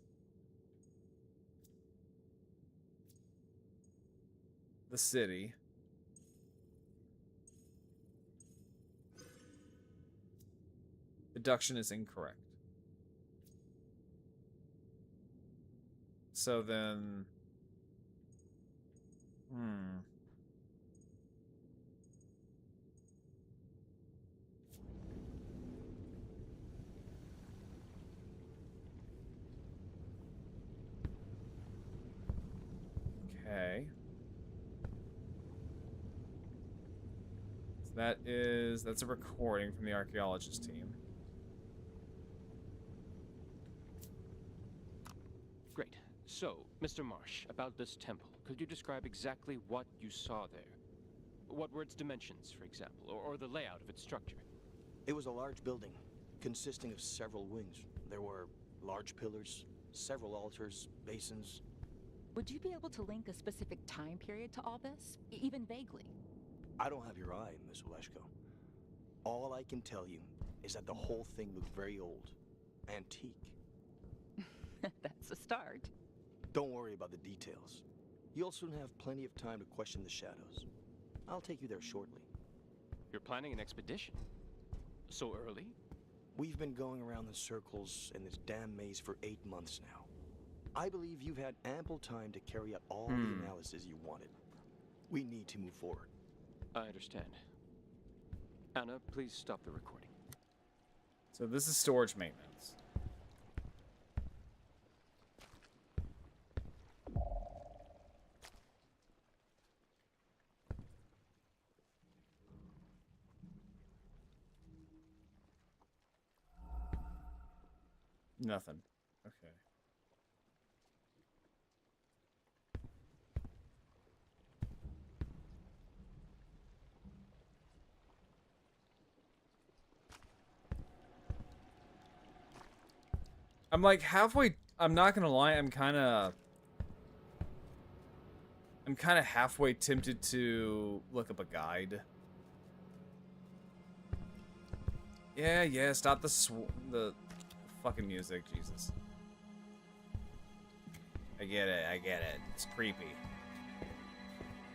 The city. Deduction is incorrect. So then... Okay. So that's a recording from the archaeologist team. Great. So, Mr. Marsh, about this temple, could you describe exactly what you saw there? What were its dimensions, for example, or the layout of its structure? It was a large building, consisting of several wings. There were large pillars, several altars, basins. Would you be able to link a specific time period to all this, even vaguely? I don't have your eye, Miss Oleshko. All I can tell you is that the whole thing looked very old, antique. That's a start. Don't worry about the details. You'll soon have plenty of time to question the shadows. I'll take you there shortly. You're planning an expedition? So early? We've been going around in circles in this damn maze for 8 months now. I believe you've had ample time to carry out all the analysis you wanted. We need to move forward. I understand. Anna, please stop the recording. So this is storage maintenance. Nothing. Okay. I'm like halfway. I'm not gonna lie. I'm kind of halfway tempted to look up a guide. Yeah. Stop the fucking music, Jesus. I get it. It's creepy.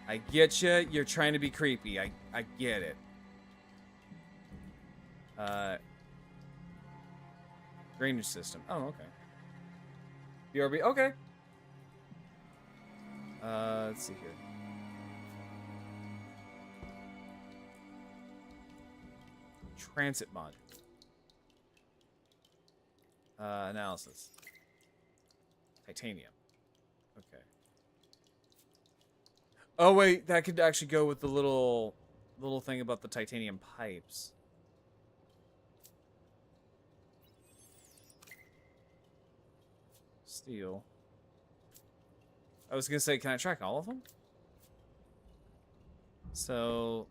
I get you. You're trying to be creepy. I get it. Drainage system. Oh, okay. BRB. Okay. Let's see here. Transit module. Analysis. Titanium. Okay. Oh wait, that could actually go with the little thing about the titanium pipes. Steel. I was gonna say, can I track all of them? So,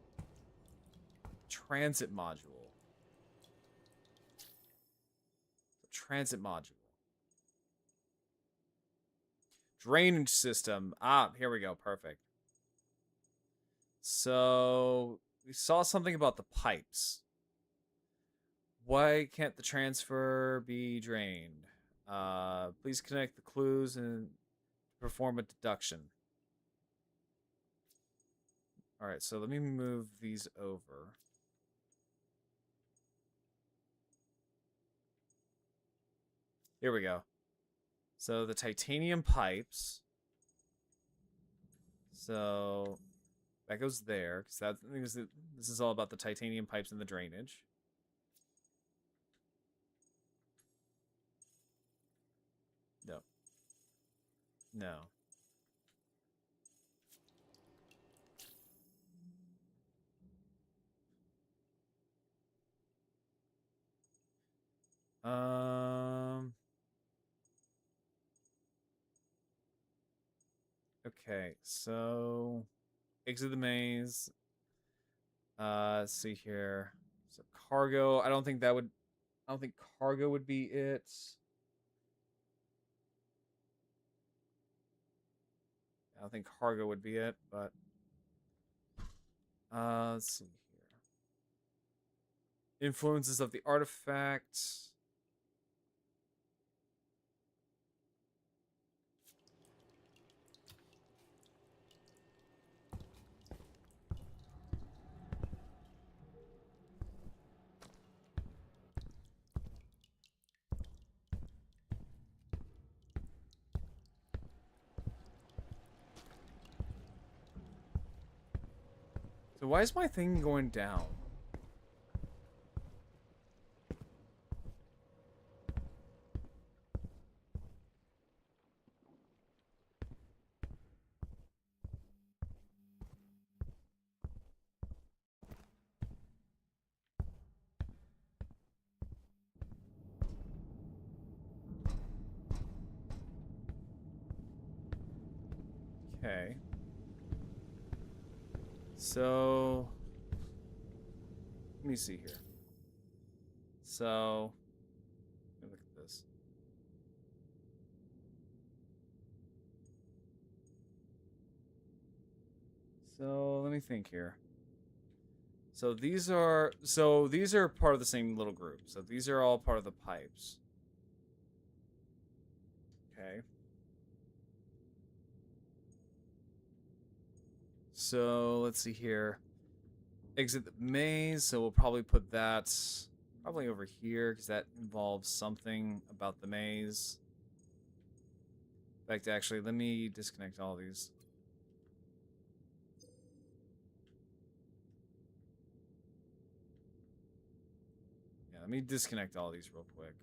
transit module. Transit module. Drainage system. Ah, here we go. Perfect. So, we saw something about the pipes. Why can't the transfer be drained? Please connect the clues and perform a deduction. Alright, so let me move these over. Here we go. So the titanium pipes. So that goes there, because this is all about the titanium pipes and the drainage. No. No. Okay, so exit the maze. Let's see here. So cargo. I don't think cargo would be it. I don't think cargo would be it, but let's see here. Influences of the artifact. So why is my thing going down? Okay. So let me see here. So let me look at this. So let me think here. So these are part of the same little group. So these are all part of the pipes. Okay. So let's see here. Exit the maze. So we'll probably put that probably over here because that involves something about the maze. In fact, actually, let me disconnect all these. Yeah, let me disconnect all these real quick.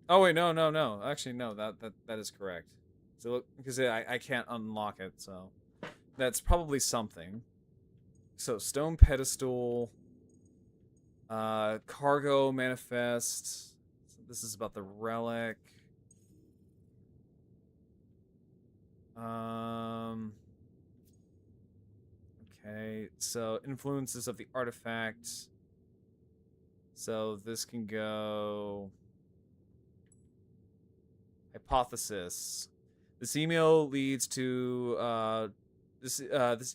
Oh wait, no. Actually, no. That is correct. So look, because I can't unlock it, so that's probably something. So stone pedestal, cargo manifest. So this is about the relic. Okay, so influences of the artifact. So this can go. Hypothesis. This email leads to this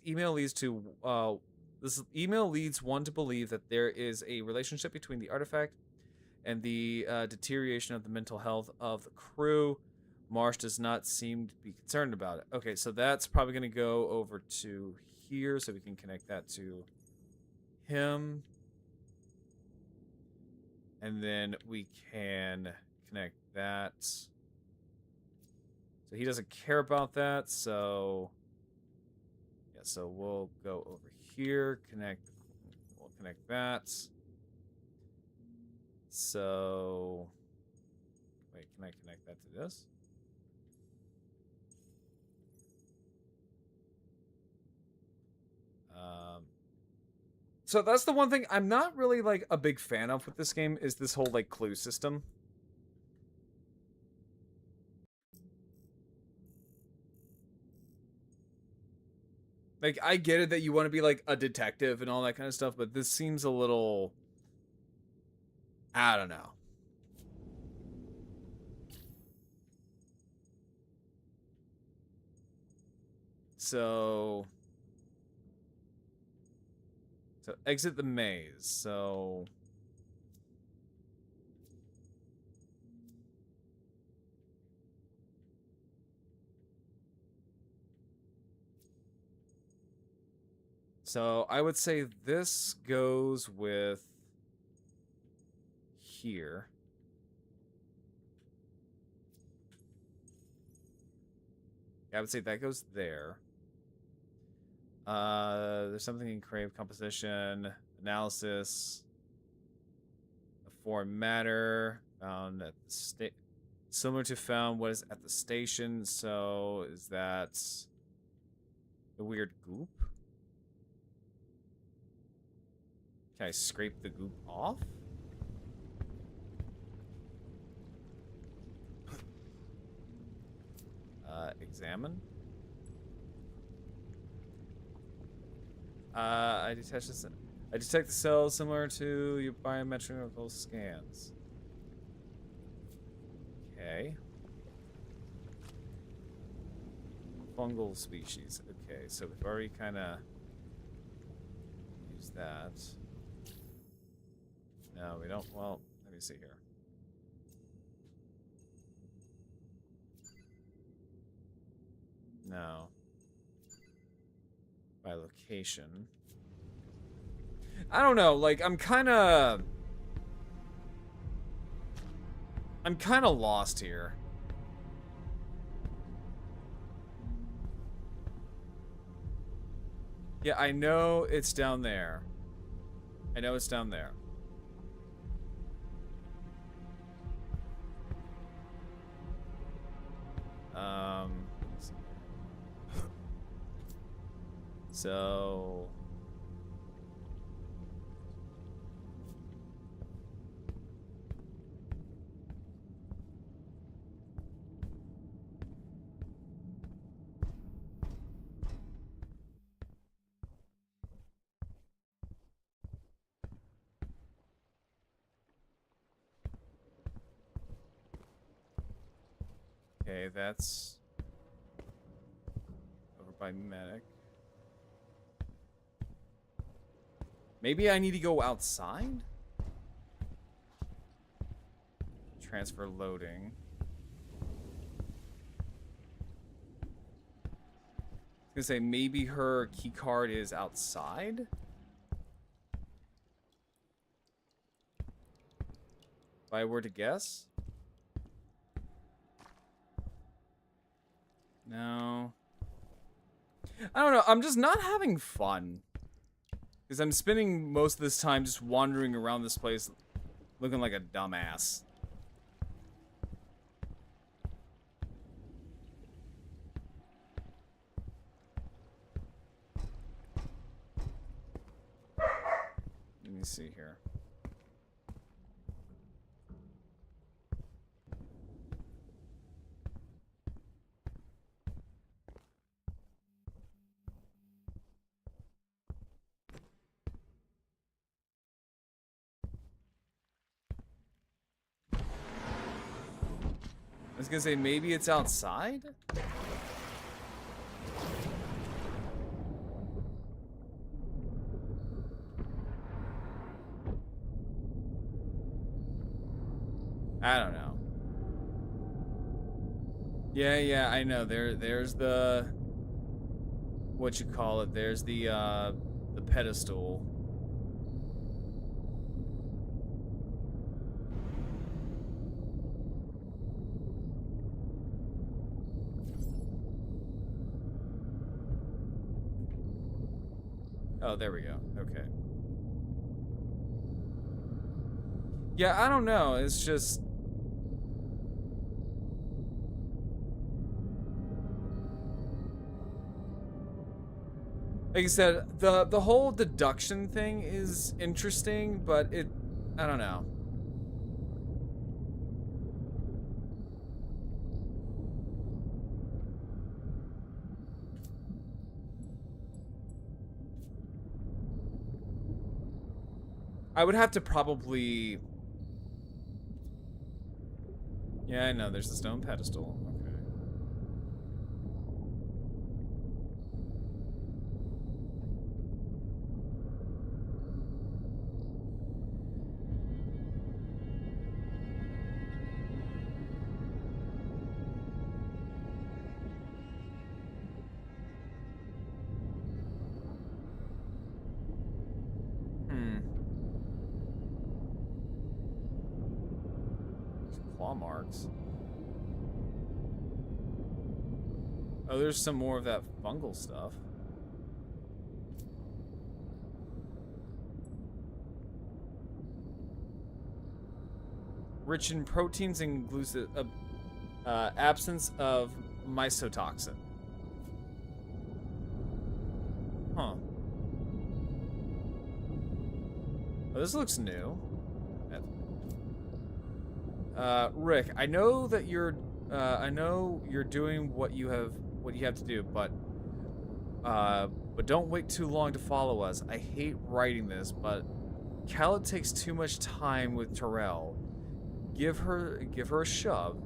email leads one to believe that there is a relationship between the artifact and the deterioration of the mental health of the crew. Marsh does not seem to be concerned about it. Okay, so that's probably going to go over to here, so we can connect that to him. And then we can connect that. So he doesn't care about that, so yeah, so we'll go over here, we'll connect that. So wait, can I connect that to this? So that's the one thing I'm not really like a big fan of with this game is this whole like clue system. Like, I get it that you want to be, like, a detective and all that kind of stuff, but this seems a little... I don't know. So... So exit the maze. So I would say this goes with here. Yeah, I would say that goes there. There's something in crave composition, analysis, the foreign matter found at the similar to found what is at the station. So is that the weird goop? Can I scrape the goop off? Examine. I detect this. I detect the cells similar to your biometrical scans. Okay. Fungal species. Okay, so we've already kind of used that. No, we don't. Well, let me see here. No. By location. I don't know, like, I'm kind of lost here. Yeah, I know it's down there. I know it's down there. So okay, that's over by medic. Maybe I need to go outside? Transfer loading. I was gonna say, maybe her key card is outside? If I were to guess? No. I don't know, I'm just not having fun. Because I'm spending most of this time just wandering around this place looking like a dumbass. Let me see here. I was gonna say, maybe it's outside? I don't know. Yeah, I know. There's the... what you call it. There's the pedestal. Oh, there we go. Okay. Yeah, I don't know. It's just... like I said, the whole deduction thing is interesting, but I don't know. I would have to probably... yeah, I know. There's the stone pedestal. Okay. claw marks. Oh, there's some more of that fungal stuff. Rich in proteins and absence of mycotoxin. Huh. Oh, this looks new. Rick, I know that you're doing what you have to do, but don't wait too long to follow us. I hate writing this, but Khaled takes too much time with Terrell. Give her a shove.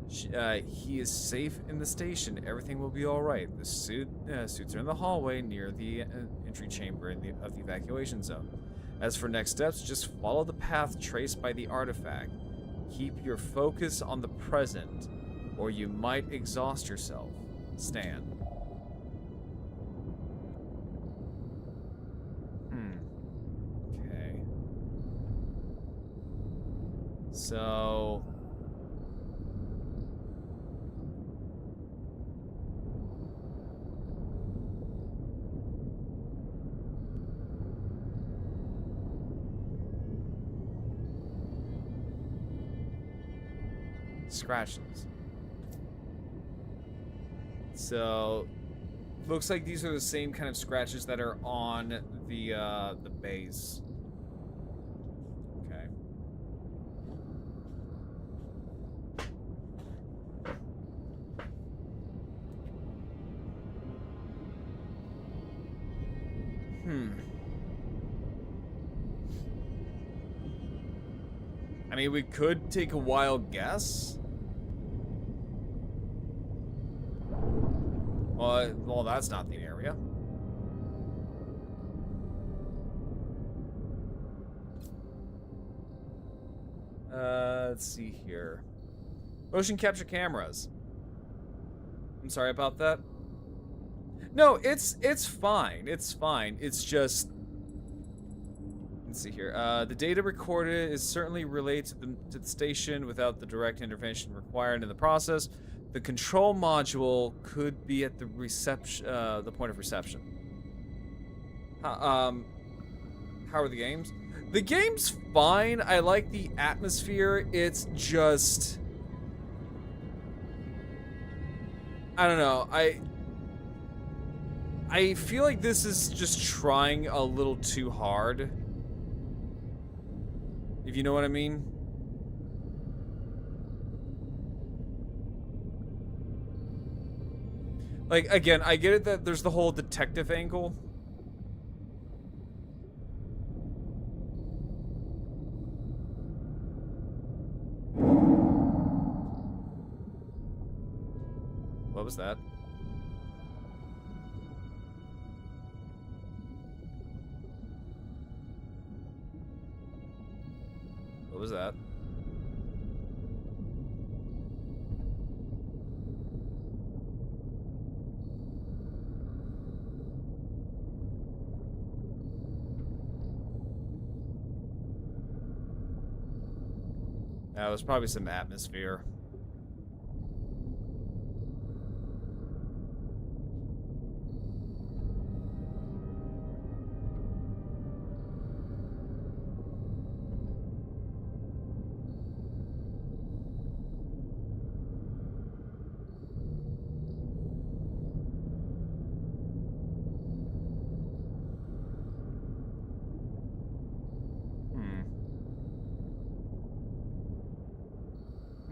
He is safe in the station. Everything will be all right. The suits are in the hallway near the entry chamber of the evacuation zone. As for next steps, just follow the path traced by the artifact. Keep your focus on the present, or you might exhaust yourself. Stan. Okay. So... scratches. So, looks like these are the same kind of scratches that are on the base. Okay. I mean, we could take a wild guess. Well, that's not the area. Let's see here. Motion capture cameras. I'm sorry about that. No, it's fine. It's fine. It's just... Let's see here. The data recorded is certainly related to the station without the direct intervention required in the process. The control module could be at the reception, the point of reception. How are the games? The game's fine. I like the atmosphere. It's just... I don't know. I feel like this is just trying a little too hard. If you know what I mean. Like, again, I get it that there's the whole detective angle. What was that? What was that? That was probably some atmosphere.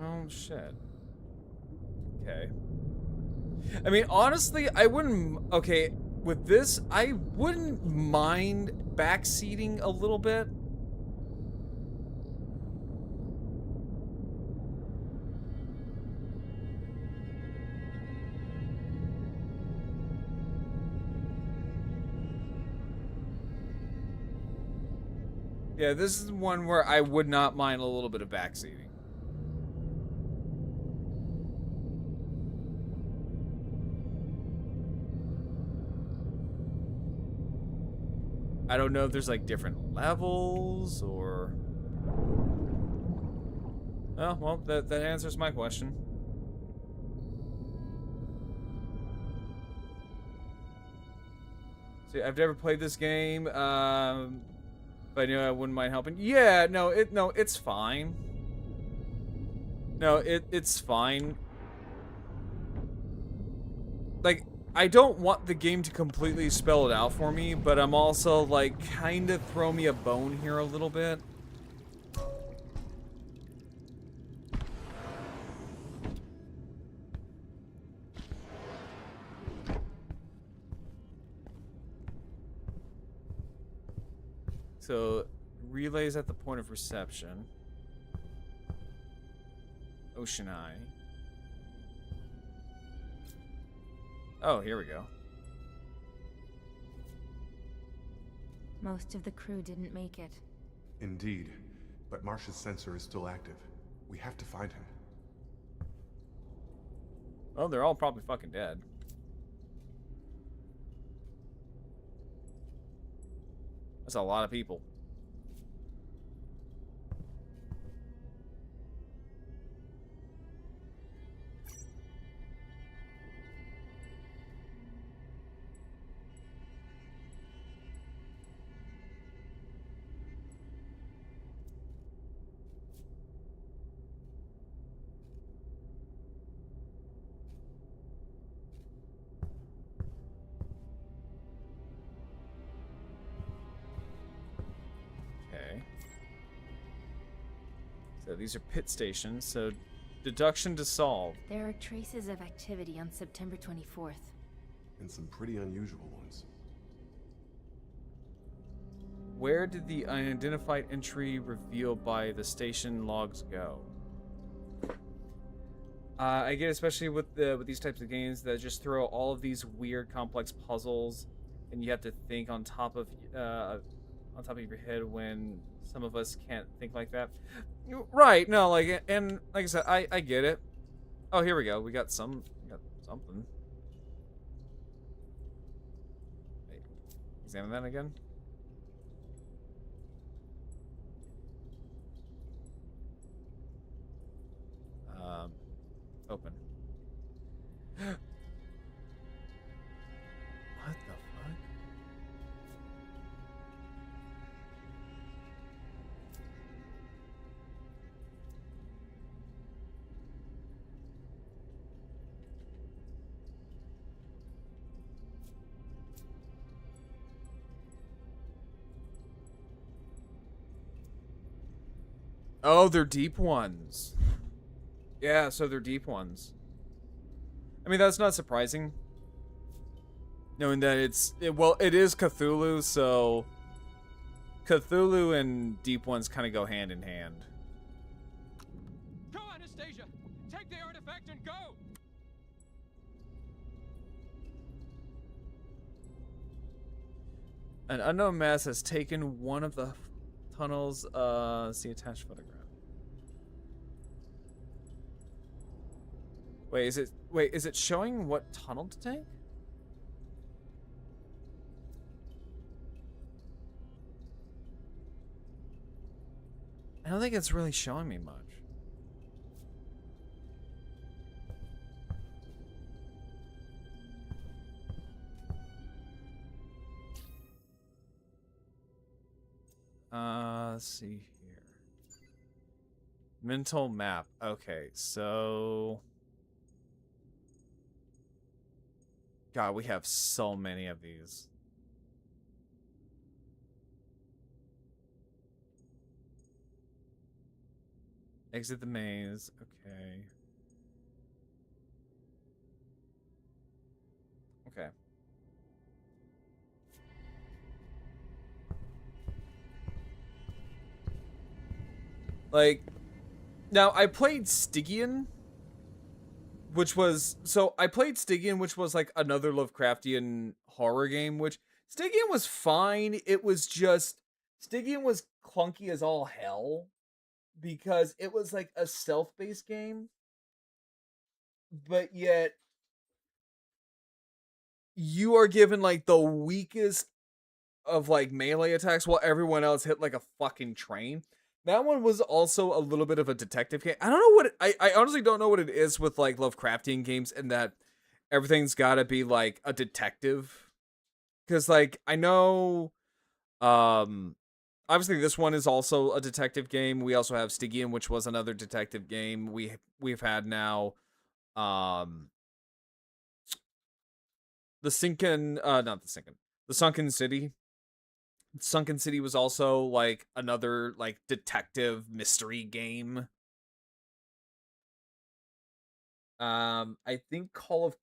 Oh, shit. Okay. I mean, honestly, I wouldn't... Okay, with this, I wouldn't mind backseating a little bit. Yeah, this is one where I would not mind a little bit of backseating. I don't know if there's like different levels or... Oh, well, that answers my question. See, I've never played this game, but I I wouldn't mind helping. Yeah, no, it's fine. No, it's fine. Like, I don't want the game to completely spell it out for me, but I'm also, like, kind of throw me a bone here a little bit. So, relays at the point of reception. Ocean Eye. Oh, here we go. Most of the crew didn't make it. Indeed. But Marsh's sensor is still active. We have to find him. Oh, they're all probably fucking dead. That's a lot of people. Okay. So these are pit stations, so deduction to solve. There are traces of activity on September 24th. And some pretty unusual ones. Where did the unidentified entry revealed by the station logs go? I get, especially with these types of games that just throw all of these weird, complex puzzles, and you have to think on top of your head when some of us can't think like that. Right? No, like, and like I said, I get it. Oh, here we go. We got something. Wait, examine that again. Open. What the fuck? Oh, they're deep ones. Yeah, so they're deep ones. I mean, that's not surprising. Knowing that it is Cthulhu, so Cthulhu and deep ones kind of go hand in hand. Go, Anastasia! Take the artifact and go! An unknown mass has taken one of the tunnels. See attached photograph. Wait, is it showing what tunnel to take? I don't think it's really showing me much. Let's see here. Mental map. Okay, so God, we have so many of these. Exit the maze. Okay. Okay. Like, now I played Stygian, which was like another Lovecraftian horror game, which Stygian was fine. It was just Stygian was clunky as all hell because it was like a stealth-based game, but yet you are given like the weakest of like melee attacks while everyone else hit like a fucking train. That one was also a little bit of a detective game. I don't know what I honestly don't know what it is with like Lovecraftian games, and that everything's got to be like a detective. Because like I know, obviously this one is also a detective game. We also have Stygian, which was another detective game. We've had now, the Sunken City. Sunken City was also like another like detective mystery game. I think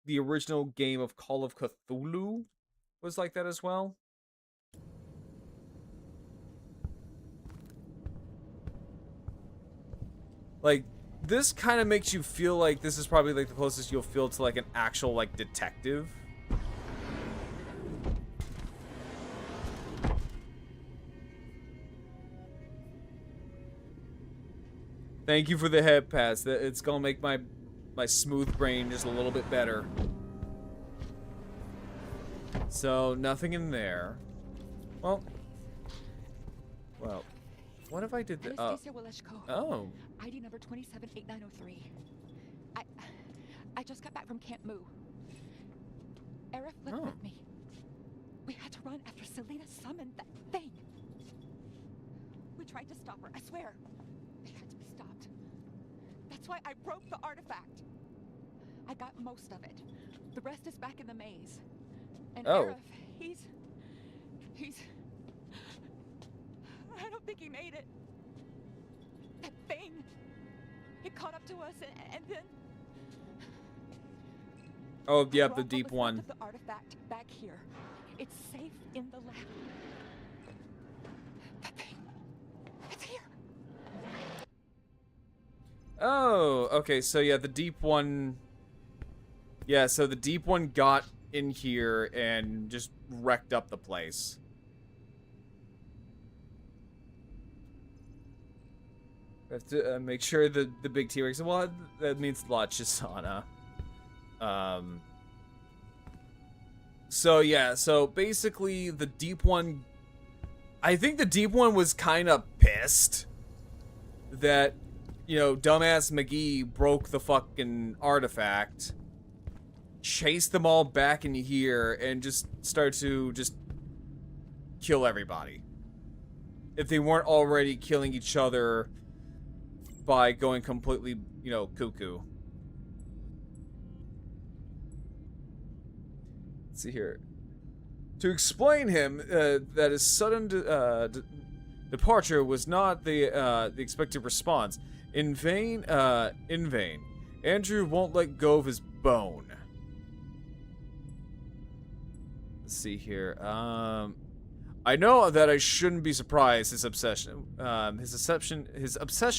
the original game of Call of Cthulhu was like that as well. Like this kind of makes you feel like this is probably like the closest you'll feel to like an actual like detective. Thank you for the head pass. It's gonna make my smooth brain just a little bit better. So nothing in there. Well, what if I did the? Oh. ID number 278903. I just got back from Camp Moo. Aerith lived with me. We had to run after Selena summoned that thing. We tried to stop her, I swear. It had to be stopped. That's why I broke the artifact. I got most of it. The rest is back in the maze. And Aerith, he's... I don't think he made it. That thing. It caught up to us and then... Oh, yeah, the deep one. The artifact back here. It's safe in the lab. That thing. It's here. Oh, okay. So yeah, the deep one. Yeah, so the deep one got in here and just wrecked up the place. We have to make sure the big T-Rex. Well, that means La Chisana. So yeah, so basically the deep one, I think the deep one was kind of pissed that, you know, dumbass McGee broke the fucking artifact, chased them all back in here, and just started to just kill everybody. If they weren't already killing each other by going completely, you know, cuckoo. Let's see here. To explain him, that his sudden departure was not the expected response. In vain. Andrew won't let go of his bone. Let's see here. I know that I shouldn't be surprised. His obsession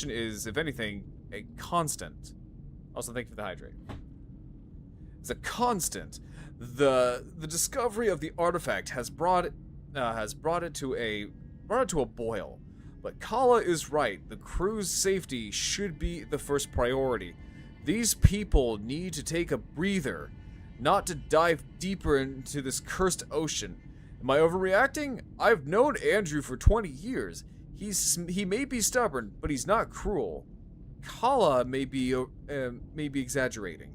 is, if anything, a constant. Also, thank you for the hydrate. It's a constant. The discovery of the artifact has brought it to a boil. But Kala is right. The crew's safety should be the first priority. These people need to take a breather, not to dive deeper into this cursed ocean. Am I overreacting? I've known Andrew for 20 years. He may be stubborn, but he's not cruel. Kala may be exaggerating.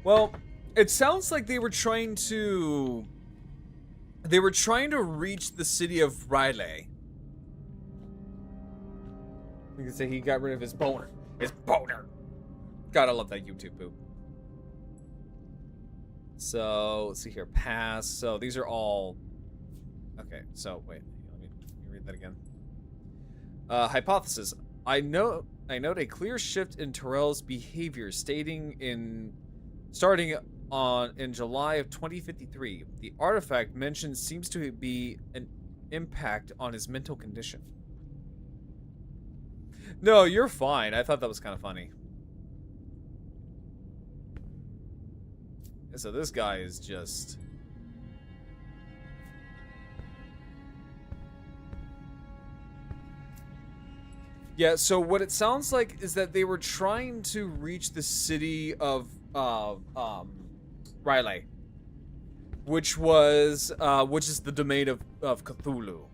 Well, it sounds like they were trying to reach the city of Riley. You can say he got rid of his boner. His boner. God, I love that YouTube poop. So, let's see here. Pass. So, these are all... Okay, so, wait. Let me read that again. Hypothesis. I note a clear shift in Terrell's behavior, starting in July of 2053. The artifact mentioned seems to be an impact on his mental condition. No, you're fine. I thought that was kind of funny. So this guy is just... Yeah, so what it sounds like is that they were trying to reach the city of Riley, which is the domain of Cthulhu.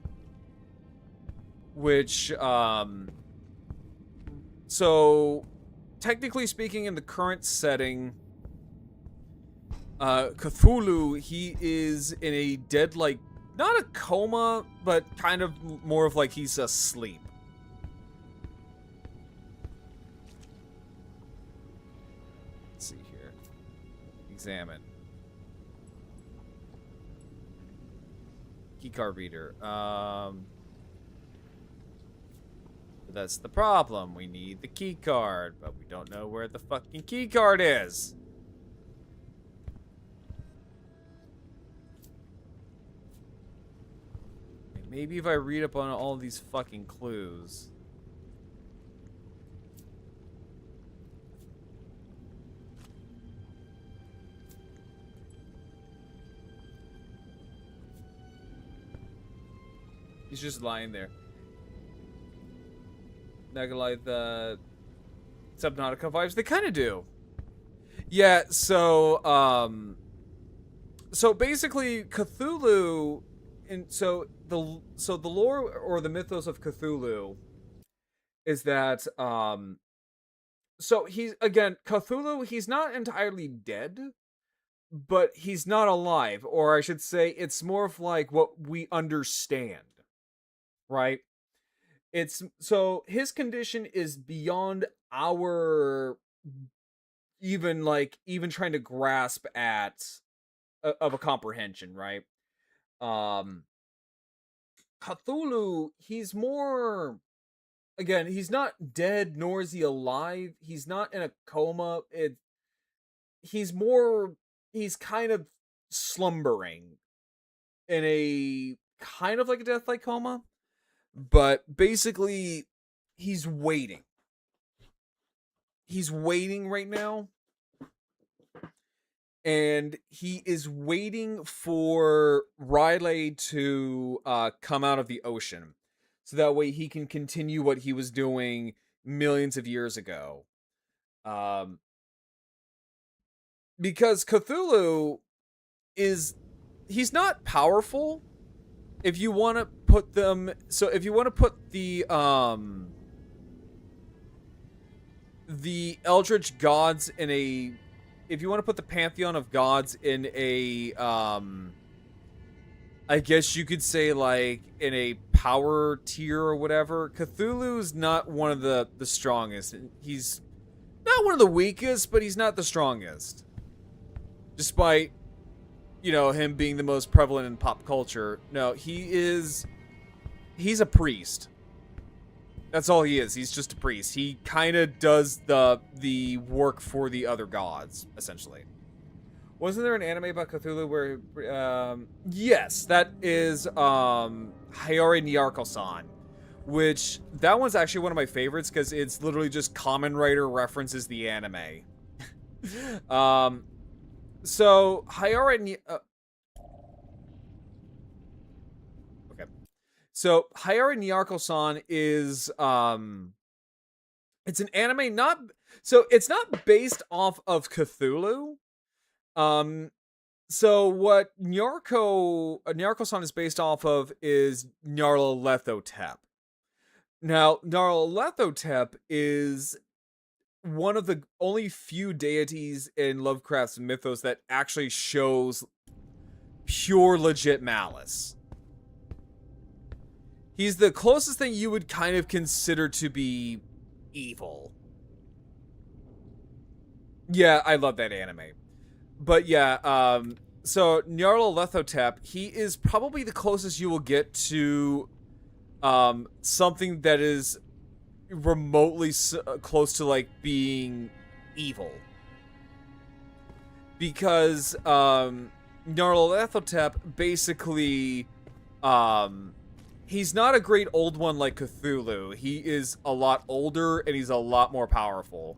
Which, so technically speaking, in the current setting, Cthulhu, he is in a dead, like, not a coma, but kind of more of like he's asleep. Let's see here. Examine. Keycard reader. That's the problem. We need the keycard, but we don't know where the fucking keycard is. Maybe if I read up on all these fucking clues. He's just lying there. Not gonna lie, the Subnautica vibes, they kind of do. Yeah, so basically Cthulhu, and so the lore or the mythos of Cthulhu is that so he's, again, Cthulhu, he's not entirely dead, but he's not alive, or I should say it's more of like what we understand, right? It's so his condition is beyond our even trying to grasp at of a comprehension, right? Cthulhu, he's more, again, he's not dead nor is he alive. He's not in a coma. He's kind of slumbering in a kind of like a death-like coma. But basically, he's waiting. He's waiting right now. And he is waiting for Riley to come out of the ocean. So that way he can continue what he was doing millions of years ago. Because Cthulhu he's not powerful. If you want to put them, so if you want to put the Eldritch gods in a, if you want to put the pantheon of gods in a, I guess you could say like in a power tier or whatever, Cthulhu's not one of the strongest. He's not one of the weakest, but he's not the strongest. Despite, you know, him being the most prevalent in pop culture. No, he's a priest. That's all he is. He's just a priest. He kind of does the work for the other gods, essentially. Wasn't there an anime about Cthulhu where, yes, that is, Hayare Nyarko-san, which, that one's actually one of my favorites, because it's literally just Kamen Rider references the anime. So, okay. So, Hayare Nyarko-san is, it's an anime it's not based off of Cthulhu. So what Nyarko-san is based off of is Nyarlathotep. Now, Nyarlathotep is one of the only few deities in Lovecraft's mythos that actually shows pure legit malice. He's the closest thing you would kind of consider to be evil. Yeah, I love that anime. But yeah, so Nyarlathotep, he is probably the closest you will get to something that is remotely close to like being evil, because Nyarlathotep basically he's not a great old one like Cthulhu. He is a lot older and he's a lot more powerful.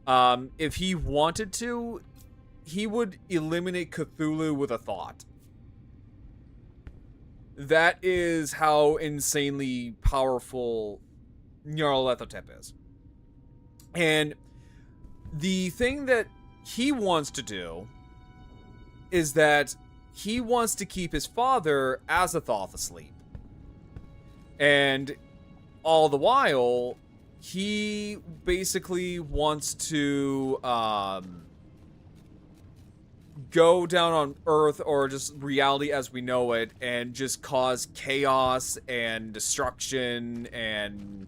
If he wanted to, he would eliminate Cthulhu with a thought. That is how insanely powerful Nyarlathotep is. And the thing that he wants to do is that he wants to keep his father, Azathoth, asleep. And all the while, he basically wants to go down on Earth, or just reality as we know it, and just cause chaos and destruction and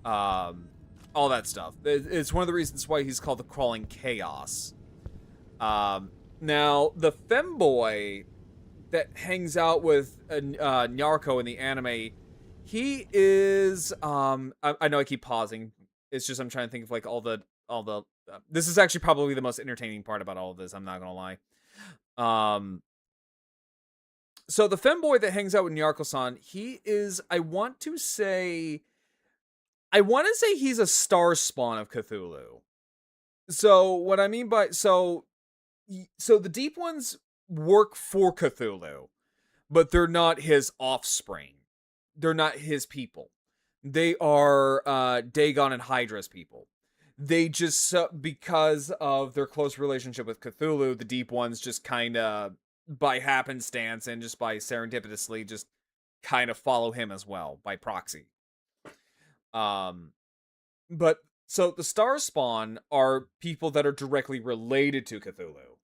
all that stuff. It's one of the reasons why he's called the Crawling Chaos. Now, the femboy that hangs out with Nyarko in the anime, he is I know I keep pausing. It's just I'm trying to think of like all the this is actually probably the most entertaining part about all of this, I'm not gonna lie. So the femboy that hangs out with Nyarko-san, he is, I want to say he's a star spawn of Cthulhu. So what I mean by so the Deep Ones work for Cthulhu, but they're not his offspring. They're not his people. They are Dagon and Hydra's people. They just, because of their close relationship with Cthulhu, the Deep Ones just kind of, by happenstance and just by serendipitously, just kind of follow him as well, by proxy. But, so the Star Spawn are people that are directly related to Cthulhu.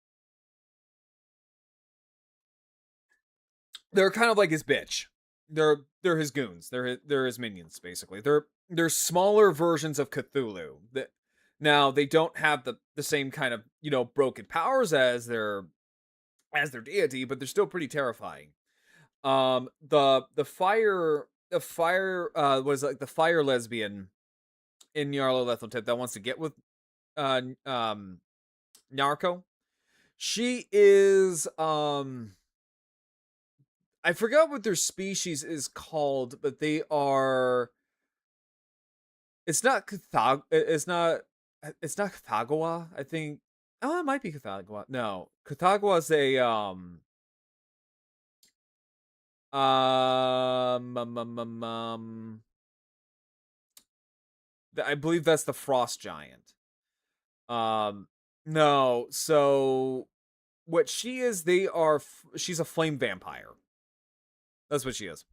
They're kind of like his bitch. They're his goons. They're his minions, basically. They're smaller versions of Cthulhu. Now, they don't have the same kind of, broken powers as their deity, but they're still pretty terrifying. The fire was like the fire lesbian in Nyarlathotep that wants to get with Narco. She is I forgot what their species is called, but they are. It's not Cathagua, I think. Oh, it might be Cathagua. No, Cathagua is a I believe that's the frost giant. No, so what she is, she's a flame vampire. That's what she is.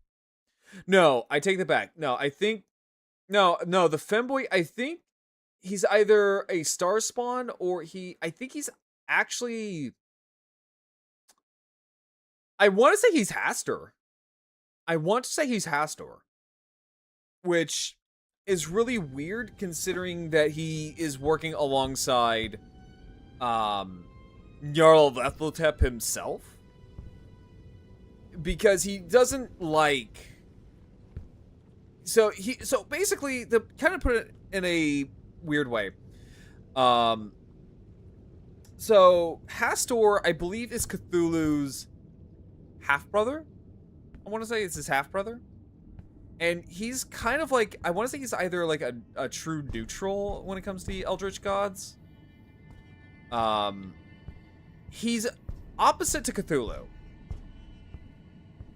No, I take that back. No, I think no, the femboy, I think he's either a star spawn or I think he's actually, I want to say he's Hastur. Which is really weird considering that he is working alongside Nyarlathotep himself. Because he doesn't like, so basically, to kind of put it in a weird way, so Hastur, I believe, is Cthulhu's half-brother. I want to say it's his half-brother. And he's kind of like, I want to say he's either like a true neutral when it comes to the Eldritch gods. He's opposite to Cthulhu.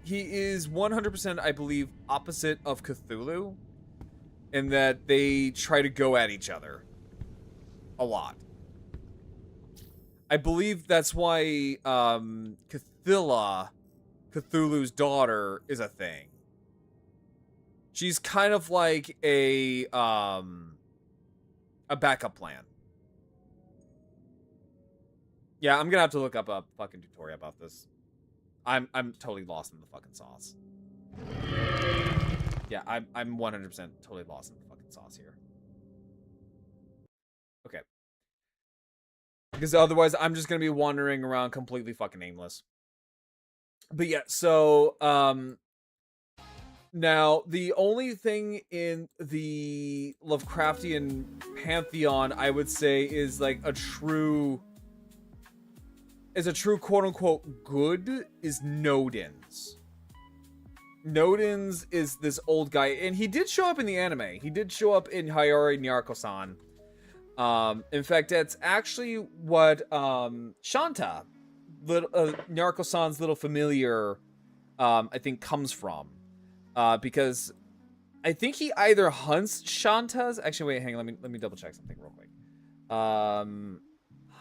He is 100%, I believe, opposite of Cthulhu, in that they try to go at each other a lot. I believe that's why Cthulhu, Cthulhu's daughter, is a thing. She's kind of like a backup plan. Yeah, I'm gonna have to look up a fucking tutorial about this. I'm totally lost in the fucking sauce. Yeah, I'm 100% totally lost in the fucking sauce here. Okay. Because otherwise I'm just gonna be wandering around completely fucking aimless. But yeah, so now the only thing in the Lovecraftian pantheon I would say is like a true quote-unquote good is Nodens. Nodens is this old guy, and he did show up in the anime. He did show up in Hayari Nyarko-san. In fact, that's actually what Shanta, Nyarko-san's little familiar, I think comes from. Because I think he either hunts Shanta's. Actually, wait, hang on, let me double check something real quick.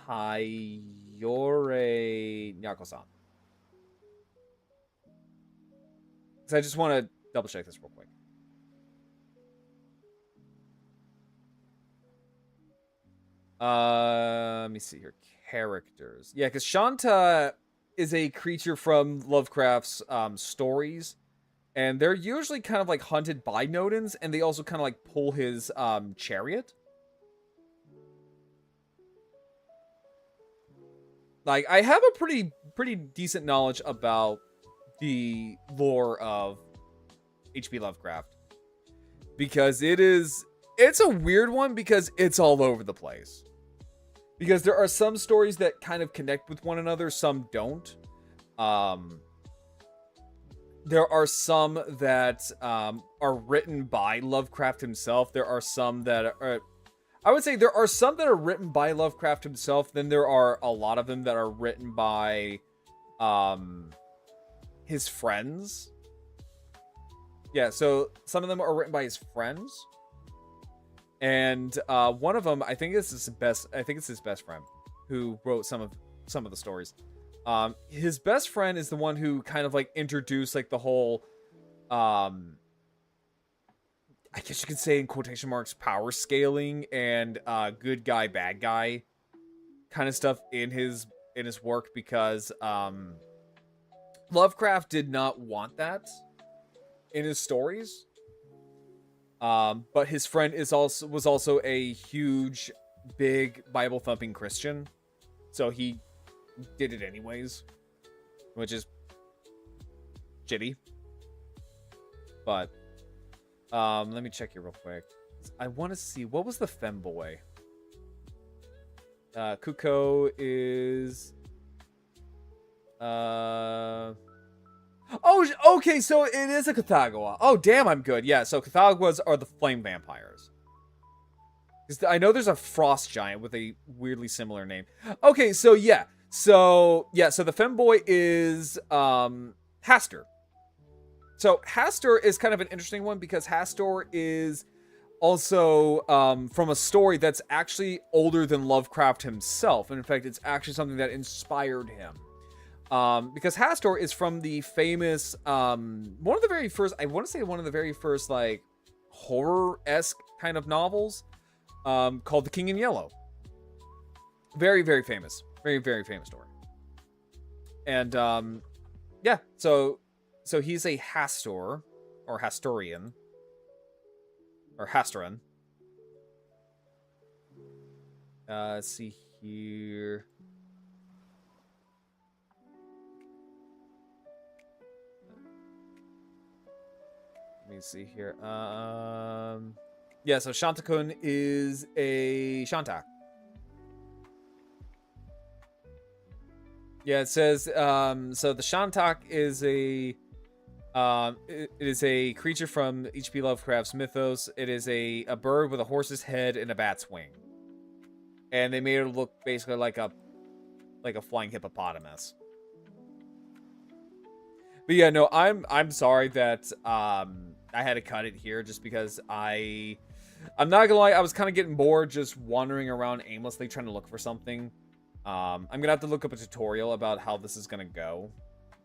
Hayore Nyako-san. So I just want to double check this real quick. Let me see here. Characters. Yeah, because Shanta is a creature from Lovecraft's stories. And they're usually kind of like hunted by Nodens, and they also kind of like pull his chariot. Like, I have a pretty decent knowledge about the lore of H.P. Lovecraft. Because it's a weird one because it's all over the place. Because there are some stories that kind of connect with one another, some don't. There are some that are written by Lovecraft himself. There are some that are... I would say there are some that are written by Lovecraft himself. Then there are a lot of them that are written by his friends. Yeah, so some of them are written by his friends. And one of them, I think it's his best friend who wrote some of the stories. His best friend is the one who kind of like introduced like the whole I guess you could say in quotation marks power scaling and good guy bad guy kind of stuff in his work, because Lovecraft did not want that in his stories. But his friend was also a huge big Bible thumping Christian, so he did it anyways, which is shitty. But let me check here real quick. I want to see, what was the femboy? Kuko is oh, okay, so it is a Cathagawa. Oh, damn, I'm good. Yeah, so Cathagawas are the flame vampires. I know there's a frost giant with a weirdly similar name. Okay, so yeah. So the femboy is Hastur. So Hastur is kind of an interesting one because Hastur is also from a story that's actually older than Lovecraft himself. And in fact, it's actually something that inspired him. Because Hastur is from the famous, one of the very first, like, horror-esque kind of novels, called The King in Yellow. Very, very famous. Very, very famous story. And, yeah, so he's a Hastur, or Hasturian, or Hasturan. Let's see here. Let me see here. Yeah, so Shantakun is a Shantak. Yeah, it says, so the Shantak is it is a creature from H.P. Lovecraft's mythos. It is a bird with a horse's head and a bat's wing. And they made it look basically like a flying hippopotamus. But yeah, no, I'm sorry that I had to cut it here just because I'm not gonna lie, I was kind of getting bored just wandering around aimlessly trying to look for something. I'm gonna have to look up a tutorial about how this is gonna go.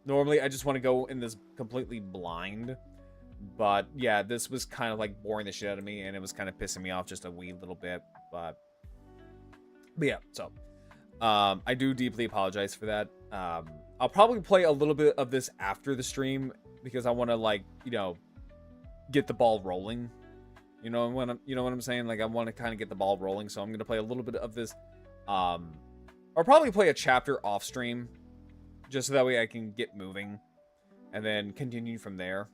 Normally, I just want to go in this completely blind. But yeah, this was kind of like boring the shit out of me, and it was kind of pissing me off just a wee little bit. But yeah, so I do deeply apologize for that. I'll probably play a little bit of this after the stream because I want to, like, you know, get the ball rolling. You know what I'm saying? Like, I want to kind of get the ball rolling, so I'm gonna play a little bit of this. I'll probably play a chapter off stream, just so that way I can get moving, and then continue from there.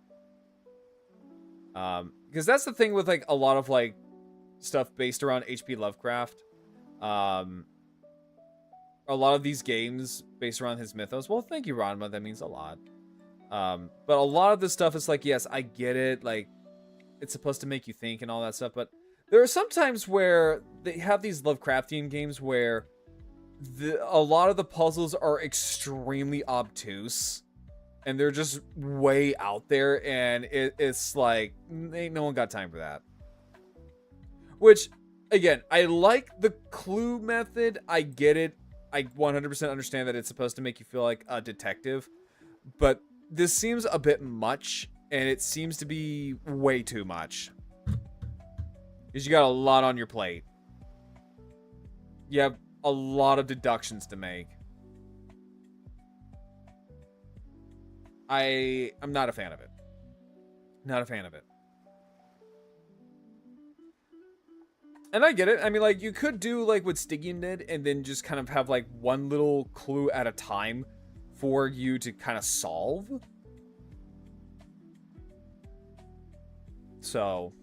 Because that's the thing with, like, a lot of, like, stuff based around H.P. Lovecraft. A lot of these games based around his mythos. Well, thank you, Ranma. That means a lot. But a lot of this stuff is like, yes, I get it. Like, it's supposed to make you think and all that stuff. But there are some times where they have these Lovecraftian games where a lot of the puzzles are extremely obtuse. And they're just way out there. And it's like, ain't no one got time for that. Which, again, I like the clue method. I get it. I 100% understand that it's supposed to make you feel like a detective. But this seems a bit much, and it seems to be way too much. Because you got a lot on your plate. You have a lot of deductions to make. I'm not a fan of it. Not a fan of it. And I get it. I mean, like, you could do, like, what Stygian did, and then just kind of have, like, one little clue at a time for you to kind of solve. So.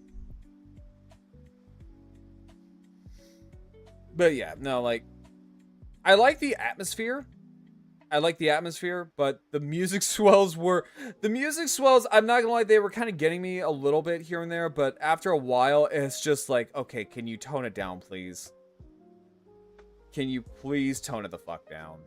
But yeah, no, like, I like the atmosphere. I like the atmosphere, but the music swells, I'm not gonna lie, they were kind of getting me a little bit here and there, but after a while, it's just like, okay, can you tone it down, please? Can you please tone it the fuck down?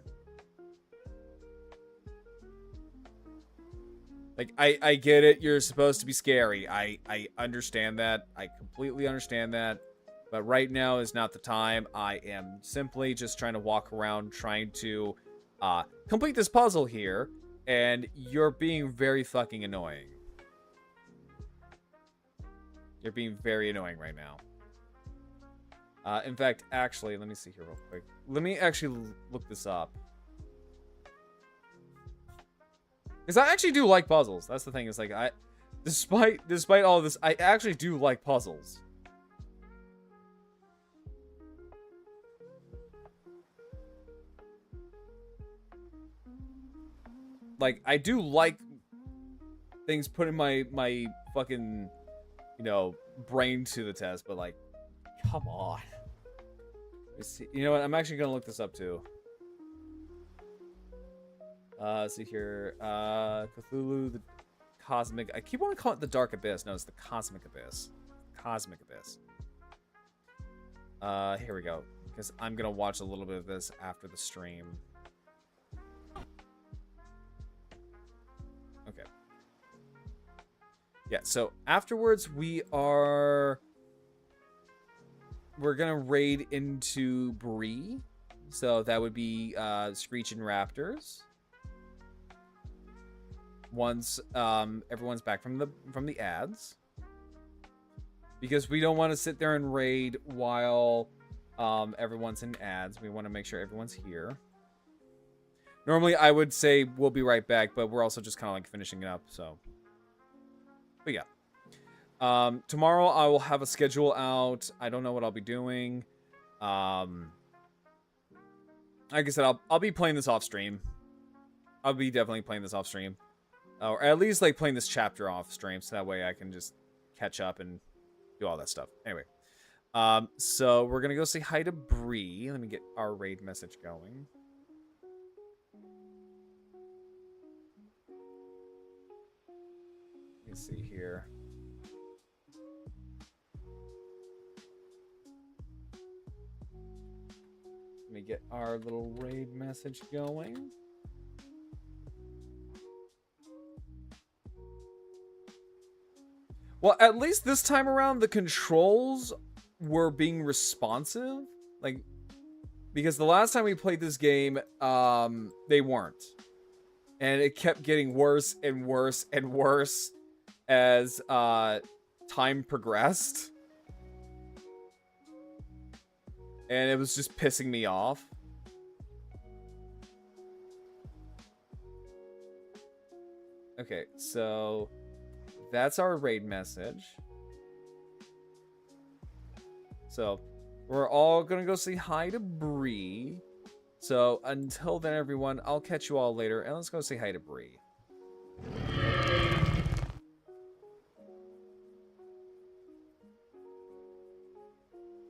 Like, I get it, you're supposed to be scary. I understand that. I completely understand that. But right now is not the time. I am simply just trying to walk around, trying to complete this puzzle here, and you're being very fucking annoying. You're being very annoying right now. In fact, actually, let me see here real quick. Let me actually look this up. Because I actually do like puzzles. That's the thing, is like, despite all of this, I actually do like puzzles. Like, I do like things putting my fucking, you know, brain to the test, but like, come on. Let's see. You know what? I'm actually gonna look this up too. Let's see here. Cthulhu, the Cosmic. I keep wanting to call it the Dark Abyss. No, it's the Cosmic Abyss. Cosmic Abyss. Here we go. Because I'm gonna watch a little bit of this after the stream. Okay. Yeah, so afterwards we're gonna raid into Bree. So that would be Screeching Raptors. Once everyone's back from the ads. Because we don't want to sit there and raid while everyone's in ads. We want to make sure everyone's here. Normally, I would say we'll be right back, but we're also just kind of like finishing it up, so. But yeah. Tomorrow, I will have a schedule out. I don't know what I'll be doing. Like I said, I'll be playing this off stream. I'll be definitely playing this off stream. Or at least, like, playing this chapter off stream, so that way I can just catch up and do all that stuff. Anyway. So, we're gonna go say hi to Bree. Let me get our raid message going. Let's see here. Let me get our little raid message going. Well, at least this time around, the controls were being responsive. Like, because the last time we played this game, they weren't. And it kept getting worse and worse and worse as time progressed. And it was just pissing me off. Okay, so that's our raid message. So we're all gonna go say hi to Bree. So until then, everyone, I'll catch you all later, and let's go say hi to Bree.